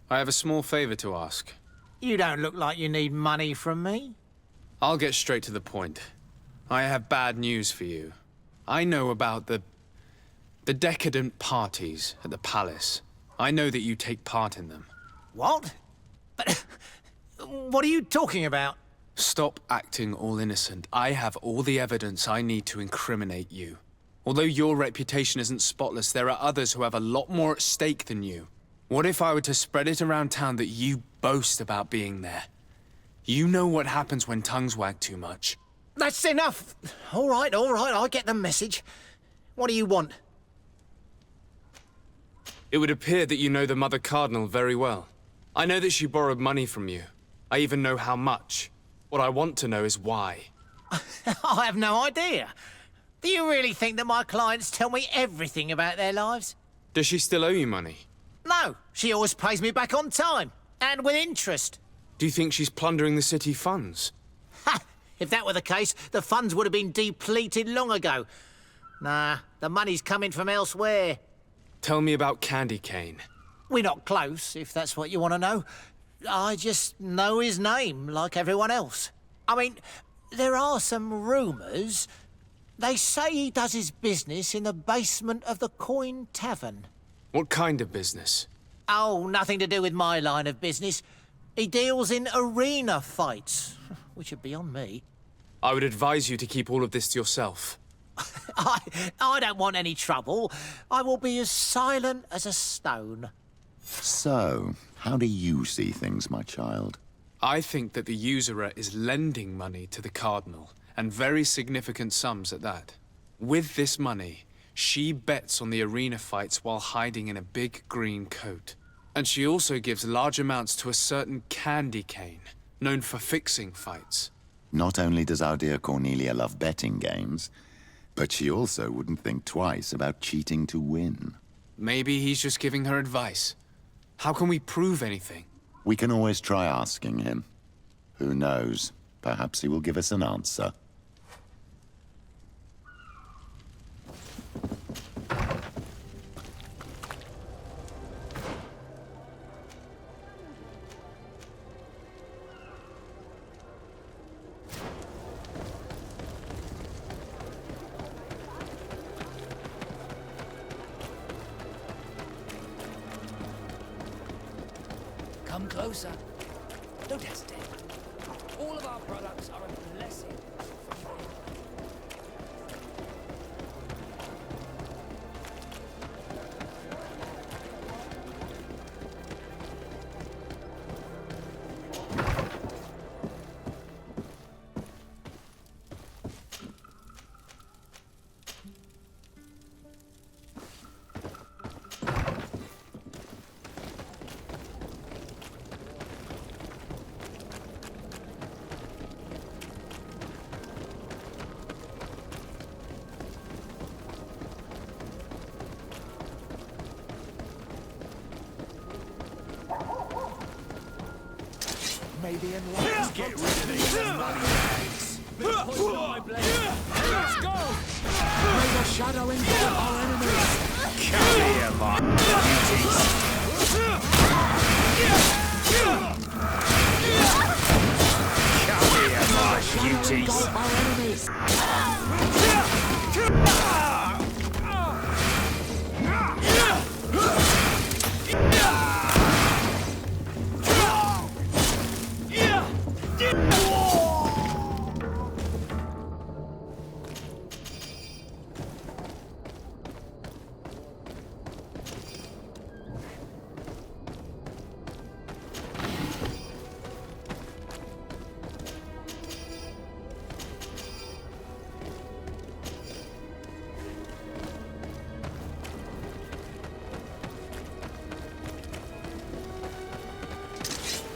I have a small favor to ask. You don't look like you need money from me. I'll get straight to the point. I have bad news for you. I know about the decadent parties at the palace. I know that you take part in them. What? But what are you talking about? Stop acting all innocent. I have all the evidence I need to incriminate you. Although your reputation isn't spotless, there are others who have a lot more at stake than you. What if I were to spread it around town that you boast about being there? You know what happens when tongues wag too much. That's enough. All right, I get the message. What do you want? It would appear that you know the Mother Cardinal very well. I know that she borrowed money from you. I even know how much. What I want to know is why. I have no idea. Do you really think that my clients tell me everything about their lives? Does she still owe you money? No, she always pays me back on time, and with interest. Do you think she's plundering the city funds? Ha! If that were the case, the funds would have been depleted long ago. Nah, the money's coming from elsewhere. Tell me about Candy Cane. We're not close, if that's what you want to know. I just know his name, like everyone else. I mean, there are some rumours. They say he does his business in the basement of the Coin Tavern. What kind of business? Oh, nothing to do with my line of business. He deals in arena fights, which would be on me. I would advise you to keep all of this to yourself. I don't want any trouble. I will be as silent as a stone. So, how do you see things, my child? I think that the usurer is lending money to the Cardinal, and very significant sums at that. With this money, she bets on the arena fights while hiding in a big green coat. And she also gives large amounts to a certain candy cane, known for fixing fights. Not only does our dear Cornelia love betting games, but she also wouldn't think twice about cheating to win. Maybe he's just giving her advice. How can we prove anything? We can always try asking him. Who knows? Perhaps he will give us an answer. Come closer. Don't hesitate. All of our products are a blessing. Maybe in life. Get rid of these money bags. Let's go! May the shadow engulf our enemies! Come here, my beauties. Come here, my beauties. Engulf our enemies!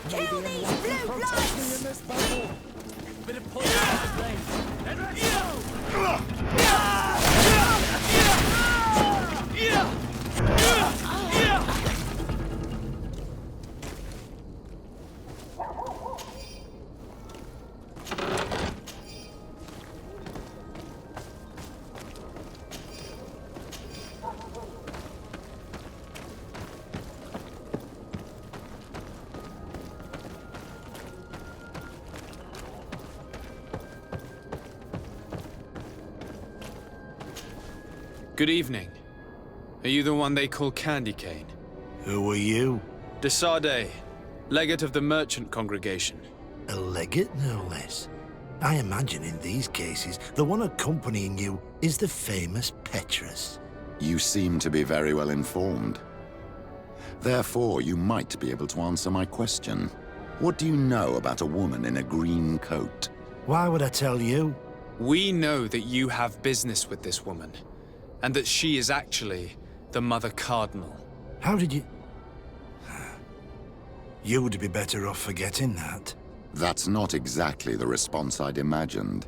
Kill these blue bloods! In this battle! Bit of poison on the blade. And let's go! Good evening. Are you the one they call Candy Cane? Who are you? De Sardet, legate of the merchant congregation. A legate, no less. I imagine in these cases, the one accompanying you is the famous Petrus. You seem to be very well informed. Therefore, you might be able to answer my question. What do you know about a woman in a green coat? Why would I tell you? We know that you have business with this woman, and that she is actually the Mother Cardinal. How did you... You would be better off forgetting that. That's not exactly the response I'd imagined.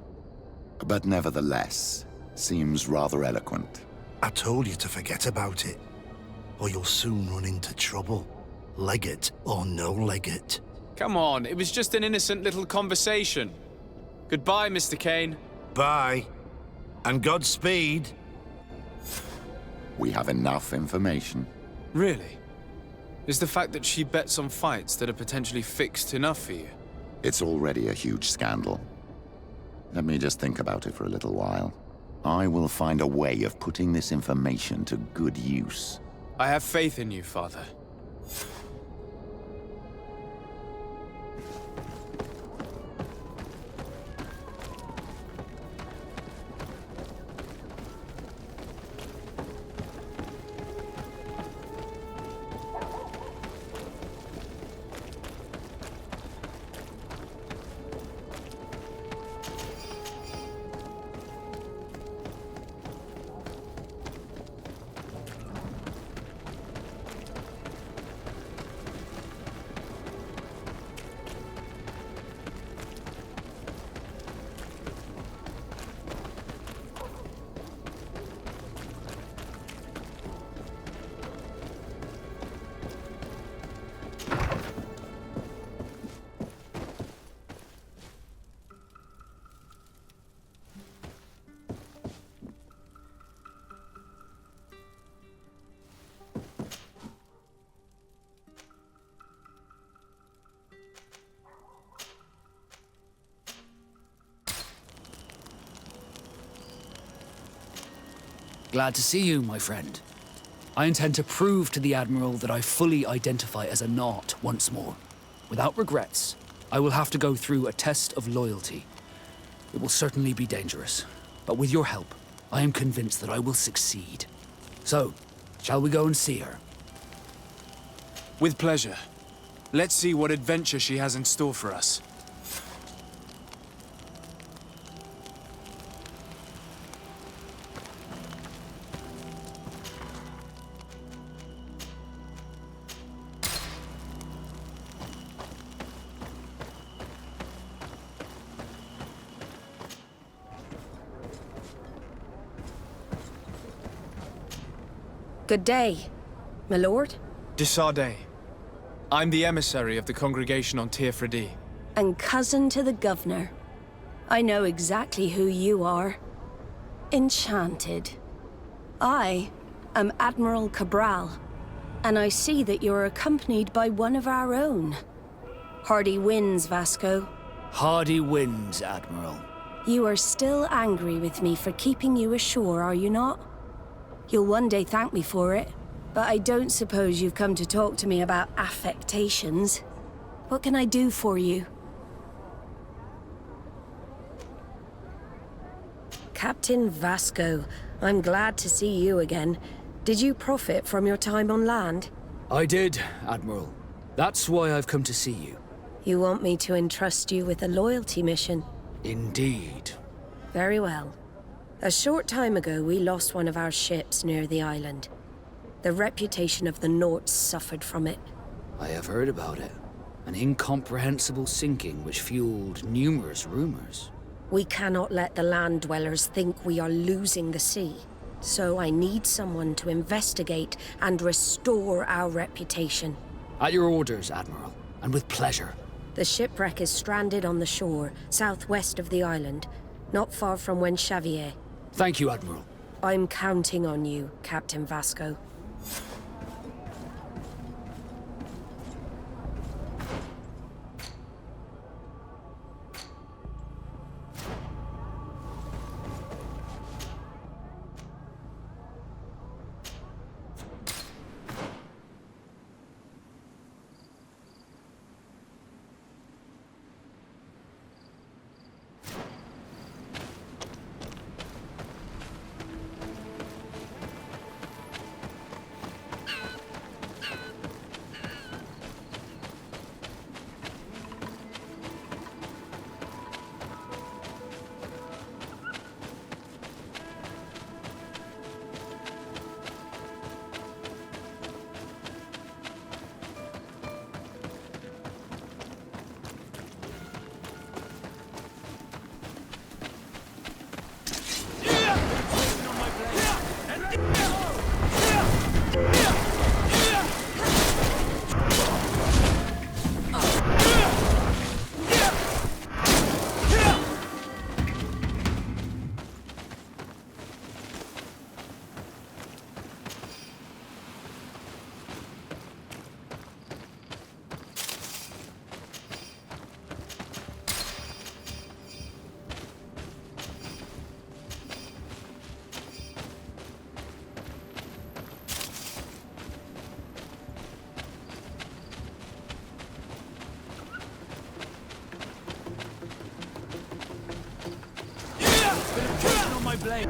But nevertheless, seems rather eloquent. I told you to forget about it, or you'll soon run into trouble. Legate or no legate. Come on, it was just an innocent little conversation. Goodbye, Mr. Kane. Bye. And Godspeed. We have enough information. Really? Is the fact that she bets on fights that are potentially fixed enough for you? It's already a huge scandal. Let me just think about it for a little while. I will find a way of putting this information to good use. I have faith in you, Father. Glad to see you, my friend. I intend to prove to the Admiral that I fully identify as a Naut once more. Without regrets, I will have to go through a test of loyalty. It will certainly be dangerous, but with your help, I am convinced that I will succeed. So, shall we go and see her? With pleasure. Let's see what adventure she has in store for us. Good day, my lord. De Sardet. I'm the emissary of the congregation on Tirfredi. And cousin to the governor. I know exactly who you are. Enchanted. I am Admiral Cabral, and I see that you're accompanied by one of our own. Hardy winds, Vasco. Hardy winds, Admiral. You are still angry with me for keeping you ashore, are you not? You'll one day thank me for it, but I don't suppose you've come to talk to me about affectations. What can I do for you? Captain Vasco, I'm glad to see you again. Did you profit from your time on land? I did, Admiral. That's why I've come to see you. You want me to entrust you with a loyalty mission? Indeed. Very well. A short time ago, we lost one of our ships near the island. The reputation of the Naut suffered from it. I have heard about it. An incomprehensible sinking which fueled numerous rumors. We cannot let the land dwellers think we are losing the sea. So I need someone to investigate and restore our reputation. At your orders, Admiral, and with pleasure. The shipwreck is stranded on the shore, southwest of the island, not far from Xavier. Thank you, Admiral. I'm counting on you, Captain Vasco. blade.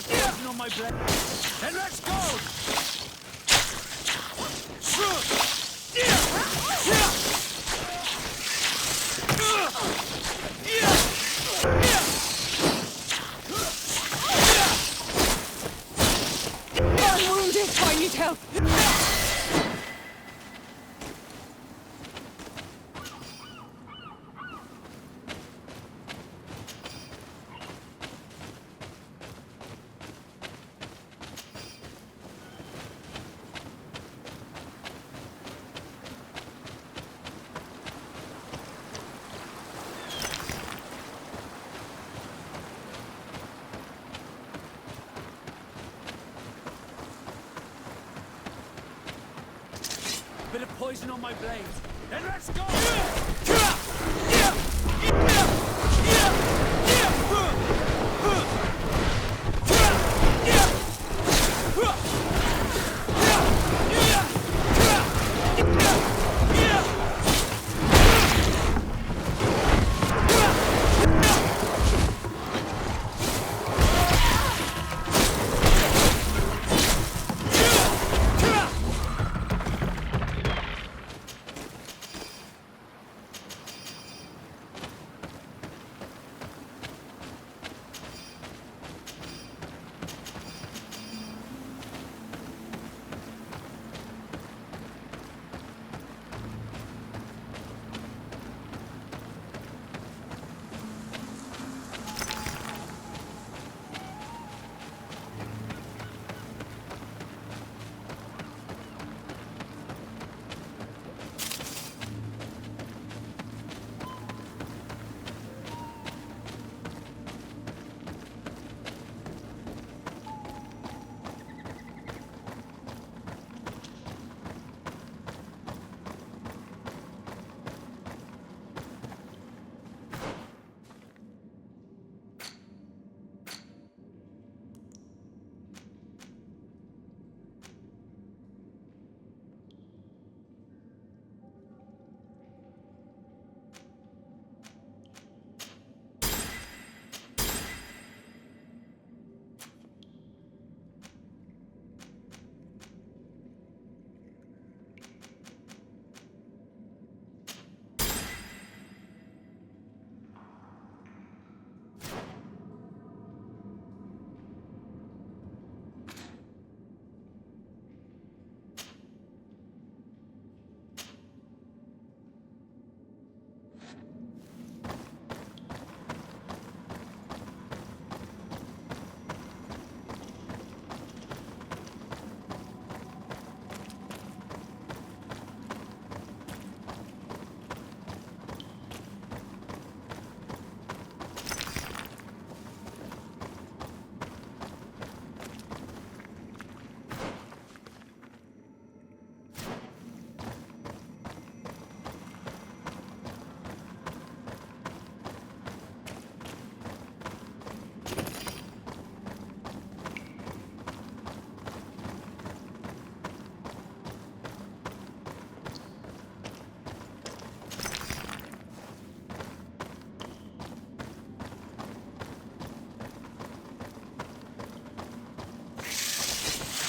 poison on my blade. Then let's go! I'm wounded. I need help. Bit of poison on my blade. Then let's go!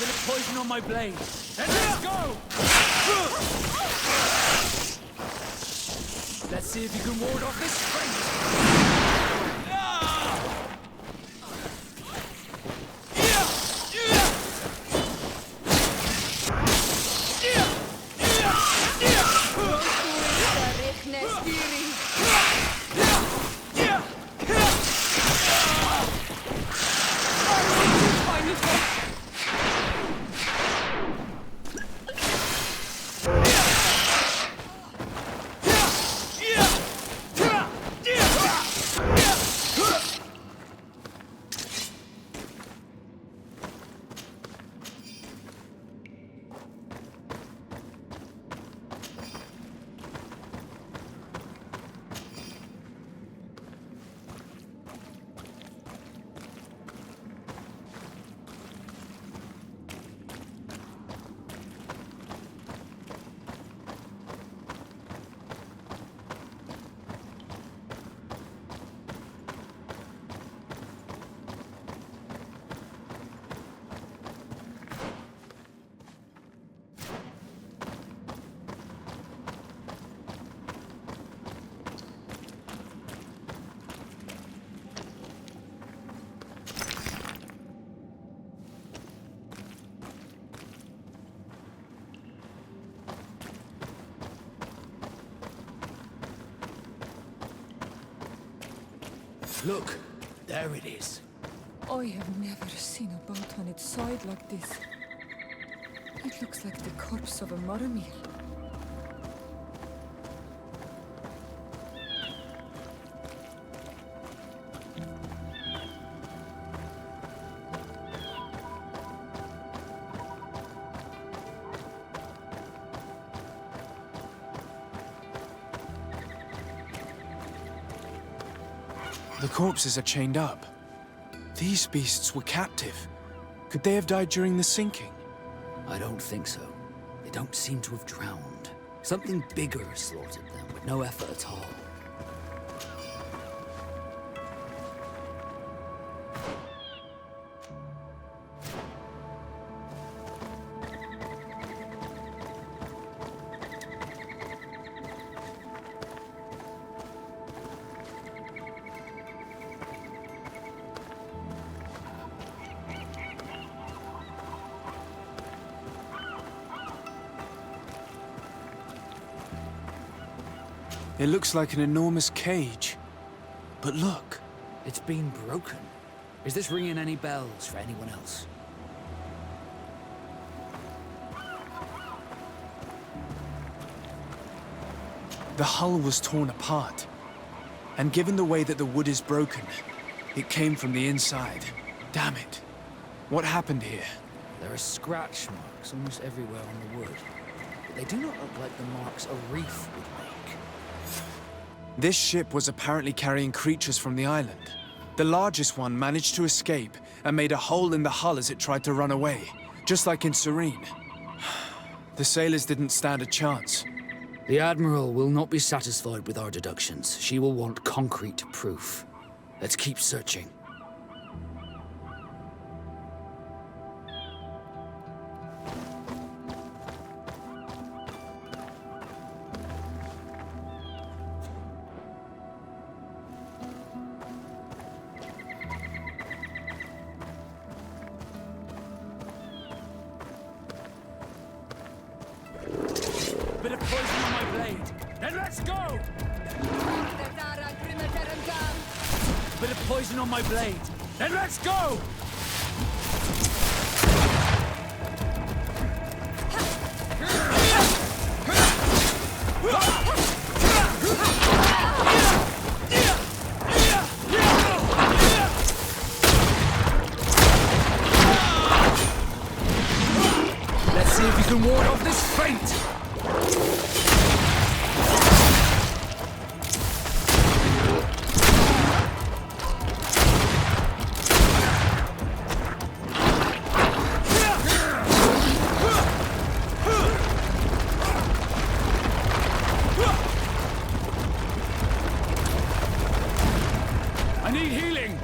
Bit of poison on my blade. Then let's go! Let's see if you can ward off this strength. Look, there it is. I have never seen a boat on its side like this. It looks like the corpse of a mother meal. The corpses are chained up. These beasts were captive. Could they have died during the sinking? I don't think so. They don't seem to have drowned. Something bigger slaughtered them with no effort at all. It looks like an enormous cage. But look. It's been broken. Is this ringing any bells for anyone else? The hull was torn apart. And given the way that the wood is broken, it came from the inside. Damn it. What happened here? There are scratch marks almost everywhere on the wood. But they do not look like the marks a reef would make. This ship was apparently carrying creatures from the island. The largest one managed to escape and made a hole in the hull as it tried to run away, just like in Serene. The sailors didn't stand a chance. The Admiral will not be satisfied with our deductions. She will want concrete proof. Let's keep searching. Bit of poison on my blade. Then let's go! Bit of poison on my blade. Then let's go! Let's see if you can ward off this feint! I need healing!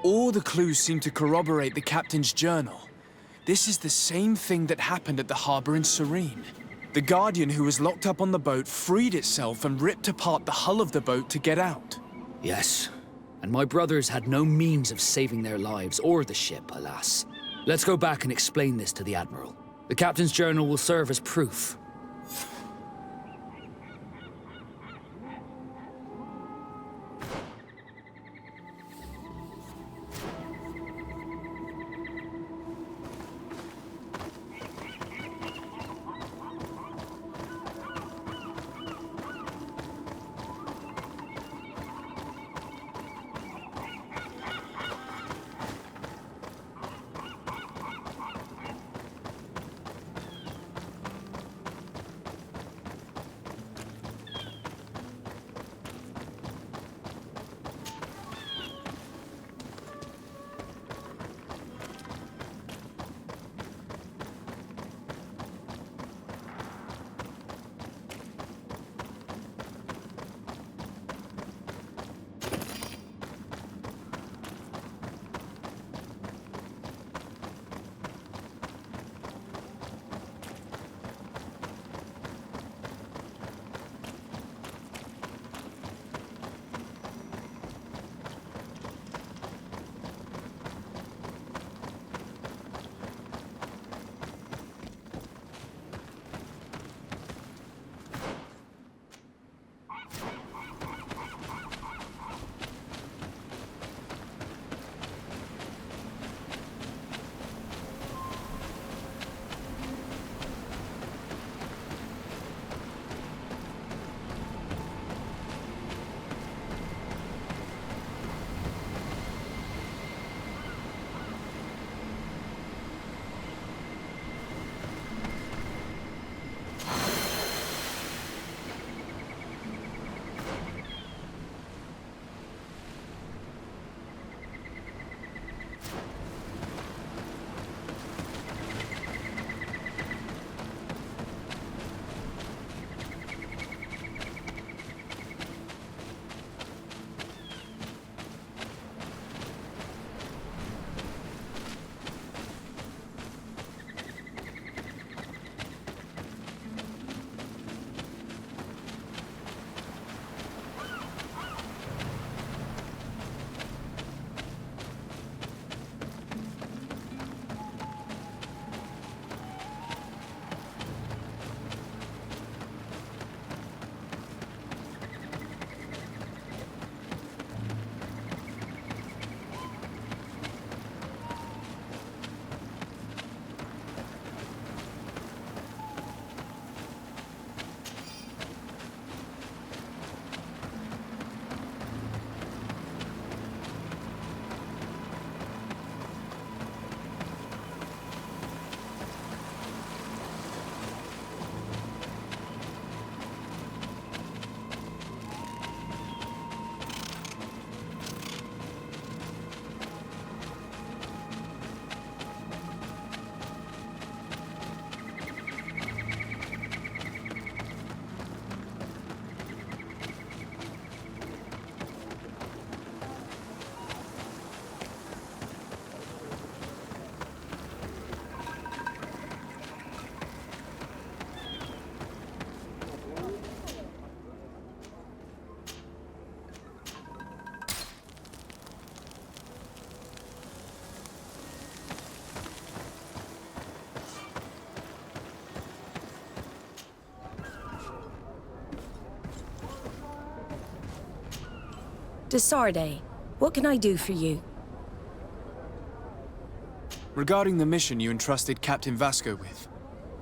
All the clues seem to corroborate the captain's journal. This is the same thing that happened at the harbor in Serene. The Guardian who was locked up on the boat freed itself and ripped apart the hull of the boat to get out. Yes, and my brothers had no means of saving their lives or the ship, alas. Let's go back and explain this to the Admiral. The captain's journal will serve as proof. To Sardet, what can I do for you? Regarding the mission you entrusted Captain Vasco with.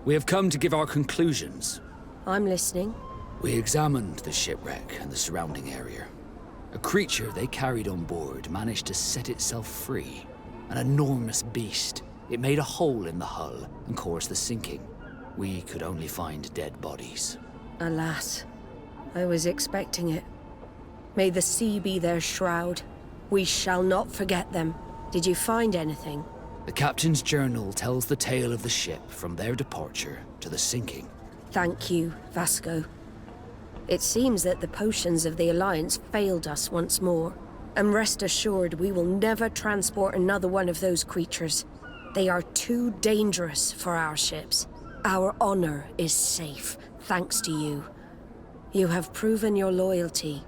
We have come to give our conclusions. I'm listening. We examined the shipwreck and the surrounding area. A creature they carried on board managed to set itself free. An enormous beast. It made a hole in the hull and caused the sinking. We could only find dead bodies. Alas, I was expecting it. May the sea be their shroud. We shall not forget them. Did you find anything? The captain's journal tells the tale of the ship from their departure to the sinking. Thank you, Vasco. It seems that the potions of the Alliance failed us once more. And rest assured, we will never transport another one of those creatures. They are too dangerous for our ships. Our honor is safe, thanks to you. You have proven your loyalty,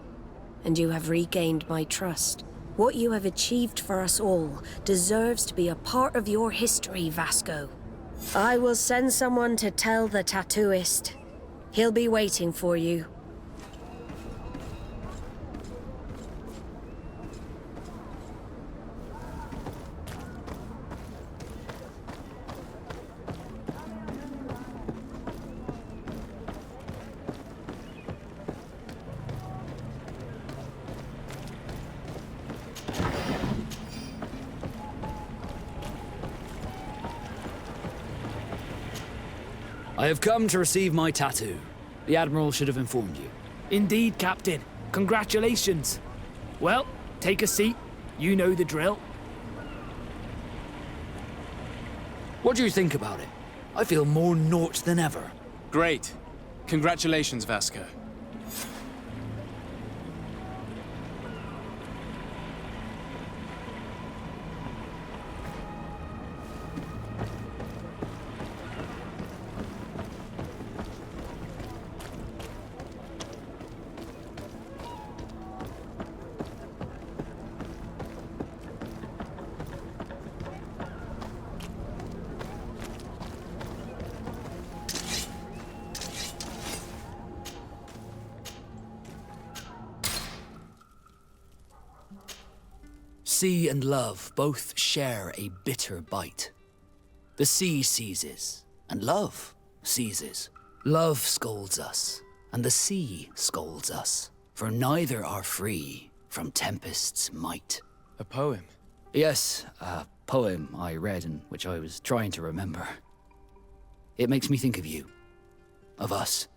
and you have regained my trust. What you have achieved for us all deserves to be a part of your history, Vasco. I will send someone to tell the tattooist. He'll be waiting for you. I have come to receive my tattoo. The Admiral should have informed you. Indeed, Captain. Congratulations. Well, take a seat. You know the drill. What do you think about it? I feel more Naut than ever. Great. Congratulations, Vasco. Sea and love both share a bitter bite. The sea seizes, and love seizes. Love scolds us, and the sea scolds us, for neither are free from tempest's might. A poem? Yes, a poem I read and which I was trying to remember. It makes me think of you. Of us.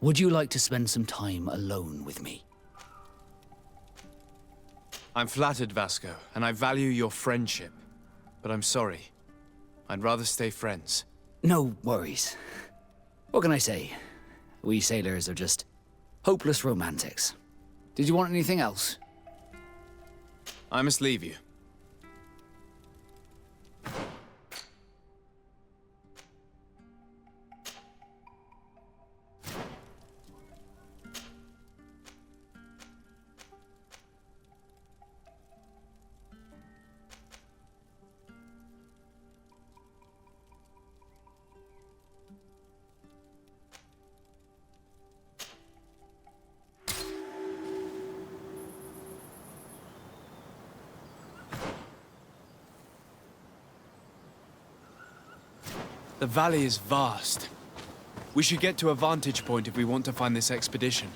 Would you like to spend some time alone with me? I'm flattered, Vasco, and I value your friendship. But I'm sorry. I'd rather stay friends. No worries. What can I say? We sailors are just hopeless romantics. Did you want anything else? I must leave you. The valley is vast. We should get to a vantage point if we want to find this expedition.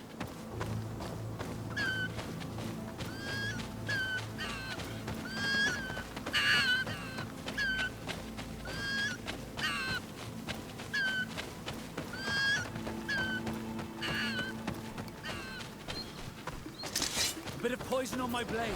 A bit of poison on my blade.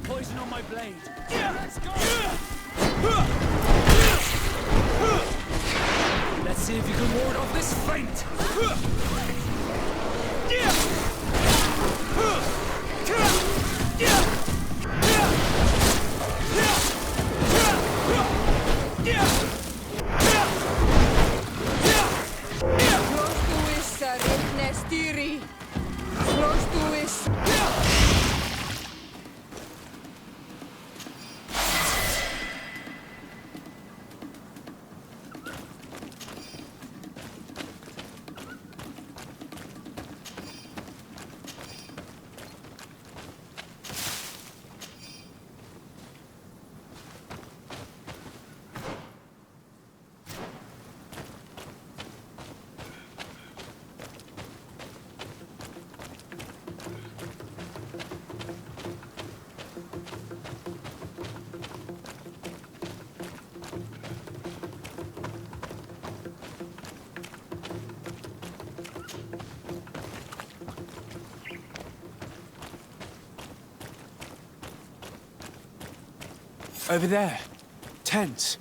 Poison on my blade. Let's go! see if you can ward off this feint! Over there. Tents.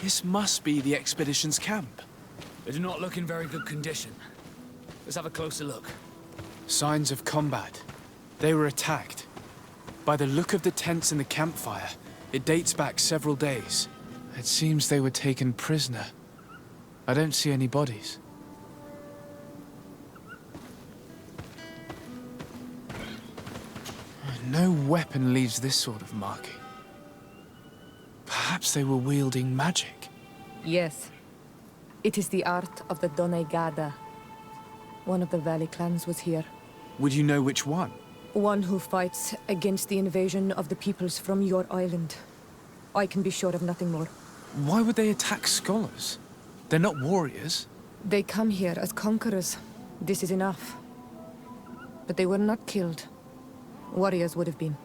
This must be the expedition's camp. They do not look in very good condition. Let's have a closer look. Signs of combat. They were attacked. By the look of the tents and the campfire, it dates back several days. It seems they were taken prisoner. I don't see any bodies. No weapon leaves this sort of marking. Perhaps they were wielding magic. Yes. It is the art of the Donegada. One of the Valley clans was here. Would you know which one? One who fights against the invasion of the peoples from your island. I can be sure of nothing more. Why would they attack scholars? They're not warriors. They come here as conquerors. This is enough. But they were not killed. Warriors would have been.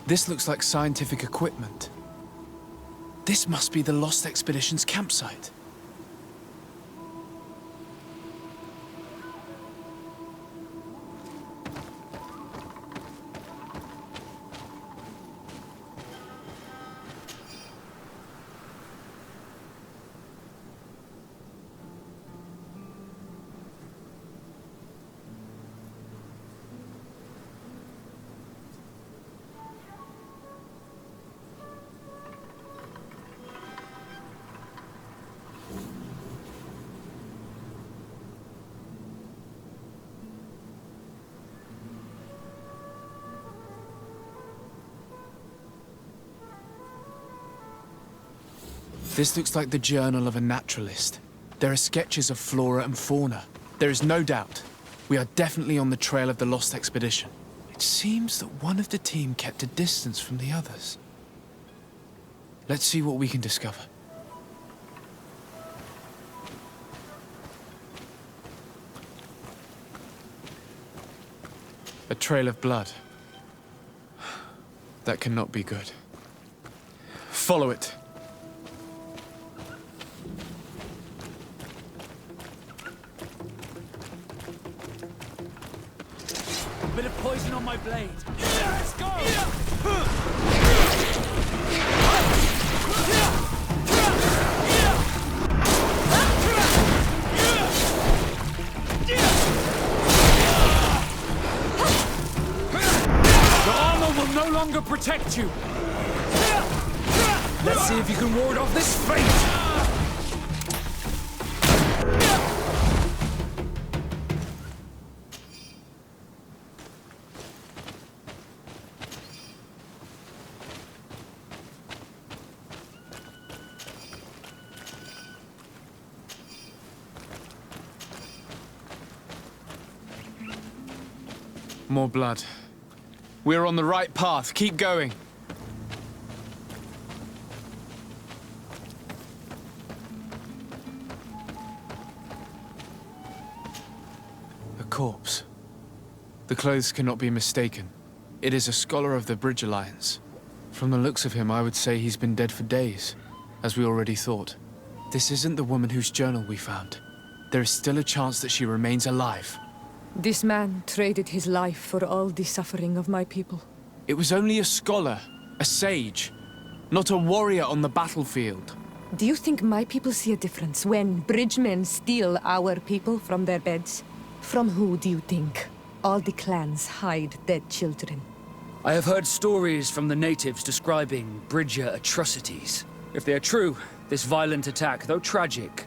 This looks like scientific equipment. This must be the Lost Expedition's campsite. This looks like the journal of a naturalist. There are sketches of flora and fauna. There is no doubt. We are definitely on the trail of the Lost Expedition. It seems that one of the team kept a distance from the others. Let's see what we can discover. A trail of blood. That cannot be good. Follow it. A bit of poison on my blade. Let's go! Your armor will no longer protect you. Let's see if you can ward off this fate. More blood. We're on the right path. Keep going. A corpse. The clothes cannot be mistaken. It is a scholar of the Bridge Alliance. From the looks of him, I would say he's been dead for days, as we already thought. This isn't the woman whose journal we found. there is still a chance that she remains alive. This man traded his life for all the suffering of my people. It was only a scholar, a sage, not a warrior on the battlefield. Do you think my people see a difference when bridgemen steal our people from their beds? From who do you think all the clans hide dead children? I have heard stories from the natives describing Bridger atrocities. If they are true, this violent attack, though tragic,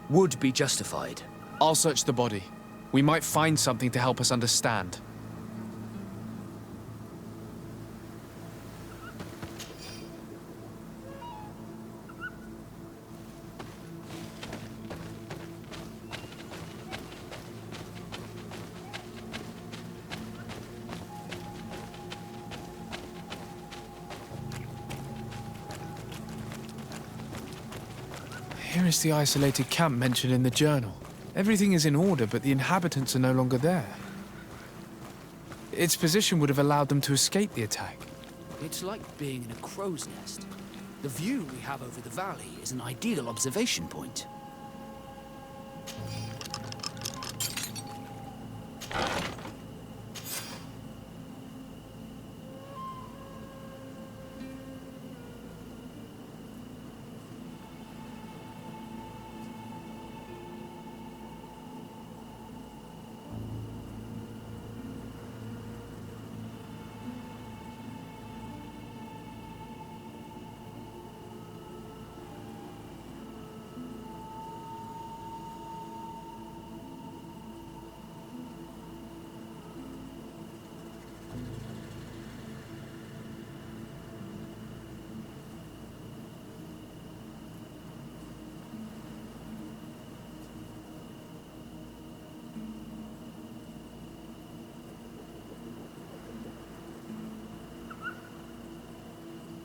would be justified. I'll search the body. We might find something to help us understand. Here is the isolated camp mentioned in the journal. Everything is in order, but the inhabitants are no longer there. Its position would have allowed them to escape the attack. It's like being in a crow's nest. The view we have over the valley is an ideal observation point.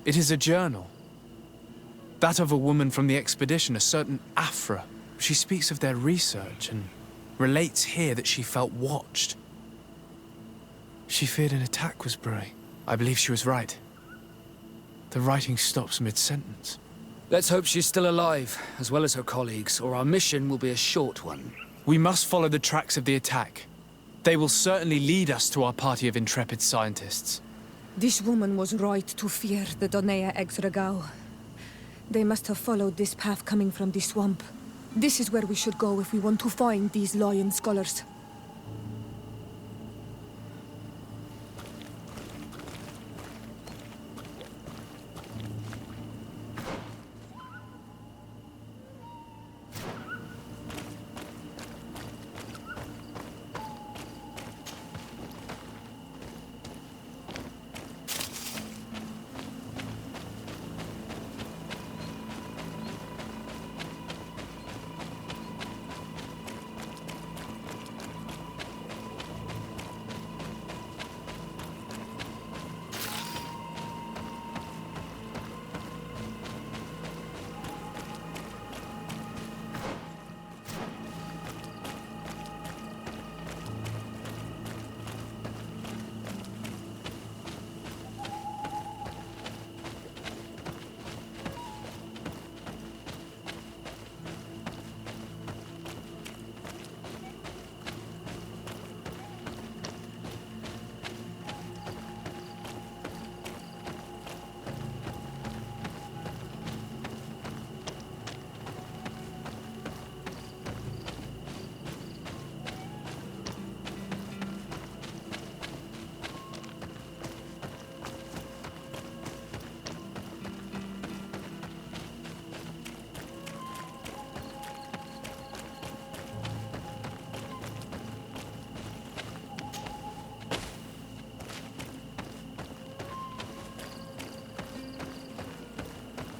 It is a journal. That of a woman from the expedition, a certain Afra. She speaks of their research and relates here that she felt watched. She feared an attack was brewing. I believe she was right. The writing stops mid-sentence. Let's hope she's still alive, as well as her colleagues, or our mission will be a short one. We must follow the tracks of the attack. They will certainly lead us to our party of intrepid scientists. This woman was right to fear the Donea Exregao. They must have followed this path coming from the swamp. This is where we should go if we want to find these lion scholars.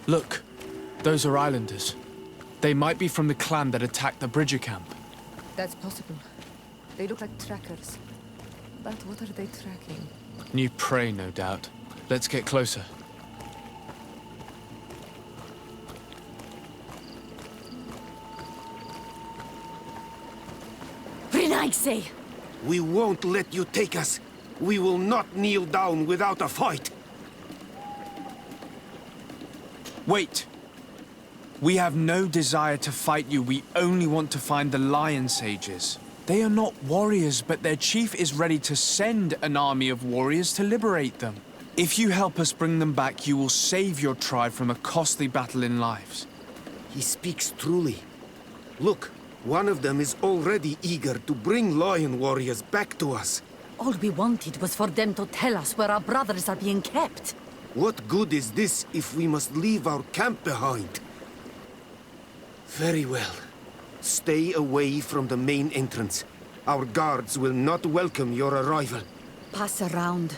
Look, those are islanders. They might be from the clan that attacked the Bridger camp. That's possible. They look like trackers. But what are they tracking? New prey, no doubt. Let's get closer. Renaigse! We won't let you take us. We will not kneel down without a fight. Wait! We have no desire to fight you. We only want to find the Lion Sages. They are not warriors, but their chief is ready to send an army of warriors to liberate them. If you help us bring them back, you will save your tribe from a costly battle in lives. He speaks truly. Look, one of them is already eager to bring lion warriors back to us. All we wanted was for them to tell us where our brothers are being kept. What good is this if we must leave our camp behind? Very well. Stay away from the main entrance. Our guards will not welcome your arrival. Pass around.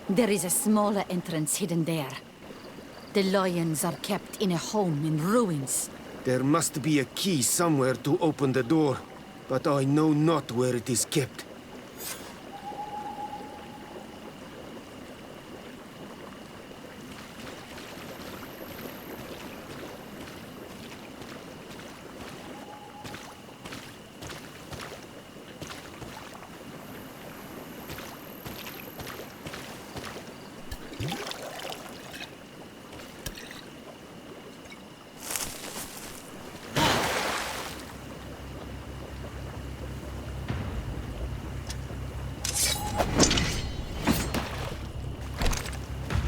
There is a smaller entrance hidden there. The lions are kept in a home in ruins. There must be a key somewhere to open the door, but I know not where it is kept.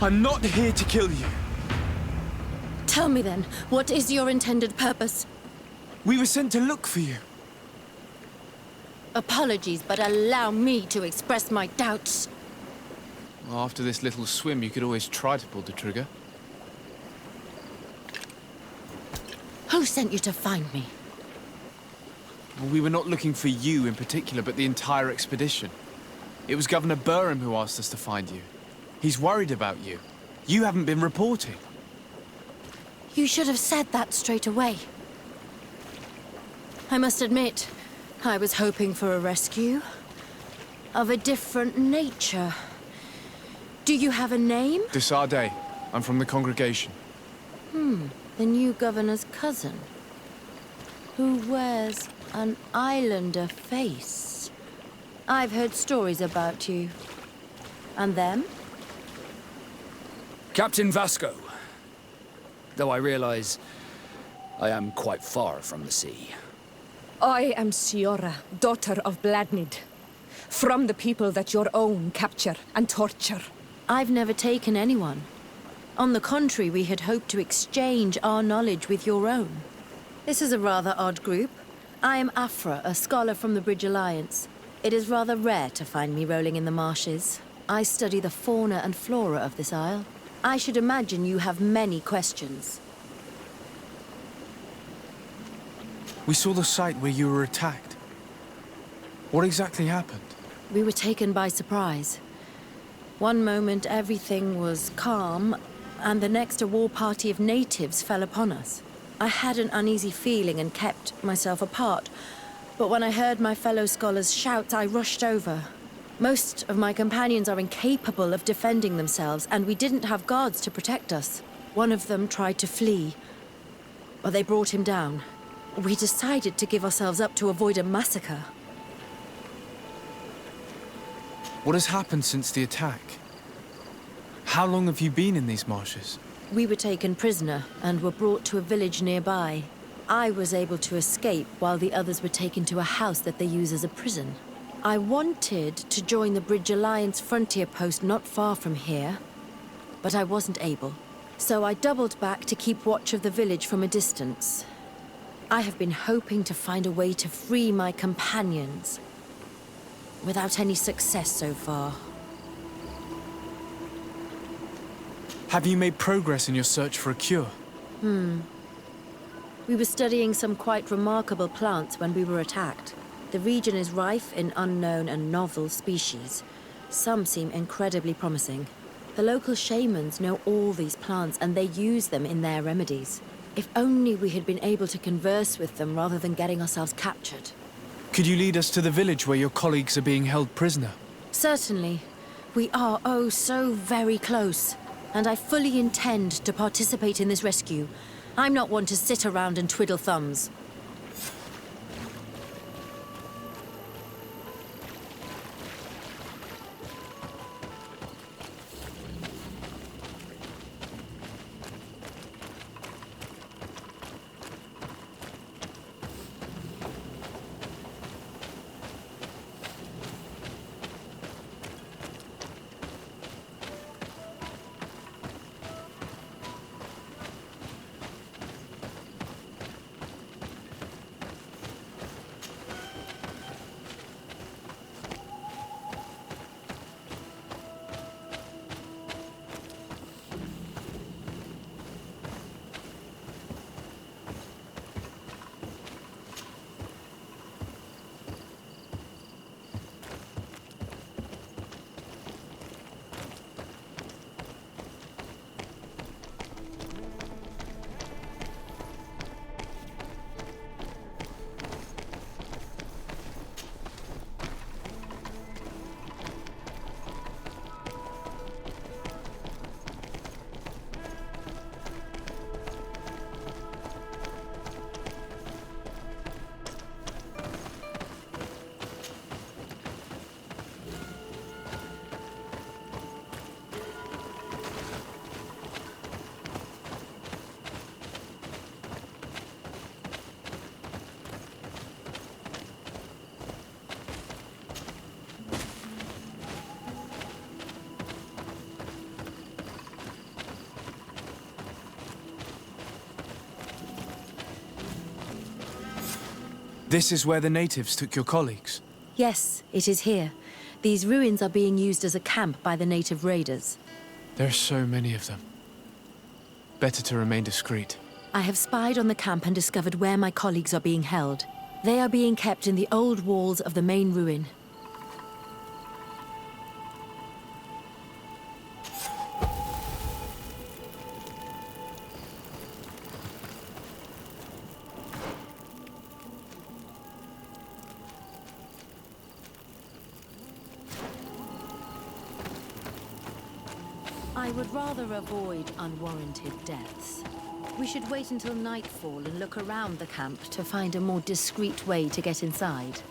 I'm not here to kill you. Tell me then, what is your intended purpose? We were sent to look for you. Apologies, but allow me to express my doubts. Well, after this little swim, you could always try to pull the trigger. Who sent you to find me? Well, we were not looking for you in particular, but the entire expedition. It was Governor Burham who asked us to find you. He's worried about you. You haven't been reporting. You should have said that straight away. I must admit, I was hoping for a rescue. Of a different nature. Do you have a name? De Sardet. I'm from the congregation. The new governor's cousin. Who wears an islander face. I've heard stories about you. And them? Captain Vasco. Though I realize I am quite far from the sea. I am Siora, daughter of Bladnid. From the people that your own capture and torture. I've never taken anyone. On the contrary, we had hoped to exchange our knowledge with your own. This is a rather odd group. I am Afra, a scholar from the Bridge Alliance. It is rather rare to find me rolling in the marshes. I study the fauna and flora of this isle. I should imagine you have many questions. We saw the site where you were attacked. What exactly happened? We were taken by surprise. One moment everything was calm, and the next a war party of natives fell upon us. I had an uneasy feeling and kept myself apart, but when I heard my fellow scholars shout, I rushed over. Most of my companions are incapable of defending themselves, and we didn't have guards to protect us. One of them tried to flee, but they brought him down. We decided to give ourselves up to avoid a massacre. What has happened since the attack? How long have you been in these marshes? We were taken prisoner and were brought to a village nearby. I was able to escape while the others were taken to a house that they use as a prison. I wanted to join the Bridge Alliance frontier post not far from here, but I wasn't able. So I doubled back to keep watch of the village from a distance. I have been hoping to find a way to free my companions, without any success so far. Have you made progress in your search for a cure? We were studying some quite remarkable plants when we were attacked. The region is rife in unknown and novel species. Some seem incredibly promising. The local shamans know all these plants and they use them in their remedies. If only we had been able to converse with them rather than getting ourselves captured. Could you lead us to the village where your colleagues are being held prisoner? Certainly. We are, oh, so very close. And I fully intend to participate in this rescue. I'm not one to sit around and twiddle thumbs. This is where the natives took your colleagues? Yes, it is here. These ruins are being used as a camp by the native raiders. There are so many of them. Better to remain discreet. I have spied on the camp and discovered where my colleagues are being held. They are being kept in the old walls of the main ruin. I would rather avoid unwarranted deaths. We should wait until nightfall and look around the camp to find a more discreet way to get inside.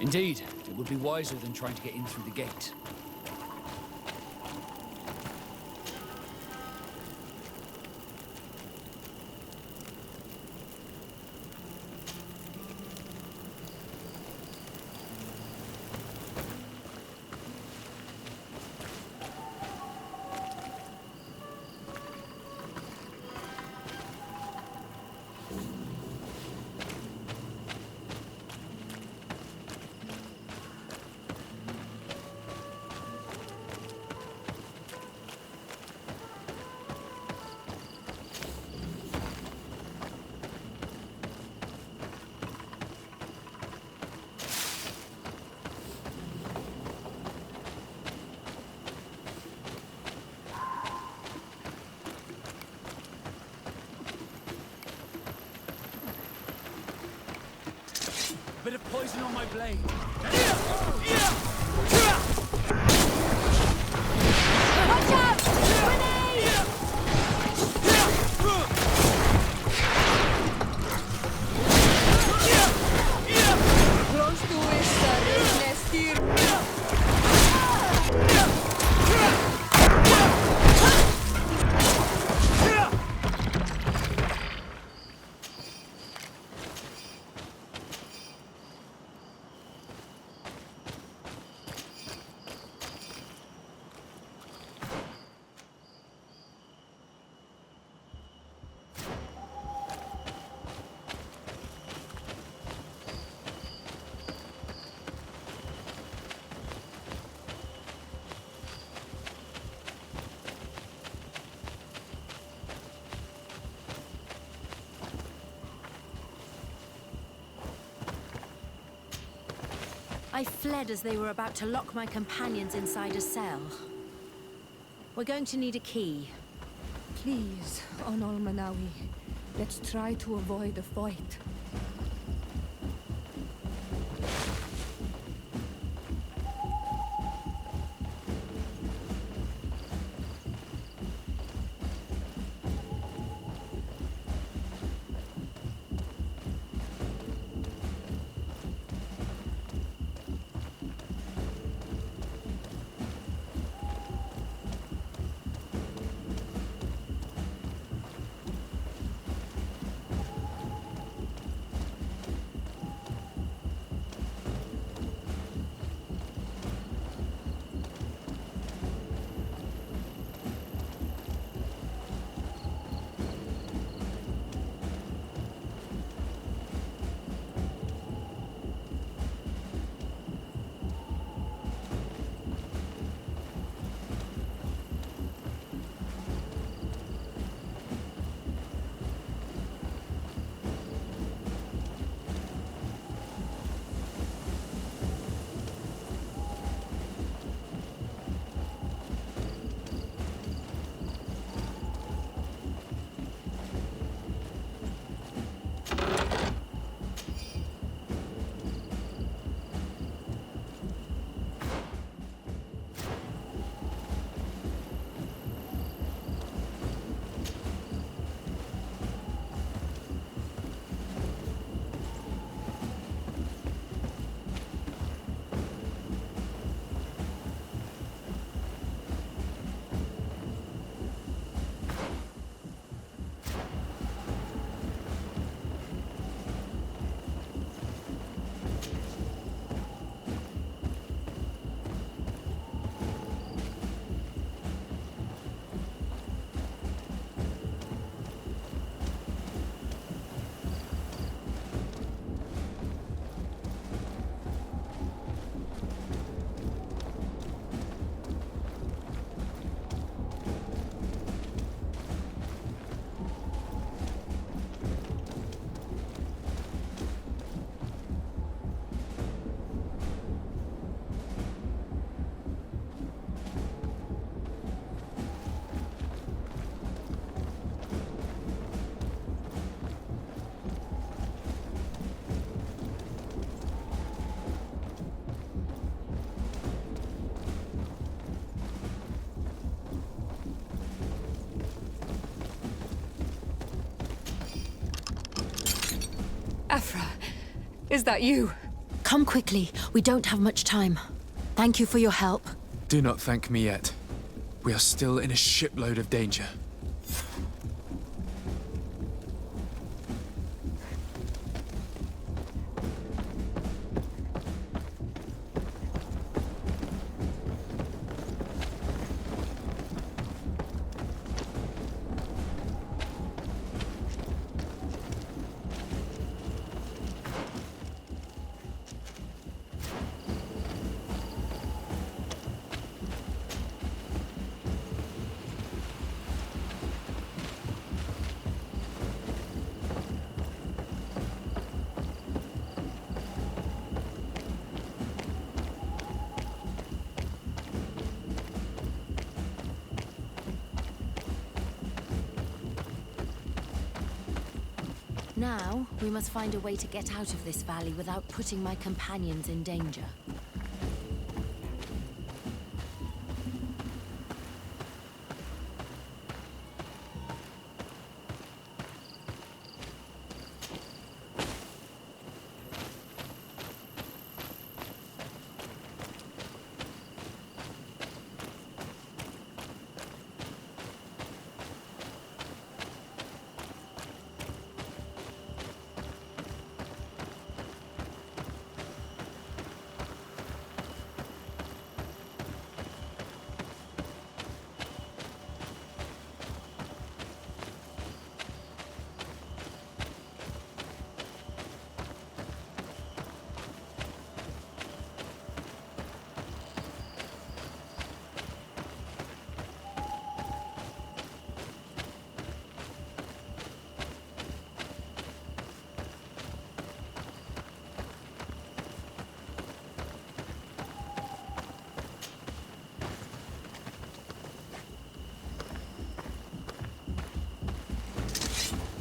Indeed, it would be wiser than trying to get in through the gate. Bit of poison on my blade. Watch out! Grenade! I fled as they were about to lock my companions inside a cell. We're going to need a key. Please, Onol Manawi, let's try to avoid a fight. Afra, is that you? Come quickly. We don't have much time. Thank you for your help. Do not thank me yet. We are still in a shipload of danger. Now, we must find a way to get out of this valley without putting my companions in danger.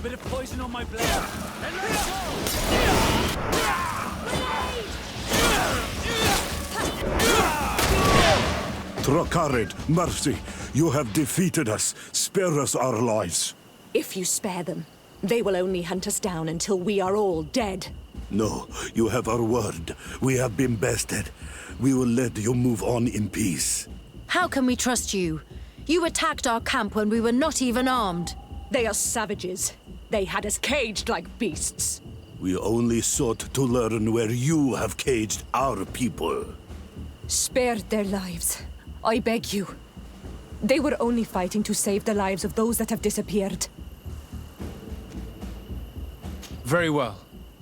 Bit of poison on my blade. Trakarid, mercy, you have defeated us. Spare us our lives. If you spare them, they will only hunt us down until we are all dead. No, you have our word. We have been bested. We will let you move on in peace. How can we trust you? You attacked our camp when we were not even armed. They are savages. They had us caged like beasts. We only sought to learn where you have caged our people. Spare their lives. I beg you. They were only fighting to save the lives of those that have disappeared. Very well.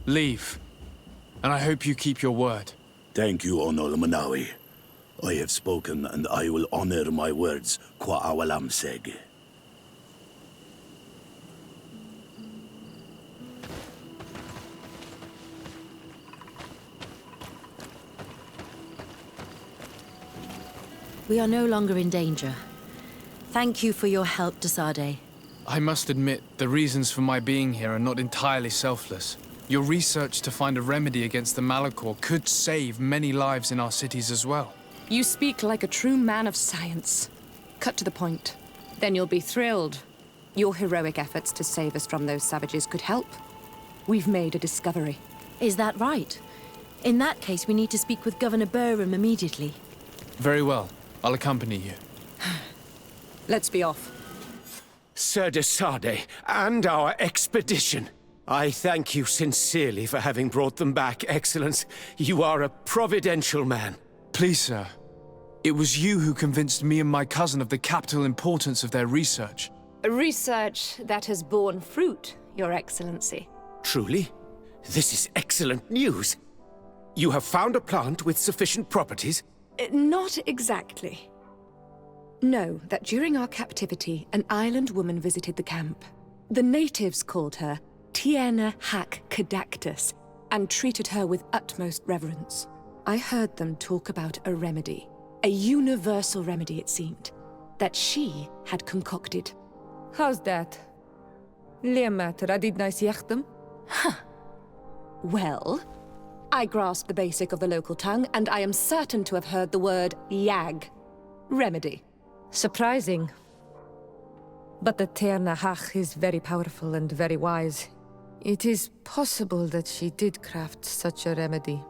Leave. And I hope you keep your word. Thank you, Onol Manawi. I have spoken, and I will honor my words, Kwa awalam seg. We are no longer in danger. Thank you for your help, Sardet. I must admit, the reasons for my being here are not entirely selfless. Your research to find a remedy against the Malachor could save many lives in our cities as well. You speak like a true man of science. Cut to the point. Then you'll be thrilled. Your heroic efforts to save us from those savages could help. We've made a discovery. Is that right? In that case, we need to speak with Governor Burham immediately. Very well. I'll accompany you. Let's be off. Sir de Sardet, and our expedition. I thank you sincerely for having brought them back, Excellence. You are a providential man. Please, sir. It was you who convinced me and my cousin of the capital importance of their research. Research that has borne fruit, Your Excellency. Truly? This is excellent news. You have found a plant with sufficient properties? Not exactly. Know that during our captivity, an island woman visited the camp. The natives called her Tiena Hack Cadactus and treated her with utmost reverence. I heard them talk about a remedy, a universal remedy it seemed, that she had concocted. How's that? Huh. Well, I grasp the basic of the local tongue, and I am certain to have heard the word yag. Remedy. Surprising. But the Tiena Hack is very powerful and very wise. It is possible that she did craft such a remedy.